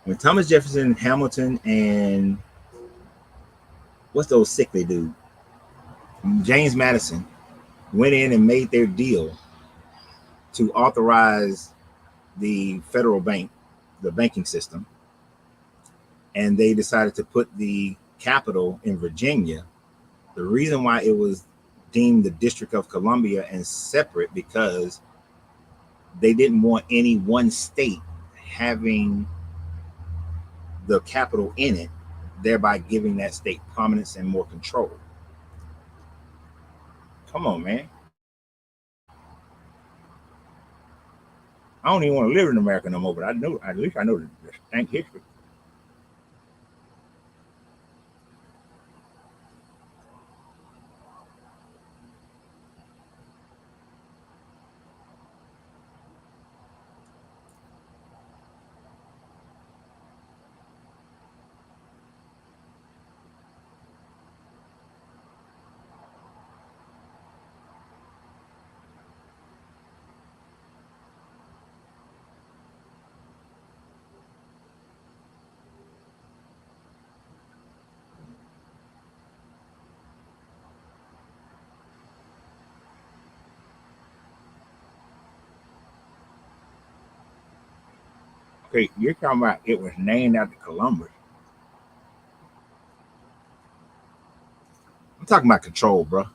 Speaker 1: When Thomas Jefferson, Hamilton, and what's those sickly dude? James Madison went in and made their deal to authorize the federal bank, the banking system, and they decided to put the capital in Virginia. The reason why it was deemed the District of Columbia and separate because they didn't want any one state having the capital in it, thereby giving that state prominence and more control. Come on, man. I don't even want to live in America no more, but I know at least I know the stank history. Okay, you're talking about it was named after Columbus. I'm talking about control, bro.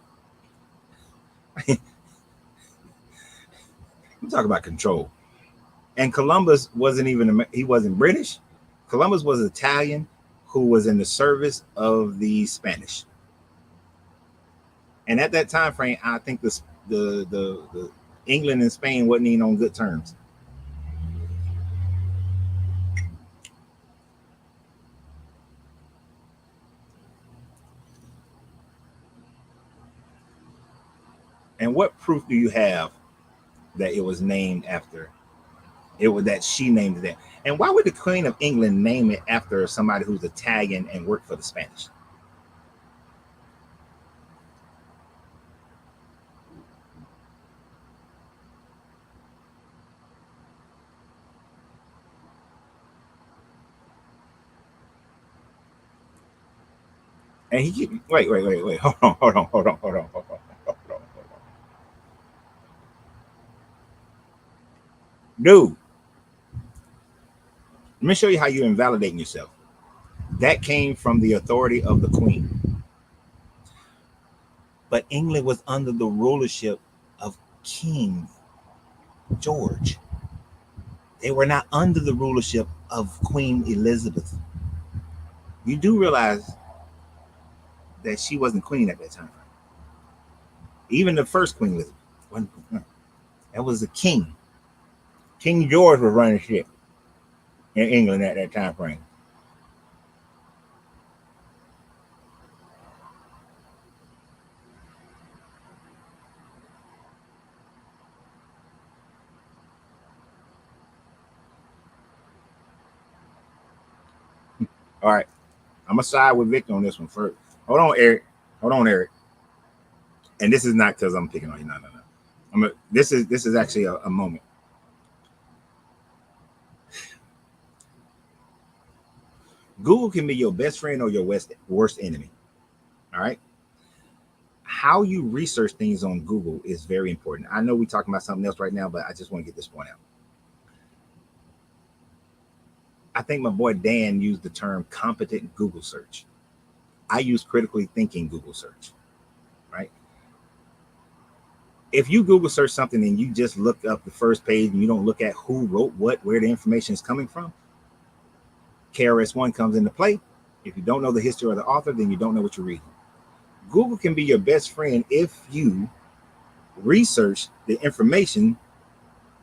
Speaker 1: I'm talking about control. And Columbus wasn't even he wasn't British. Columbus was Italian who was in the service of the Spanish. And at that time frame, I think the England and Spain wasn't even on good terms. And what proof do you have that it was named after it was that she named it that? And why would the Queen of England name it after somebody who's Italian and worked for the Spanish? And he keep wait. Hold on. Dude, let me show you how you're invalidating yourself. That came from the authority of the Queen. But England was under the rulership of King George. They were not under the rulership of Queen Elizabeth. You do realize that she wasn't queen at that time. Even the first Queen Elizabeth wasn't. That was the king. King George was running shit in England at that time frame. All right. I'm gonna side with Victor on this one first. Hold on, Eric. Hold on, Eric. And this is not because I'm picking on you. No. This is actually a moment. Google can be your best friend or your worst enemy. All right. How you research things on Google is very important. I know we're talking about something else right now, but I just want to get this point out. I think my boy Dan used the term competent Google search. I use critically thinking Google search, right? If you Google search something and you just look up the first page and you don't look at who wrote what, where the information is coming from, KRS-One comes into play. If you don't know the history of the author, then you don't know what you're reading. Google can be your best friend if you research the information,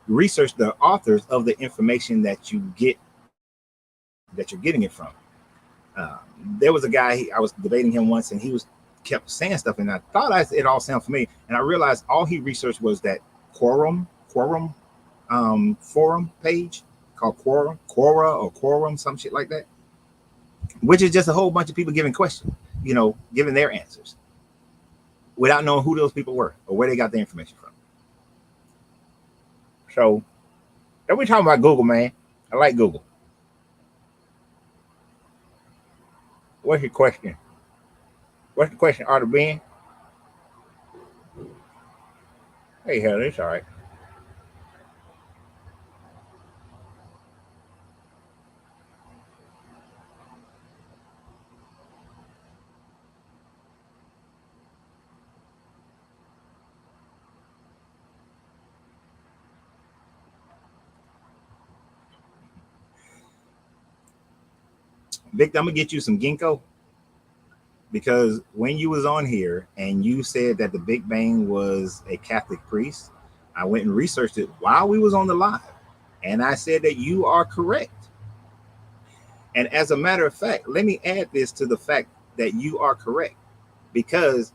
Speaker 1: research the authors of the information that you're getting it from. There was a guy, I was debating him once, and he kept saying stuff, and I thought it all sounded familiar, and I realized all he researched was that quorum forum page called Quora, some shit like that, which is just a whole bunch of people giving questions, giving their answers without knowing who those people were or where they got the information from. So, don't we talking about Google, man? I like Google. What's your question? What's the question, Art of Being? Hey, hell, it's all right. Victor, I'm gonna get you some ginkgo, because when you was on here and you said that the Big Bang was a Catholic priest, I went and researched it while we was on the live, and I said that you are correct. And as a matter of fact, let me add this to the fact that you are correct, because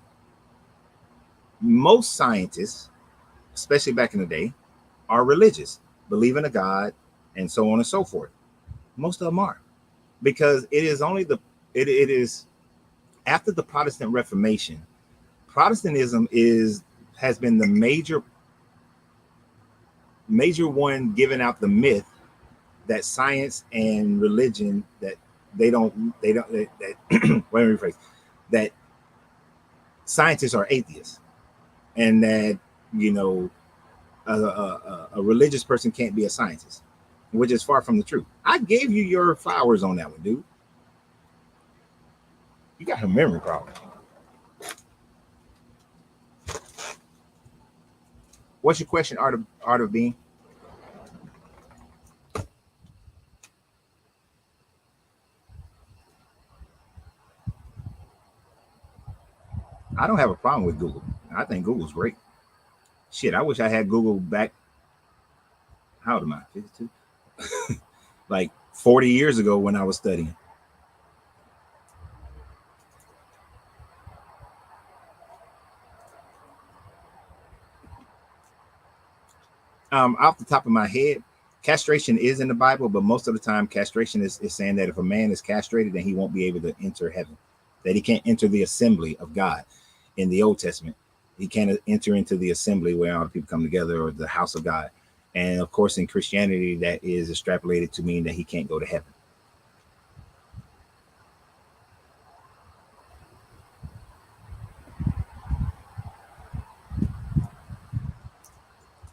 Speaker 1: most scientists, especially back in the day, are religious, believe in a God, and so on and so forth. Most of them are, because it is after the Protestant Reformation. Protestantism has been the major one giving out the myth that science and religion that that scientists are atheists, and that a religious person can't be a scientist, which is far from the truth. I gave you your flowers on that one, dude. You got a memory problem. What's your question, Art of Being? I don't have a problem with Google. I think Google's great. Shit, I wish I had Google back. How old am I? 52? Like 40 years ago when I was studying. Off the top of my head, castration is in the Bible, but most of the time castration is saying that if a man is castrated, then he won't be able to enter heaven, that he can't enter the assembly of God. In the Old Testament, he can't enter into the assembly where all the people come together, or the house of God. And of course, in Christianity, that is extrapolated to mean that he can't go to heaven.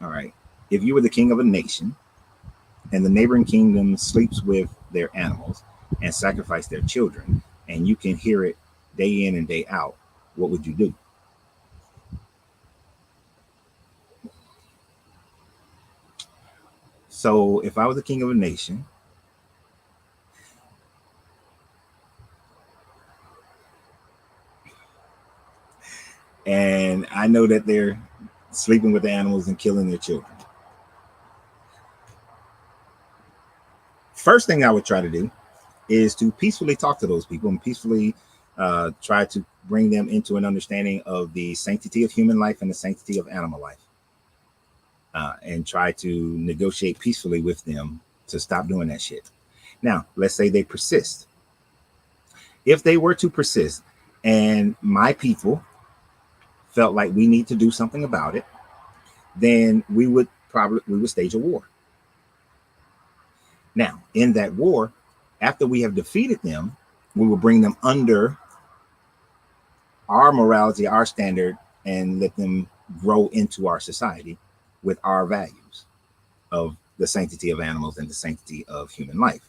Speaker 1: All right. If you were the king of a nation and the neighboring kingdom sleeps with their animals and sacrifice their children, and you can hear it day in and day out, what would you do? So if I was the king of a nation, and I know that they're sleeping with the animals and killing their children, first thing I would try to do is to peacefully talk to those people and peacefully try to bring them into an understanding of the sanctity of human life and the sanctity of animal life, and try to negotiate peacefully with them to stop doing that shit. Now, let's say they persist. If they were to persist and my people felt like we need to do something about it, then we would stage a war. Now, in that war, after we have defeated them, we will bring them under our morality, our standard, and let them grow into our society with our values of the sanctity of animals and the sanctity of human life.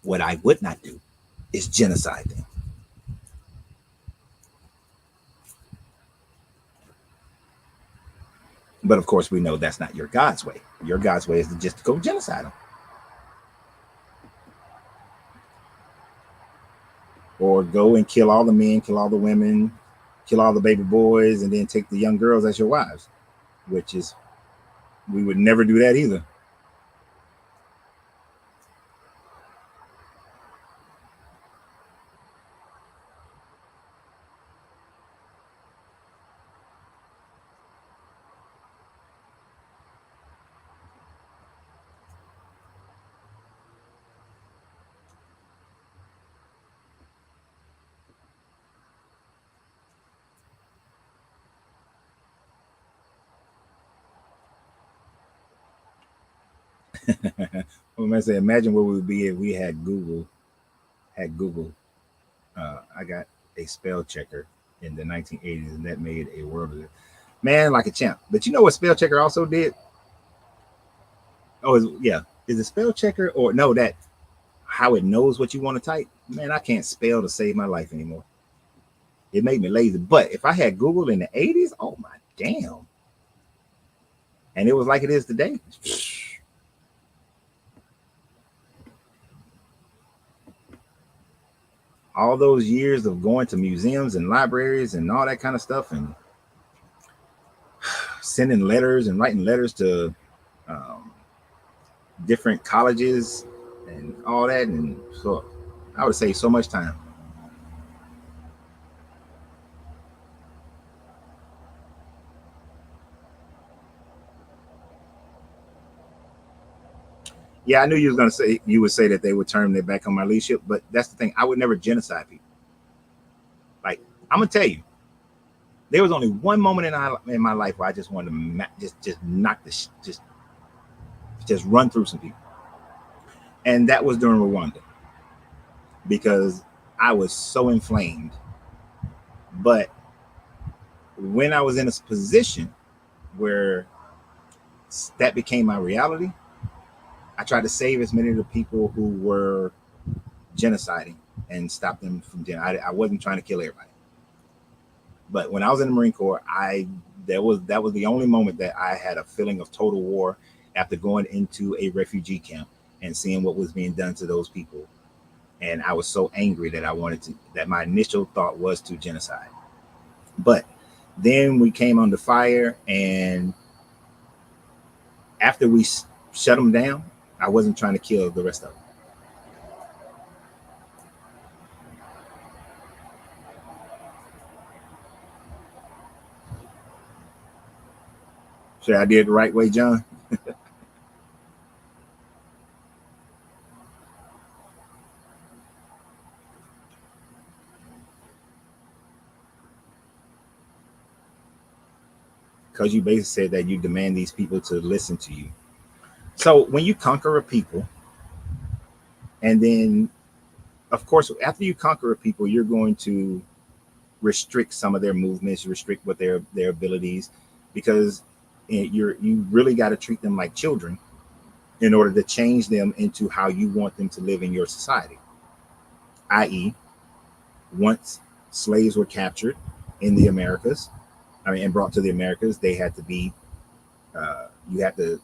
Speaker 1: What I would not do is genocide them. But of course, we know that's not your God's way. Your God's way is to just go genocide them. Or go and kill all the men, kill all the women, kill all the baby boys, and then take the young girls as your wives, which is, we would never do that either. Well, I say, imagine where we would be if we had Google. Had Google. I got a spell checker in the 1980s, and that made a world of it. Man, like a champ. But you know what spell checker also did? Oh, yeah. Is it spell checker or no? That how it knows what you want to type. Man, I can't spell to save my life anymore. It made me lazy. But if I had Google in the 80s, oh my damn. And it was like it is today. All those years of going to museums and libraries and all that kind of stuff, and sending letters and writing letters to um, different colleges and all that. And so I would save so much time. Yeah, I knew you would say that they would turn their back on my leadership, but that's the thing. I would never genocide people. Like, I'm gonna tell you, there was only one moment in my life where I just wanted to just knock this, just run through some people, and that was during Rwanda because I was so inflamed. But when I was in a position where that became my reality, I tried to save as many of the people who were genociding and stop them from I wasn't trying to kill everybody. But when I was in the Marine Corps, that was the only moment that I had a feeling of total war after going into a refugee camp and seeing what was being done to those people. And I was so angry that that my initial thought was to genocide. But then we came under fire, and after we shut them down, I wasn't trying to kill the rest of them. So I did the right way, John. Because you basically said that you demand these people to listen to you. So when you conquer a people, and then, of course, after you conquer a people, you're going to restrict some of their movements, restrict what their abilities, because you really got to treat them like children in order to change them into how you want them to live in your society. I.e., once slaves were captured in the Americas, and brought to the Americas, they had to be you had to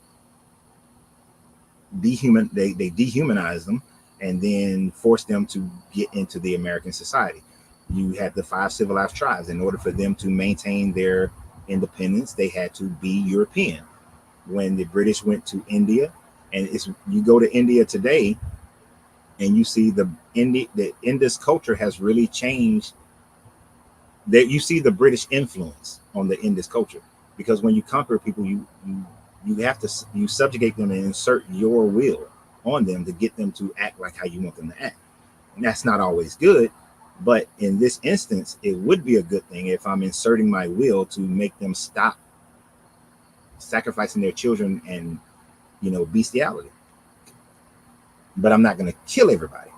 Speaker 1: they dehumanized them and then forced them to get into the American society. You had the 5 civilized tribes. In order for them to maintain their independence, they had to be European. When the British went to India, and you go to India today, and you see the Indus culture has really changed. That you see the British influence on the Indus culture, because when you conquer people, you have to you subjugate them and insert your will on them to get them to act like how you want them to act. And that's not always good, But in this instance, it would be a good thing if I'm inserting my will to make them stop sacrificing their children and, bestiality. But I'm not going to kill everybody.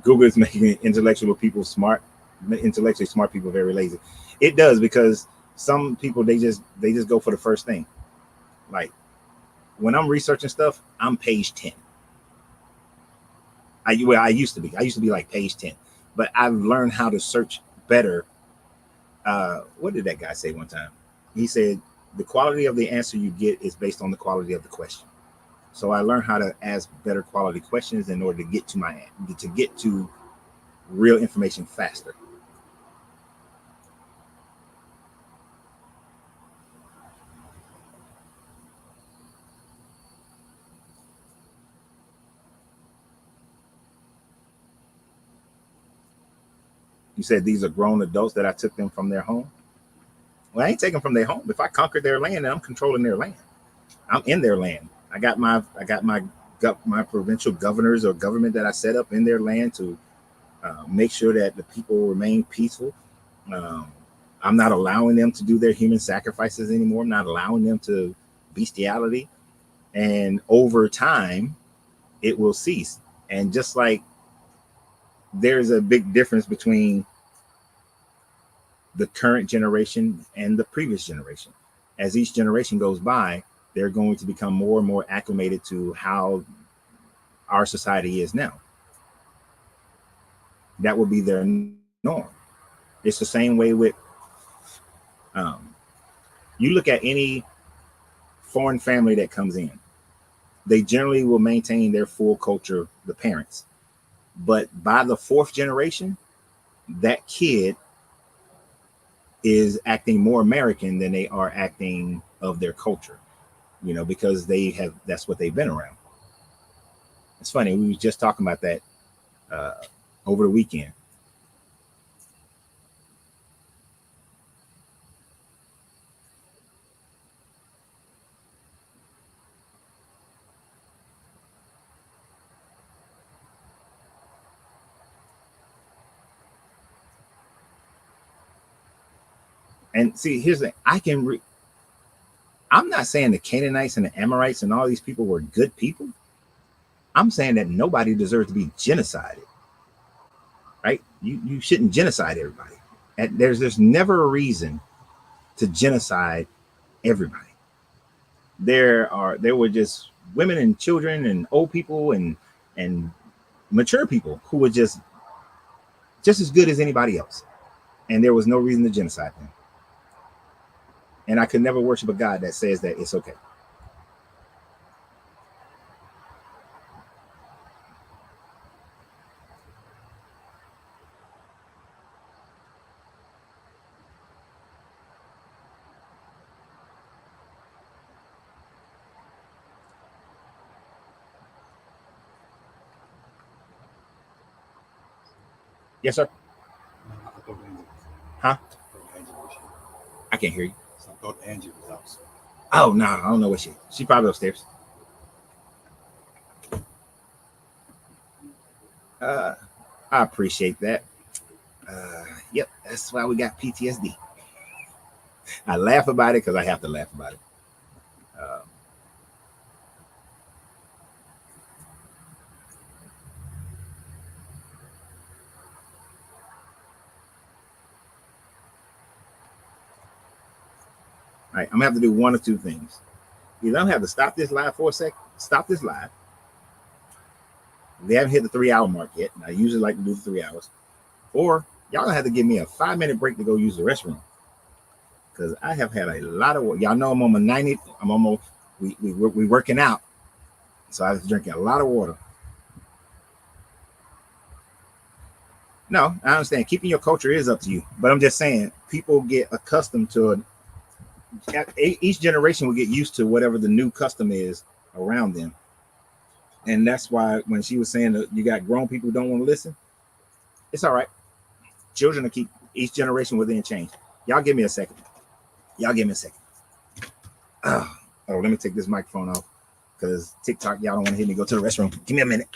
Speaker 1: Google is making intellectually smart people very lazy. It does, because some people they just go for the first thing. Like when I'm researching stuff, I'm page 10. I used to be. I used to be like page 10. But I've learned how to search better. What did that guy say one time? He said the quality of the answer you get is based on the quality of the question. So I learned how to ask better quality questions in order to get to real information faster. You said these are grown adults that I took them from their home. Well, I ain't taking them from their home. If I conquered their land, then I'm controlling their land. I'm in their land. I got my provincial governors or government that I set up in their land to make sure that the people remain peaceful. Um, I'm not allowing them to do their human sacrifices anymore. I'm not allowing them to bestiality. And over time, it will cease. And just like there's a big difference between the current generation and the previous generation. As each generation goes by, they're going to become more and more acclimated to how our society is now. That will be their norm. It's the same way with um, you look at any foreign family that comes in, they generally will maintain their full culture, the parents. But by the fourth generation, that kid is acting more American than they are acting of their culture, because that's what they've been around. It's funny, we was just talking about that uh, over the weekend. And see, here's the thing. I'm not saying the Canaanites and the Amorites and all these people were good people. I'm saying that nobody deserves to be genocided, right? You shouldn't genocide everybody. And there's never a reason to genocide everybody. There were just women and children and old people and mature people who were just as good as anybody else, and there was no reason to genocide them. And I could never worship a God that says that it's okay. Yes, sir.
Speaker 2: I thought Angie was
Speaker 1: Huh?
Speaker 2: Angie was here.
Speaker 1: I can't hear you.
Speaker 2: So I thought Angie was outside.
Speaker 1: Oh no, I don't know what she probably upstairs. Uh, I appreciate that. Yep, that's why we got PTSD. I laugh about it because I have to laugh about it. Uh, all right, I'm gonna have to do one or two things. Either I'm gonna have to stop this live for a sec, stop this live. They haven't hit the 3 hour mark yet. And I usually like to do the 3 hours. Or y'all gonna have to give me a 5 minute break to go use the restroom. Because I have had a lot of work. Y'all know I'm on my 90. I'm almost we working out. So I was drinking a lot of water. No, I understand. Keeping your culture is up to you. But I'm just saying, people get accustomed to it. Each generation will get used to whatever the new custom is around them. And that's why when she was saying that you got grown people who don't want to listen, it's all right. Children will keep each generation within change. Y'all give me a second. Y'all give me a second. Oh, let me take this microphone off because TikTok, y'all don't want to hear me go to the restroom. Give me a minute.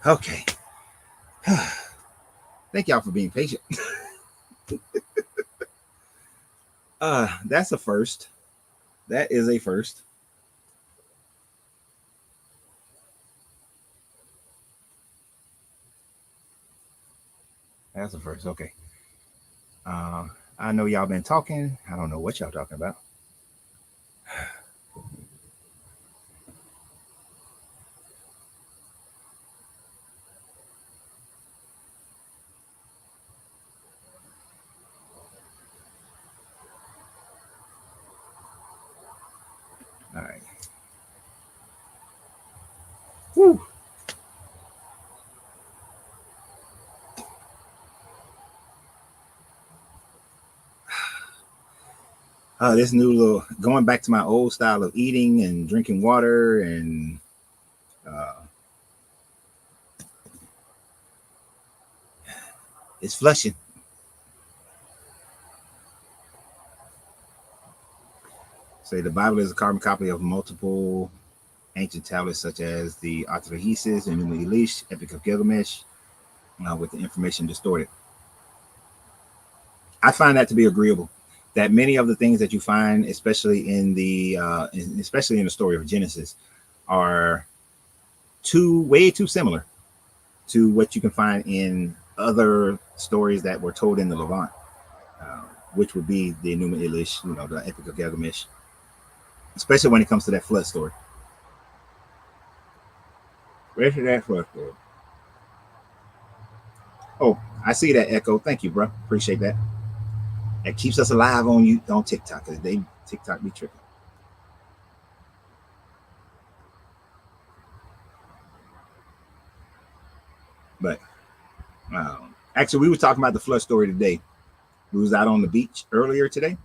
Speaker 1: Okay. Thank y'all for being patient. That's a first. That is a first. That's a first. Okay. Uh, I know y'all been talking. I don't know what y'all talking about. All right. Woo. This new little going back to my old style of eating and drinking water and uh, it's flushing. Say the Bible is a carbon copy of multiple ancient tablets such as the Artaxerxes and Enuma Elish, Epic of Gilgamesh, with the information distorted. I find that to be agreeable. that many of the things that you find, especially in the story of Genesis, are way too similar to what you can find in other stories that were told in the Levant, uh, which would be the Enuma Elish, the Epic of Gilgamesh, especially when it comes to that flood story. Especially that flood story. Oh, I see that, Echo. Thank you, bro. Appreciate that. That keeps us alive on TikTok, because TikTok be tripping. But actually, we were talking about the flood story today. We was out on the beach earlier today.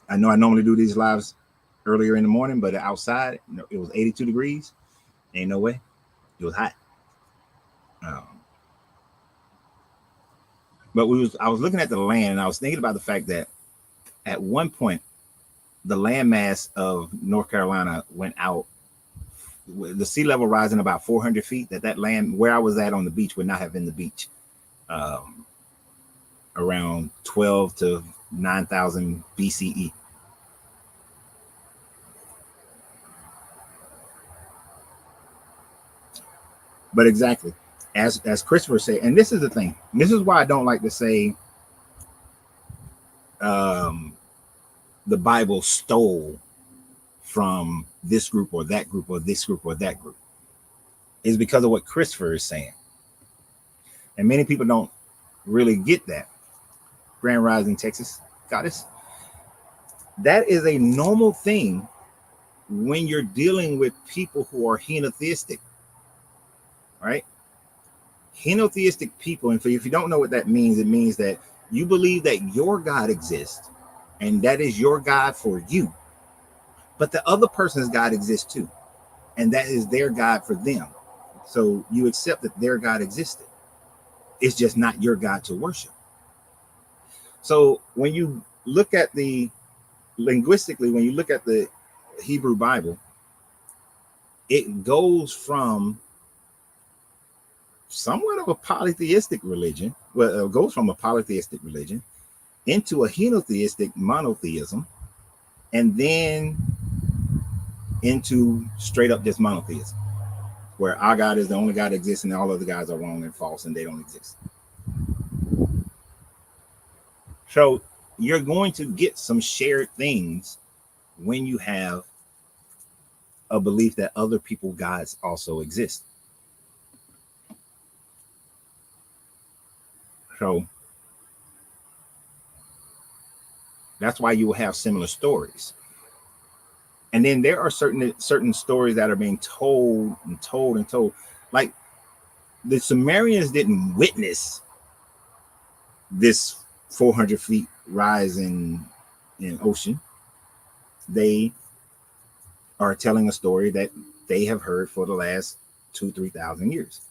Speaker 1: I know I normally do these lives earlier in the morning, but outside it was 82 degrees. Ain't no way. It was hot. Um, but I was looking at the land, and I was thinking about the fact that at one point the landmass of North Carolina went out. The sea level rising about 400 feet. That land where I was at on the beach would not have been the beach. Around 12 to 9,000 BCE. But exactly, as Christopher said, and this is the thing. This is why I don't like to say um, the Bible stole from this group or that group or this group or that group. Is because of what Christopher is saying, and many people don't really get that. Grand Rising, Texas, Goddess. That is a normal thing when you're dealing with people who are henotheistic, right? Henotheistic people, and if you don't know what that means, it means that you believe that your God exists and that is your God for you, but the other person's God exists too, and that is their God for them. So you accept that their God existed. It's just not your God to worship. So when you look at when you look at the Hebrew Bible, it goes from somewhat of a polytheistic religion. Well, it goes from a polytheistic religion into a henotheistic monotheism, and then into straight up just monotheism, where our God is the only God that exists and all other gods are wrong and false and they don't exist. So you're going to get some shared things when you have a belief that other people's gods also exist. So that's why you will have similar stories. And then there are certain stories that are being told and told and told. Like the Sumerians didn't witness this 400 feet rise in ocean. They are telling a story that they have heard for the last 2,000-3,000 years.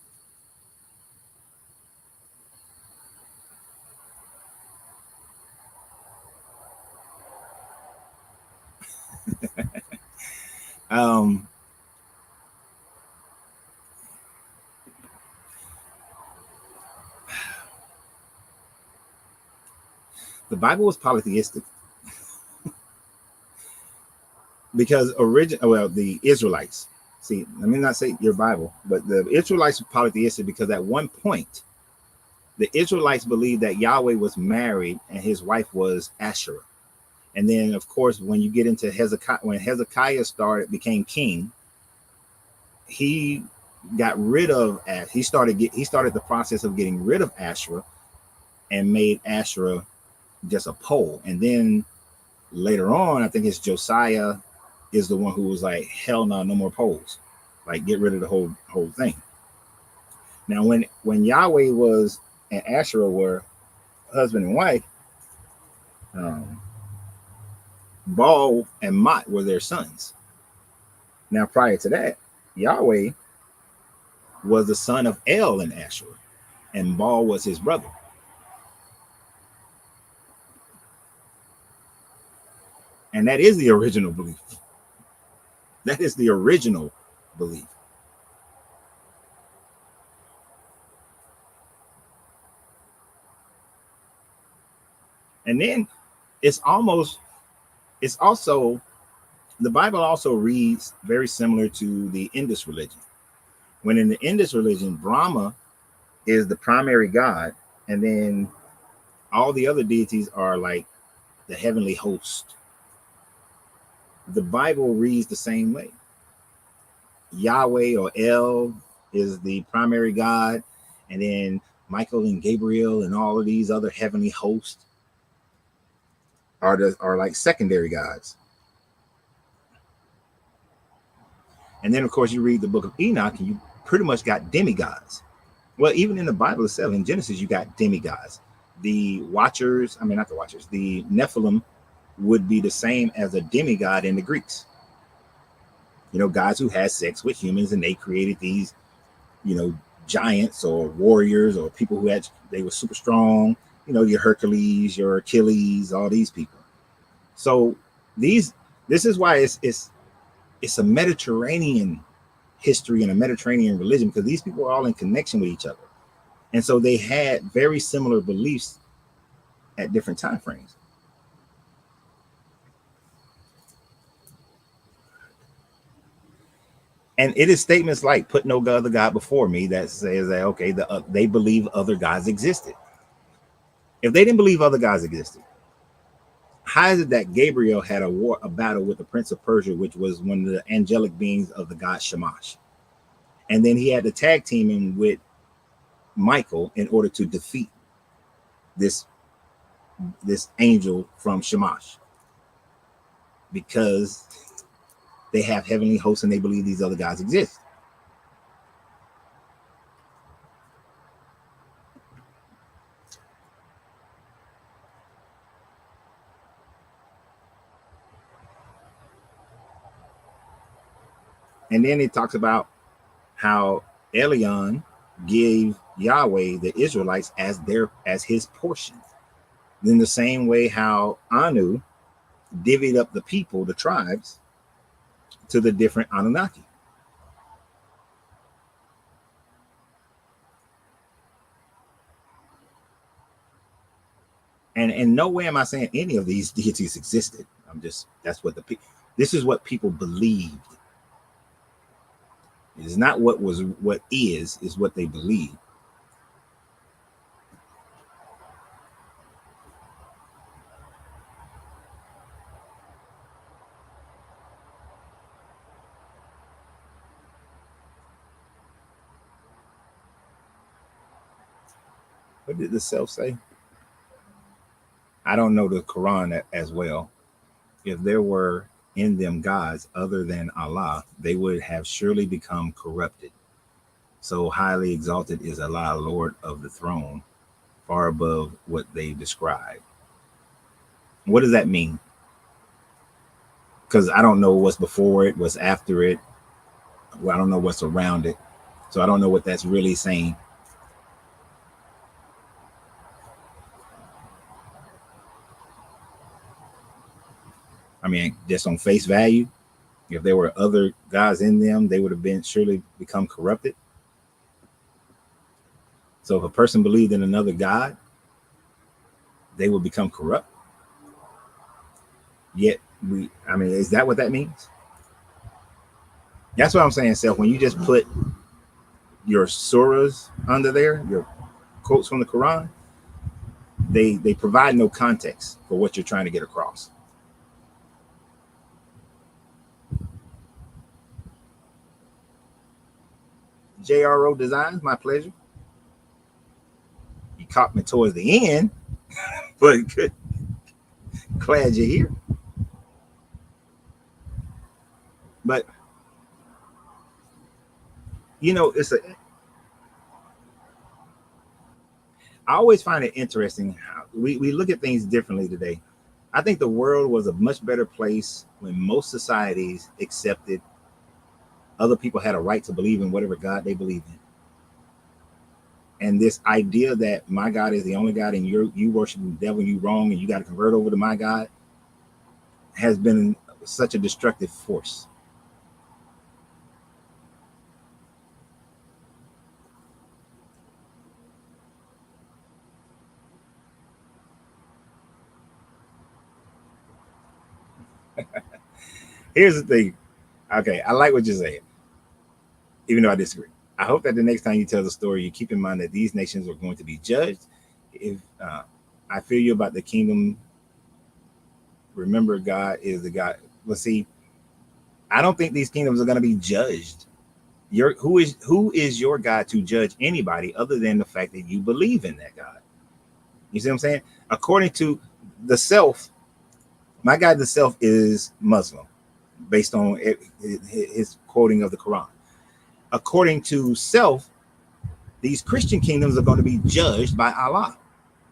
Speaker 1: um, the Bible was polytheistic because the Israelites. See, let me not say your Bible, but the Israelites were polytheistic because at one point the Israelites believed that Yahweh was married and his wife was Asherah. And then, of course, when you get into Hezekiah, when Hezekiah became king, he got rid of. He started the process of getting rid of Asherah and made Asherah just a pole. And then later on, I think it's Josiah is the one who was like, "Hell no, no more poles. Like, get rid of the whole thing." Now, when Yahweh was and Asherah were husband and wife, um, Baal and Mot were their sons. Now, prior to that, Yahweh was the son of El and Asherah, and Baal was his brother. And that is the original belief. That is the original belief. And then it's almost, it's also, the Bible also reads very similar to the Indus religion. When in the Indus religion, Brahma is the primary god, and then all the other deities are like the heavenly host. The Bible reads the same way. Yahweh or El is the primary god, and then Michael and Gabriel and all of these other heavenly hosts are like secondary gods. And then of course you read the book of Enoch and you pretty much got demigods. Well, even in the Bible itself, in Genesis, you got demigods. The Watchers, I mean, not the Watchers, the Nephilim would be the same as a demigod in the Greeks. You know, guys who had sex with humans and they created these, you know, giants or warriors or people who had, they were super strong, you know, your Hercules, your Achilles, all these people. So these, this is why it's a Mediterranean history and a Mediterranean religion, because these people are all in connection with each other. And so they had very similar beliefs at different time frames. And it is statements like "put no other god before me" that says that okay, they believe other gods existed. If they didn't believe other gods existed, how is it that Gabriel had a battle with the Prince of Persia, which was one of the angelic beings of the god Shamash, and then he had to tag team him with Michael in order to defeat this angel from Shamash, because they have heavenly hosts and they believe these other gods exist. And then it talks about how Elion gave Yahweh the Israelites as his portion. In the same way how Anu divvied up the people, the tribes, to the different Anunnaki. And in no way am I saying any of these deities existed. I'm just, that's what this is what people believed. It is not what is what they believe. What did the self say? I don't know the Quran as well. If there were in them gods other than Allah, they would have surely become corrupted. So highly exalted is Allah, Lord of the throne, far above what they describe. What does that mean? Because I don't know what's before it, what's after it. Well, I don't know what's around it. So I don't know what that's really saying. I mean, just on face value, if there were other gods in them, they would have been surely become corrupted. So if a person believed in another God, they would become corrupt. Yet I mean, is that what that means? That's what I'm saying, Self. When you just put your surahs under there, your quotes from the Quran, they provide no context for what you're trying to get across. JRO Designs, my pleasure. You caught me towards the end, but good. Glad you're here. But you know, I always find it interesting how we look at things differently today. I think the world was a much better place when most societies accepted other people had a right to believe in whatever God they believe in. And this idea that my God is the only God and you worship the devil, you wrong, and you got to convert over to my God has been such a destructive force. Here's the thing. Okay, I like what you're saying, even though I disagree. I hope that the next time you tell the story, you keep in mind that these nations are going to be judged. If I feel you about the kingdom, remember God is the God. Well, see, I don't think these kingdoms are going to be judged. Who is your God to judge anybody other than the fact that you believe in that God? You see what I'm saying? According to the self, my God, the self is Muslim, based on his quoting of the Quran. According to self, these Christian kingdoms are going to be judged by Allah.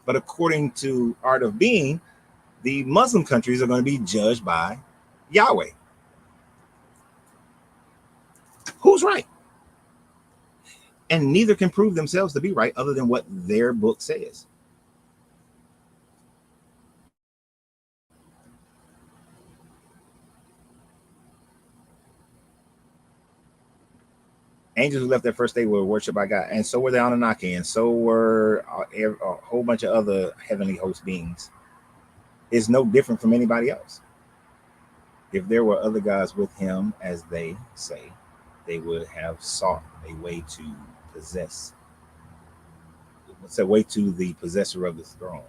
Speaker 1: But according to Art of Being, the Muslim countries are going to be judged by Yahweh. Who's right? And neither can prove themselves to be right other than what their book says. Angels who left their first state were worshipped by God, and so were the Anunnaki, and so were a whole bunch of other heavenly host beings. It's no different from anybody else. If there were other gods with him, as they say, they would have sought a way to possess. What's a way to the possessor of the throne?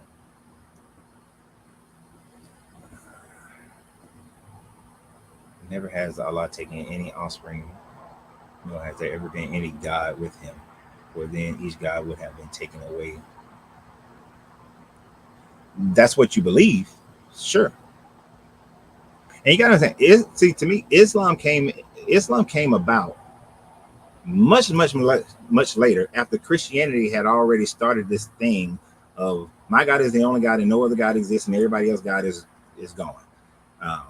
Speaker 1: Never has Allah taken any offspring, nor has there ever been any God with him. For then each God would have been taken away. That's what you believe, sure. And you gotta understand, see, to me, Islam came about much later after Christianity had already started this thing of my God is the only God and no other God exists and everybody else God is gone. Um,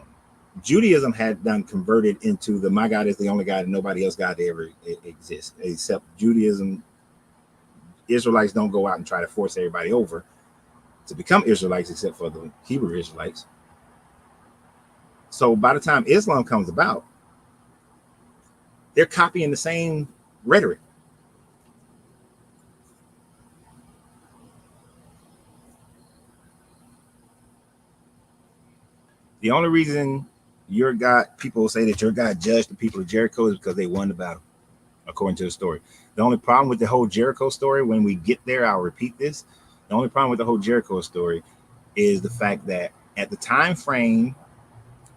Speaker 1: Judaism had done converted into the my God is the only God and nobody else God ever exists except Judaism. Israelites don't go out and try to force everybody over to become Israelites except for the Hebrew Israelites. So by the time Islam comes about, they're copying the same rhetoric. The only reason your God, people say that your God judged the people of Jericho is because they won the battle, according to the story. The only problem with the whole Jericho story, when we get there, I'll repeat this. The only problem with the whole Jericho story is the fact that at the time frame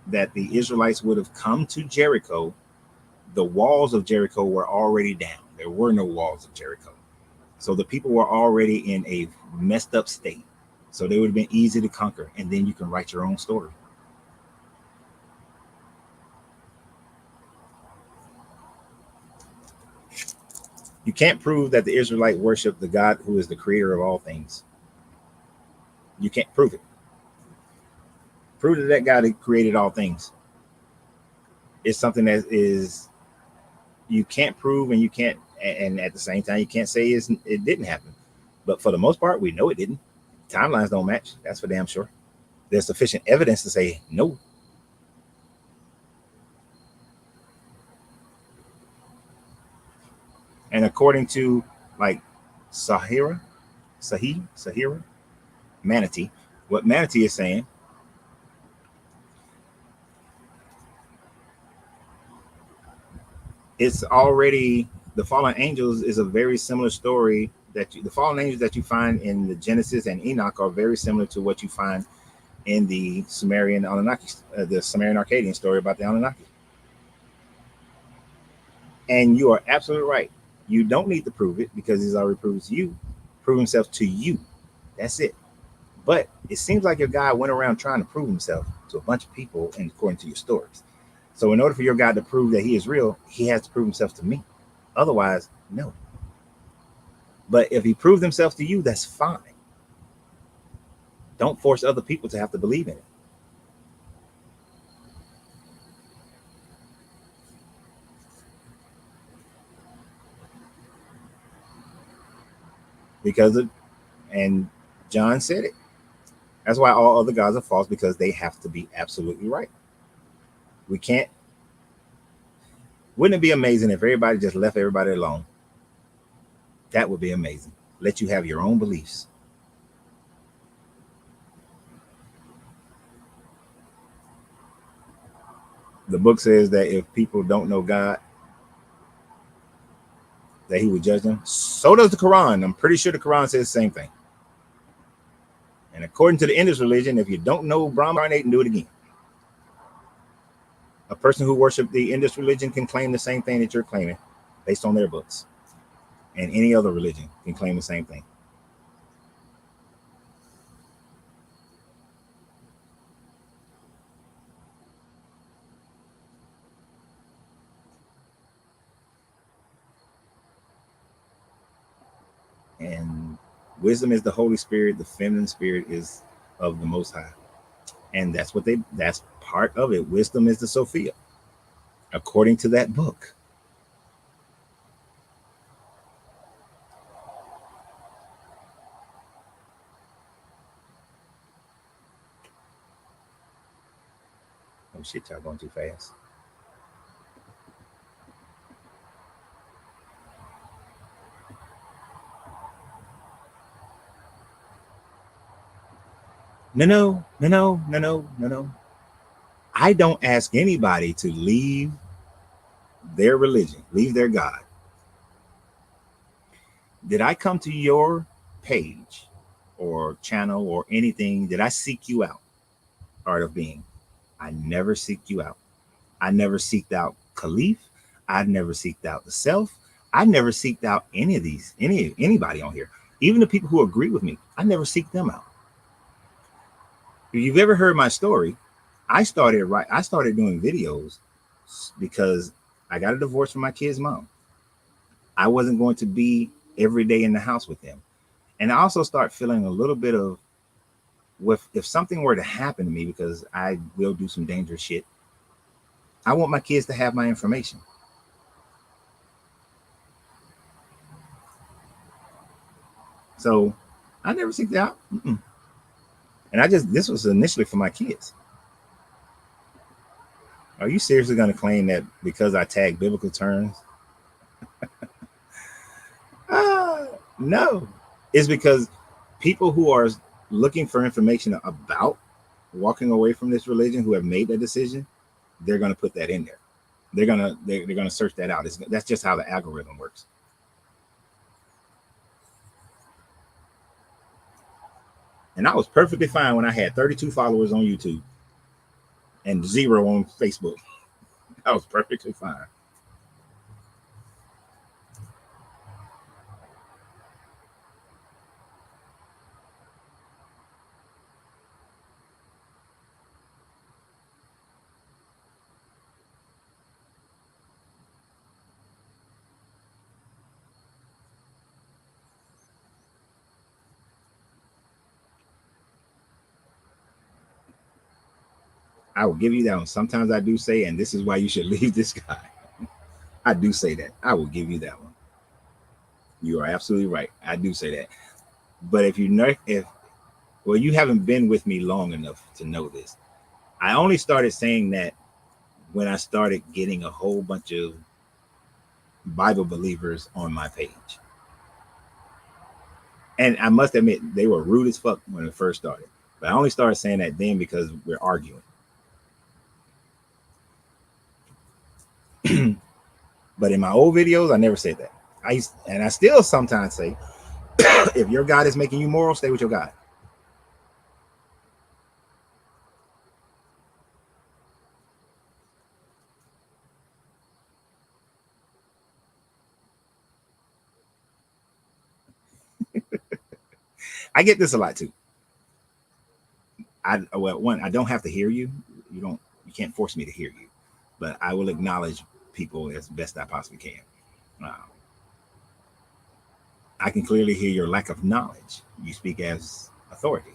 Speaker 1: that the Israelites would have come to Jericho, the walls of Jericho were already down. There were no walls of Jericho. So the people were already in a messed up state. So they would have been easy to conquer. And then you can write your own story. You can't prove that the Israelite worshiped the God who is the creator of all things. You can't prove it. Prove that that God created all things. It's something that is you can't prove, and you can't, and at the same time you can't say it didn't happen. But for the most part, we know it didn't. Timelines don't match. That's for damn sure. There's sufficient evidence to say no. And according to like Sahira, Manatee, what Manatee is saying, it's already the fallen angels is a very similar story the fallen angels that you find in the Genesis and Enoch are very similar to what you find in the Sumerian Anunnaki, the Sumerian Akkadian story about the Anunnaki. And you are absolutely right. You don't need to prove it because he's already proved to you, prove himself to you. That's it. But it seems like your guy went around trying to prove himself to a bunch of people, and according to your stories. So in order for your God to prove that he is real, he has to prove himself to me. Otherwise, no. But if he proved himself to you, that's fine. Don't force other people to have to believe in it. Because of, and John said it. That's why all other gods are false, because they have to be absolutely right. We can't. Wouldn't it be amazing if everybody just left everybody alone? That would be amazing. Let you have your own beliefs. The book says that if people don't know God, that he would judge them. So does the Quran. I'm pretty sure the Quran says the same thing. And according to the Indus religion, if you don't know Brahma, reincarnate and do it again. A person who worships the Indus religion can claim the same thing that you're claiming based on their books. And any other religion can claim the same thing. And wisdom is the Holy Spirit, the feminine spirit is of the Most High. And that's part of it. Wisdom is the Sophia, according to that book. Oh shit, y'all going too fast. No. I don't ask anybody to leave their religion, leave their God. Did I come to your page or channel or anything? Did I seek you out? Art of Being. I never seek you out. I never seeked out Khalif. I never seeked out the self. I never seeked out any of these, anybody on here. Even the people who agree with me, I never seek them out. If you've ever heard my story, I started doing videos because I got a divorce from my kid's mom. I wasn't going to be every day in the house with them. And I also start feeling a little bit of if something were to happen to me, because I will do some dangerous shit, I want my kids to have my information. So I never seeked it out. Mm-mm. And this was initially for my kids. Are you seriously going to claim that because I tag biblical terms? No. It's because people who are looking for information about walking away from this religion, who have made that decision, they're going to put that in there. They're gonna search that out. That's just how the algorithm works. And I was perfectly fine when I had 32 followers on YouTube and 0 on Facebook. I was perfectly fine. I will give you that one. Sometimes I do say, and this is why you should leave this guy. I do say that. I will give you that one. You are absolutely right. I do say that. But if you know, well, you haven't been with me long enough to know this. I only started saying that when I started getting a whole bunch of Bible believers on my page. And I must admit, they were rude as fuck when it first started. But I only started saying that then because we're arguing. But in my old videos, I never said that. I still sometimes say, if your God is making you moral, stay with your God. I get this a lot too. I don't have to hear you. You can't force me to hear you, but I will acknowledge people as best I possibly can. I can clearly hear your lack of knowledge. You speak as authority.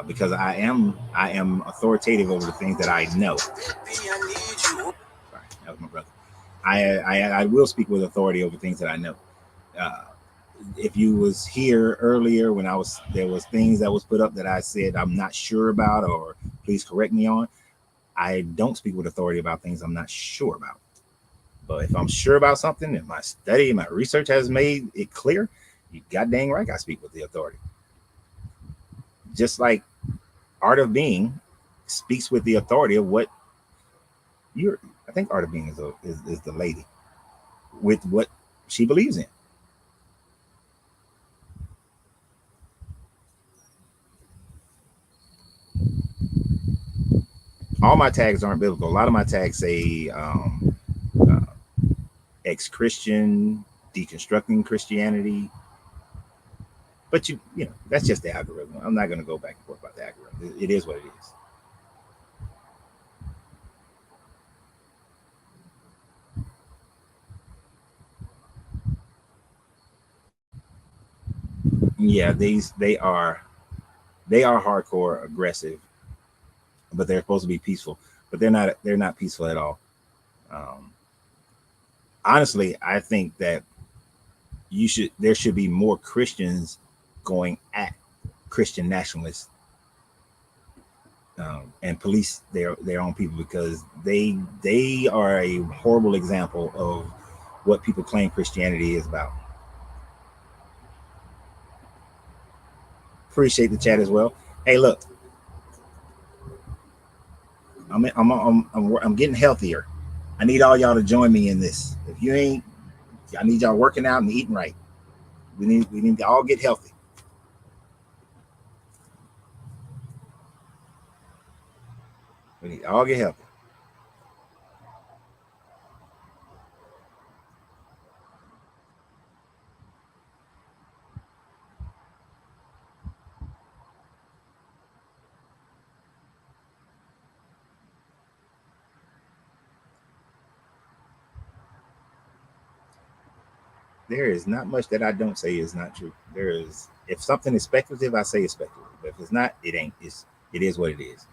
Speaker 1: Because I am authoritative over the things that I know. Sorry, that was my brother. I will speak with authority over things that I know. Uh, if you was here earlier when there was things that was put up that I said I'm not sure about, or please correct me on. I don't speak with authority about things I'm not sure about. But if I'm sure about something, if my study, my research has made it clear, you got dang right I speak with the authority. Just like Art of Being speaks with the authority of what you're I think Art of Being is the lady with what she believes in. All my tags aren't biblical. A lot of my tags say uh, ex-Christian, deconstructing Christianity. But you know, that's just the algorithm. I'm not going to go back and forth about the algorithm. It is what it is. Yeah, they are hardcore aggressive, but they're supposed to be peaceful. But they're not peaceful at all. Um, Honestly, I think that there should be more Christians going at Christian nationalists and police their own people because they are a horrible example of what people claim Christianity is about. Appreciate the chat as well. Hey, look, I'm getting healthier. I need all y'all to join me in this. If you ain't, I need y'all working out and eating right. We need to all get healthy. We need to all get healthy. There is not much that I don't say is not true. There is, if something is speculative, I say it's speculative. But if it's not, it ain't. It is what it is.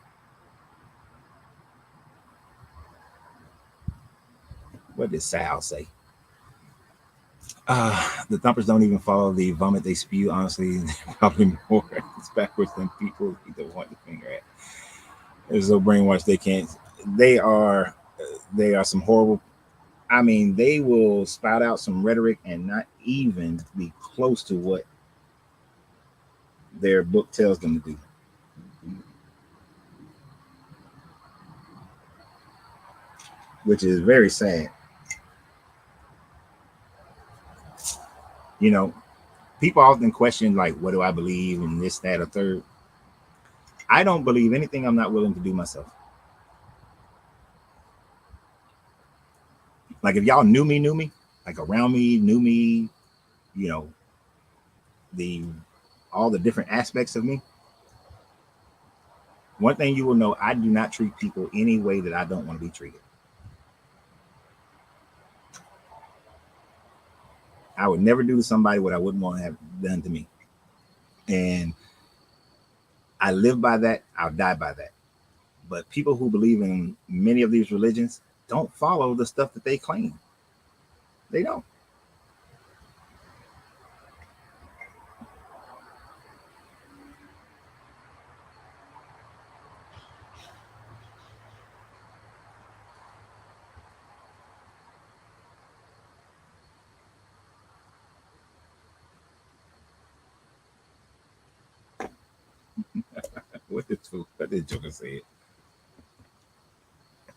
Speaker 1: What did Sal say? The thumpers don't even follow the vomit they spew. Honestly, they're probably more it's backwards than people either want to finger at. They're so brainwashed they can't. They are they are some horrible. I mean, they will spout out some rhetoric and not even be close to what their book tells them to do, which is very sad. You know, people often question like, "What do I believe?" and this, that, or third. I don't believe anything I'm not willing to do myself. Like if y'all knew me, like around me, knew me, you know, the all the different aspects of me. One thing you will know, I do not treat people any way that I don't want to be treated. I would never do to somebody what I wouldn't want to have done to me. And I live by that, I'll die by that. But people who believe in many of these religions don't follow the stuff that they claim. They don't. What did Joker say?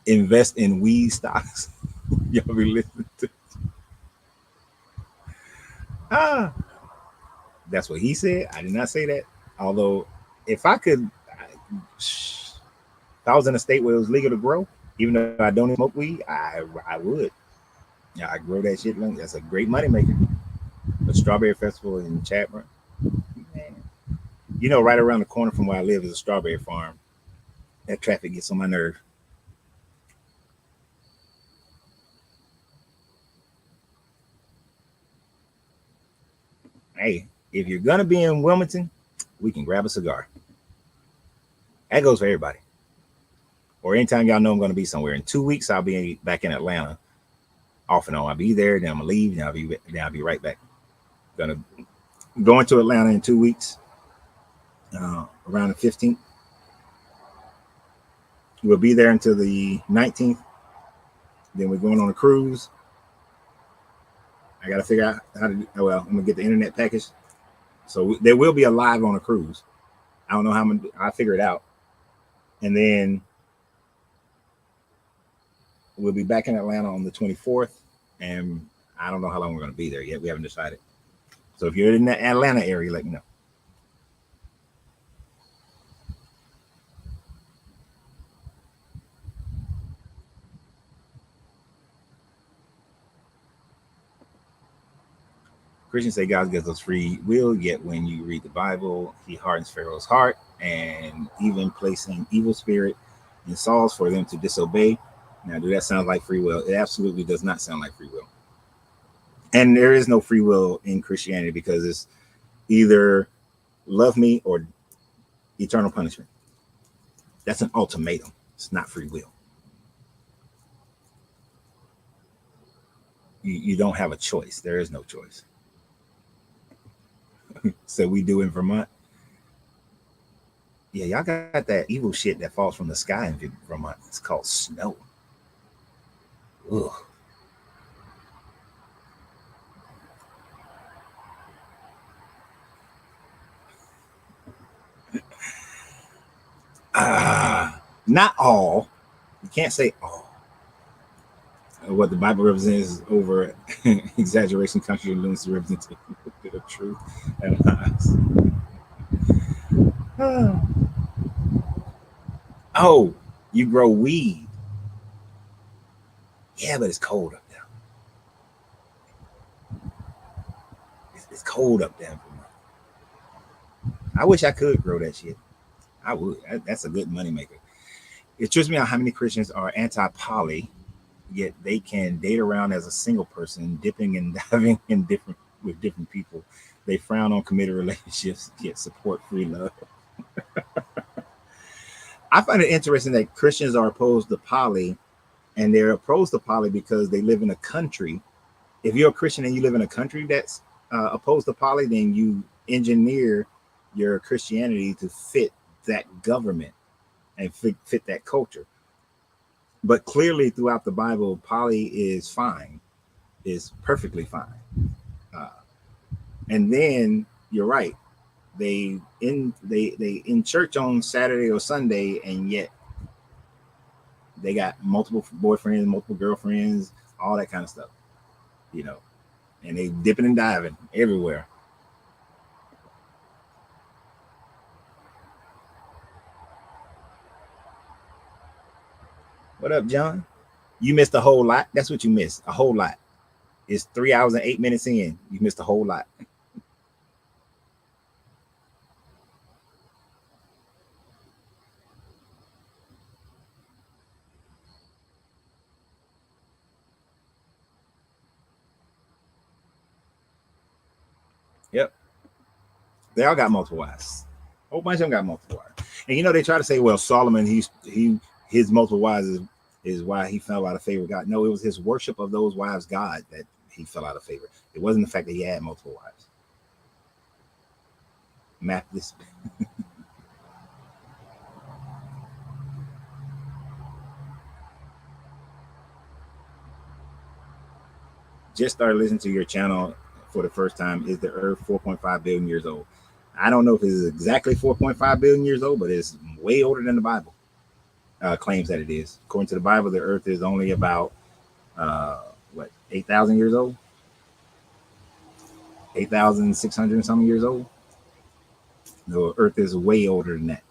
Speaker 1: Invest in weed stocks. Y'all be listening to. Ah, that's what he said. I did not say that. Although, if I could, if I was in a state where it was legal to grow, even though I don't even smoke weed, I would. Yeah, I grow that shit. That's a great moneymaker. The strawberry festival in Chapman. Man. You know, right around the corner from where I live is a strawberry farm. That traffic gets on my nerve. Hey, if you're gonna be in Wilmington, we can grab a cigar. That goes for everybody. Or anytime y'all know I'm gonna be somewhere. In 2 weeks, I'll be back in Atlanta. Off and on. I'll be there, then I'm gonna leave, then I'll be right back. Gonna go into Atlanta in 2 weeks, around the 15th. We'll be there until the 19th. Then we're going on a cruise. I got to figure out how to do. Oh, well, I'm gonna get the internet package, so there will be a live on a cruise. I don't know how I'm gonna. I'll figure it out, and then We'll be back in Atlanta on the 24th, and I don't know how long we're going to be there yet. We haven't decided. So if you're in the Atlanta area, let me know. Christians say God gives us free will, yet when you read the Bible, he hardens Pharaoh's heart and even placing evil spirit in Saul's for them to disobey. Now, do that sound like free will? It absolutely does not sound like free will. And there is no free will in Christianity because it's either love me or eternal punishment. That's an ultimatum. It's not free will. You don't have a choice. There is no choice. So we do in Vermont. Yeah, y'all got that evil shit that falls from the sky in Vermont. It's called snow. Ugh. Not all. You can't say all. What the Bible represents is over exaggeration, country, and lunacy representation of truth and lies. Oh, you grow weed. Yeah, but it's cold up there. It's cold up there. I wish I could grow that shit. I would. That's a good moneymaker. It trips me out how many Christians are anti-poly, yet they can date around as a single person, dipping and diving in with different people. They frown on committed relationships, yet support free love. I find it interesting that Christians are opposed to poly, and they're opposed to poly because they live in a country. If you're a Christian and you live in a country that's opposed to poly, then you engineer your Christianity to fit that government and fit that culture. But clearly, throughout the Bible, poly is fine, is perfectly fine. Uh, and then you're right; they in church on Saturday or Sunday, and yet they got multiple boyfriends, multiple girlfriends, all that kind of stuff, you know. And they dipping and diving everywhere. What up, John? You missed a whole lot. That's what you missed. A whole lot. It's 3 hours and 8 minutes in. You missed a whole lot. Yep. They all got multiple wives. A whole bunch of them got multiple wives. And you know, they try to say, well, Solomon, his multiple wives is why he fell out of favor with God. No, it was his worship of those wives, God, that he fell out of favor. It wasn't the fact that he had multiple wives. Map this. Just started listening to your channel for the first time. Is the Earth 4.5 billion years old? I don't know if it's exactly 4.5 billion years old, but it's way older than the Bible claims that it is. According to the Bible, the Earth is only about what 8,000 years old, 8,600 something years old. The Earth is way older than that.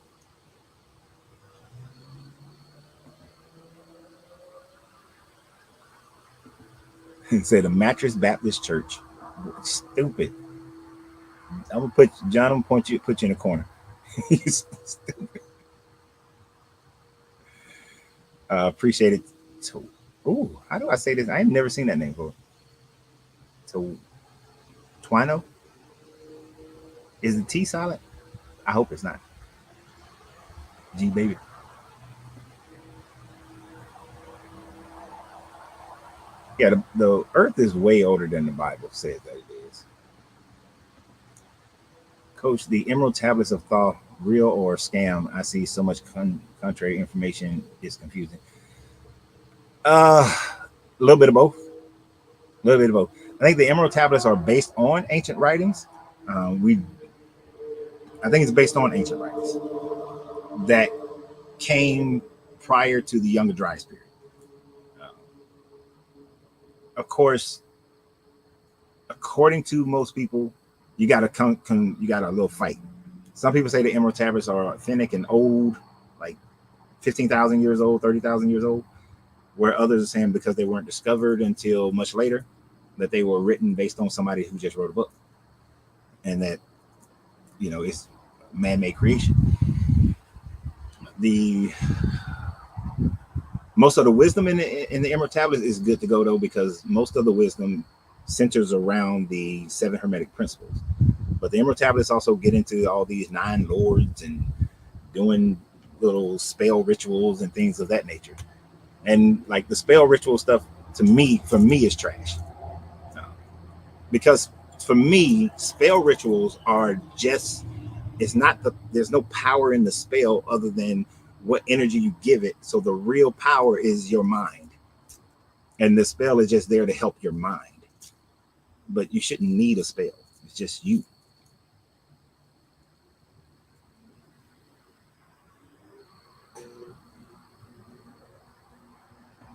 Speaker 1: Say the Mattress Baptist Church. Stupid. I'm gonna put John. I'm gonna put you in a corner. Appreciate it. Oh, how do I say this? I ain't never seen that name before. To Twino. Is the T silent? I hope it's not. G baby. Yeah, the Earth is way older than the Bible says that it is. Coach, the Emerald Tablets of Thoth, real or scam? I see so much contrary information is confusing. A little bit of both. A little bit of both. I think the Emerald Tablets are based on ancient writings. I think it's based on ancient writings that came prior to the Younger Dryas period. of course, according to most people, you got to you got a little fight. Some people say the emerald tablets are authentic and old, like 15,000 years old, 30,000 years old, where others are saying because they weren't discovered until much later, that they were written based on somebody who just wrote a book, and that it's man-made creation. The most of the wisdom in the emerald tablets is good to go though, because most of the wisdom centers around the 7 hermetic principles. But the emerald tablets also get into all these 9 lords and doing little spell rituals and things of that nature. And like the spell ritual stuff, for me is trash, because for me spell rituals are just, it's not there's no power in the spell other than what energy you give it. So the real power is your mind, and the spell is just there to help your mind. But you shouldn't need a spell. It's just you.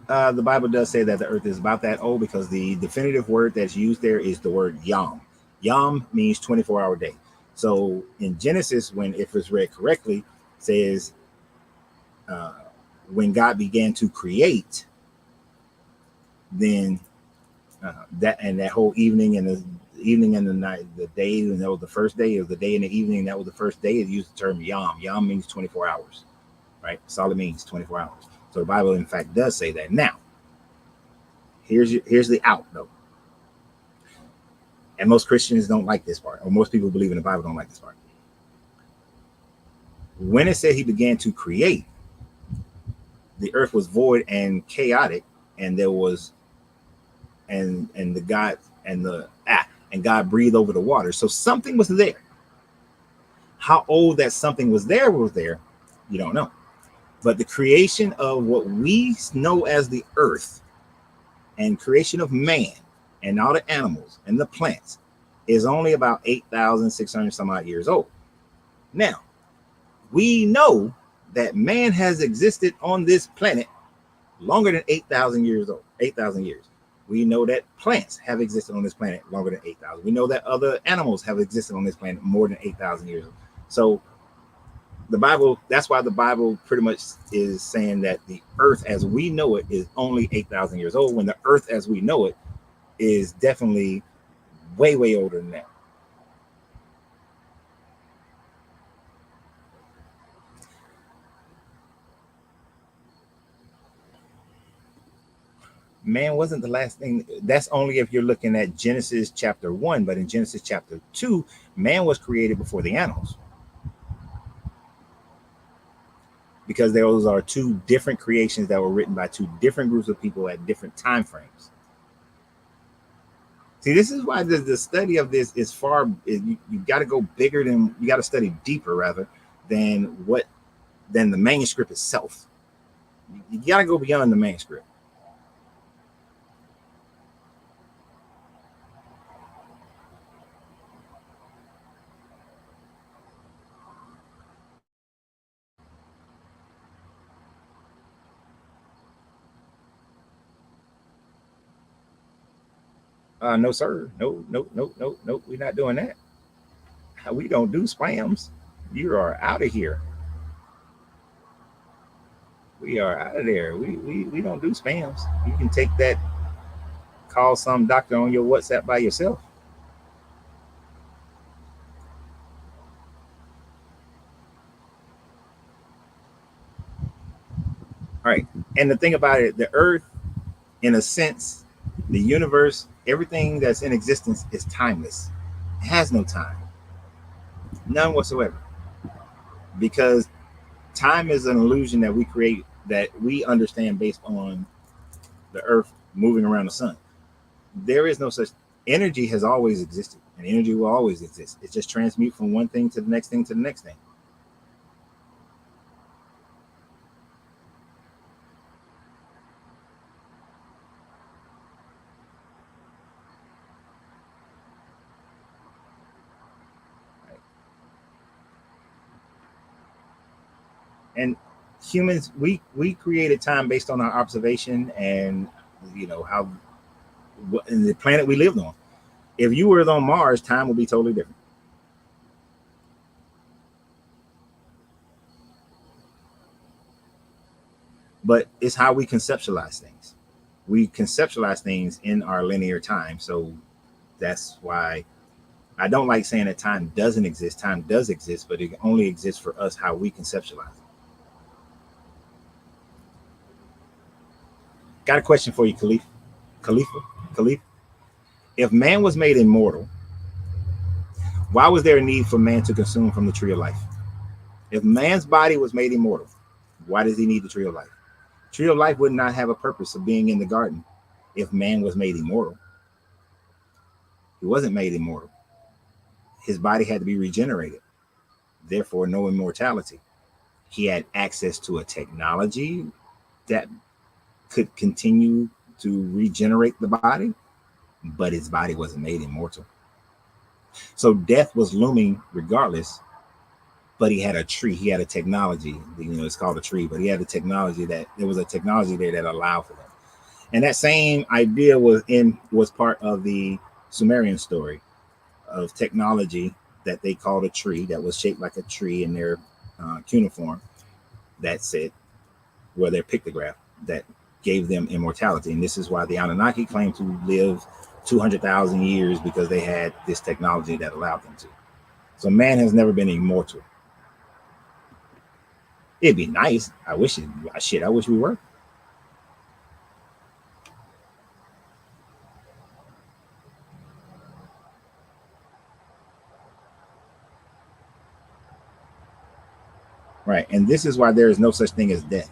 Speaker 1: The Bible does say that the earth is about that old, because the definitive word that's used there is the word yom. Yom means 24-hour day. So in Genesis, when if it's read correctly, says uh, when God began to create, then that whole evening and the evening and the night, the day, and that was the first day. It was the day and the evening. That was the first day. It used the term yom. Yom means 24 hours, right? That's all it means, 24 hours. So the Bible, in fact, does say that. Now, here's the out though, and most Christians don't like this part, or most people who believe in the Bible don't like this part. When it said He began to create, the earth was void and chaotic, and there was and the God and the and God breathed over the water. So something was there. How old that something was there, you don't know. But the creation of what we know as the earth, and creation of man and all the animals and the plants, is only about 8,600 some odd years old. Now, we know that man has existed on this planet longer than 8,000 years old, 8,000 years. We know that plants have existed on this planet longer than 8,000. We know that other animals have existed on this planet more than 8,000 years old. So the Bible, that's why the Bible pretty much is saying that the earth as we know it is only 8,000 years old, when the earth as we know it is definitely way, way older than that. Man wasn't the last thing. That's only if you're looking at Genesis chapter 1, but in Genesis chapter 2, man was created before the animals, because those are 2 different creations that were written by 2 different groups of people at different time frames. See, this is why the study of this is you got to go bigger than, you got to study deeper rather than the manuscript itself. You got to go beyond the manuscript. No, sir. No, no, no, no, no. We're not doing that. We don't do spams. You are out of here. We are out of there. We don't do spams. You can take that, call some doctor on your WhatsApp by yourself. All right. And the thing about it, the earth, in a sense, the universe, everything that's in existence is timeless. It has no time, none whatsoever. Because time is an illusion that we create, that we understand based on the earth moving around the sun. There is no such, energy has always existed, and energy will always exist. It's just transmute from one thing to the next thing to the next thing. And humans, we created time based on our observation and how in the planet we lived on. If you were on Mars, time would be totally different. But it's how we conceptualize things. We conceptualize things in our linear time. So that's why I don't like saying that time doesn't exist. Time does exist, but it only exists for us how we conceptualize it. Got a question for you, Khalif. If man was made immortal, why was there a need for man to consume from the tree of life? If man's body was made immortal, why does he need the tree of life? Tree of life would not have a purpose of being in the garden if man was made immortal. He wasn't made immortal. His body had to be regenerated. Therefore, no immortality. He had access to a technology that could continue to regenerate the body, but his body wasn't made immortal. So death was looming regardless, but he had a tree. He had a technology. It's called a tree, but he had a technology there was a technology there that allowed for that. And that same idea was part of the Sumerian story of technology that they called a tree that was shaped like a tree in their cuneiform. That's it, where their pictograph that gave them immortality. And this is why the Anunnaki claim to live 200,000 years, because they had this technology that allowed them to. So man has never been immortal. It'd be nice. I wish we were. Right. And this is why there is no such thing as death.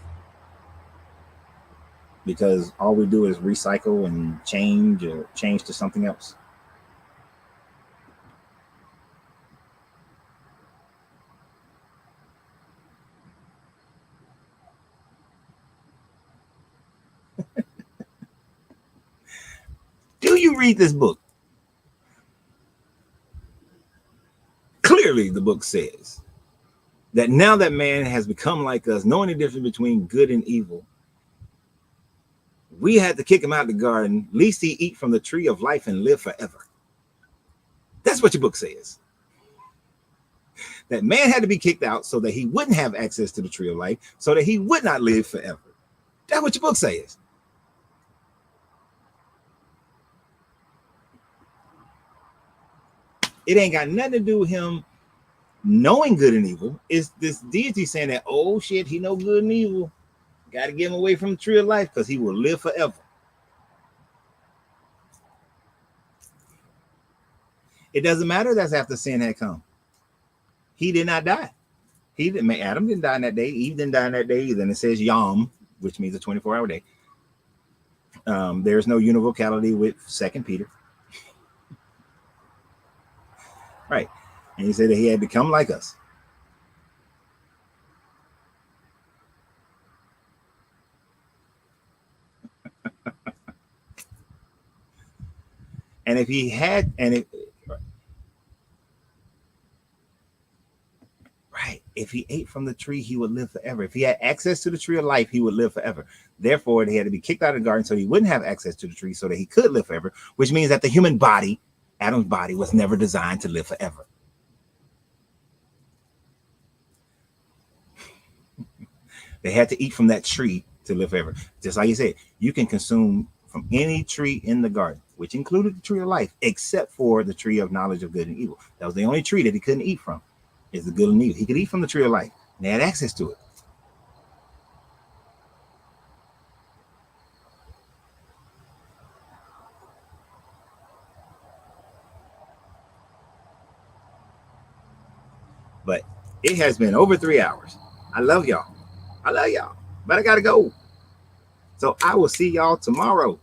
Speaker 1: Because all we do is recycle and change to something else. Do you read this book? Clearly, the book says that now that man has become like us, knowing the difference between good and evil, we had to kick him out of the garden, lest he eat from the tree of life and live forever. That's what your book says. That man had to be kicked out so that he wouldn't have access to the tree of life, so that he would not live forever. That's what your book says. It ain't got nothing to do with him knowing good and evil. It's this deity saying that, oh shit, he know good and evil. Got to get him away from the tree of life because he will live forever. It doesn't matter. That's after sin had come. He did not die. Adam didn't die in that day. Eve didn't die in that day either. And it says Yom, which means a 24-hour day. There's no univocality with 2 Peter. Right. And he said that he had become like us. And if he had, if he ate from the tree, he would live forever. If he had access to the tree of life, he would live forever. Therefore, he had to be kicked out of the garden so he wouldn't have access to the tree so that he could live forever, which means that the human body, Adam's body, was never designed to live forever. They had to eat from that tree to live forever. Just like you said, you can consume from any tree in the garden, which included the tree of life, except for the tree of knowledge of good and evil. That was the only tree that he couldn't eat from, is the good and evil. He could eat from the tree of life, and they had access to it. But it has been over 3 hours. I love y'all. But I gotta go. So I will see y'all tomorrow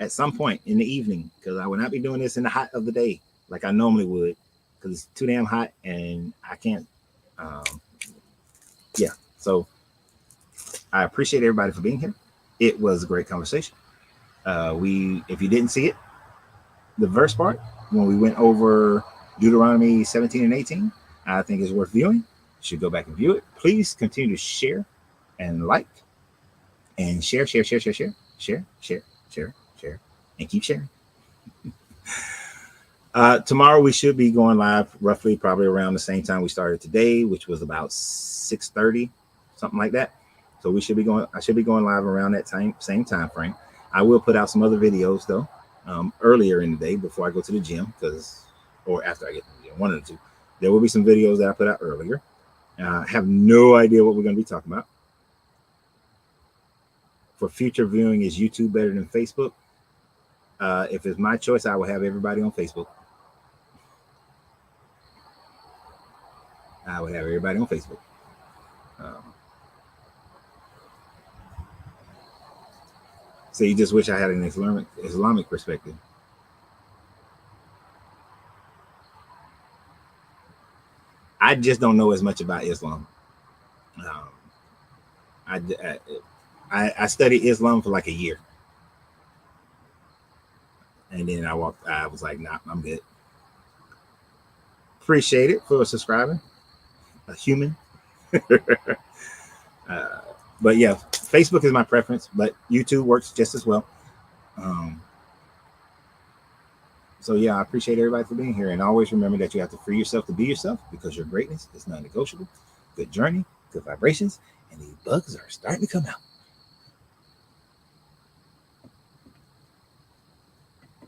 Speaker 1: at some point in the evening, because I will not be doing this in the hot of the day like I normally would, because it's too damn hot and I can't. So I appreciate everybody for being here. It was a great conversation. If you didn't see it, the verse part when we went over Deuteronomy 17 and 18, I think is worth viewing. You should go back and view it. Please continue to share and like and share. share, and keep sharing. Tomorrow we should be going live roughly probably around the same time we started today, which was about 6:30, something like that. So I should be going live around that same time frame. I will put out some other videos though, earlier in the day before I go to the gym, or after I get to the gym, one of the two. There will be some videos that I put out earlier. I have no idea what we're going to be talking about. For future viewing, is YouTube better than Facebook? If it's my choice, I will have everybody on Facebook. I would have everybody on Facebook. So you just wish I had an Islamic perspective. I just don't know as much about Islam. I studied Islam for like a year. And then I was like, nah, I'm good. Appreciate it for subscribing. A human. But yeah, Facebook is my preference, but YouTube works just as well. So yeah, I appreciate everybody for being here. And always remember that you have to free yourself to be yourself, because your greatness is non-negotiable. Good journey, good vibrations, and these bugs are starting to come out.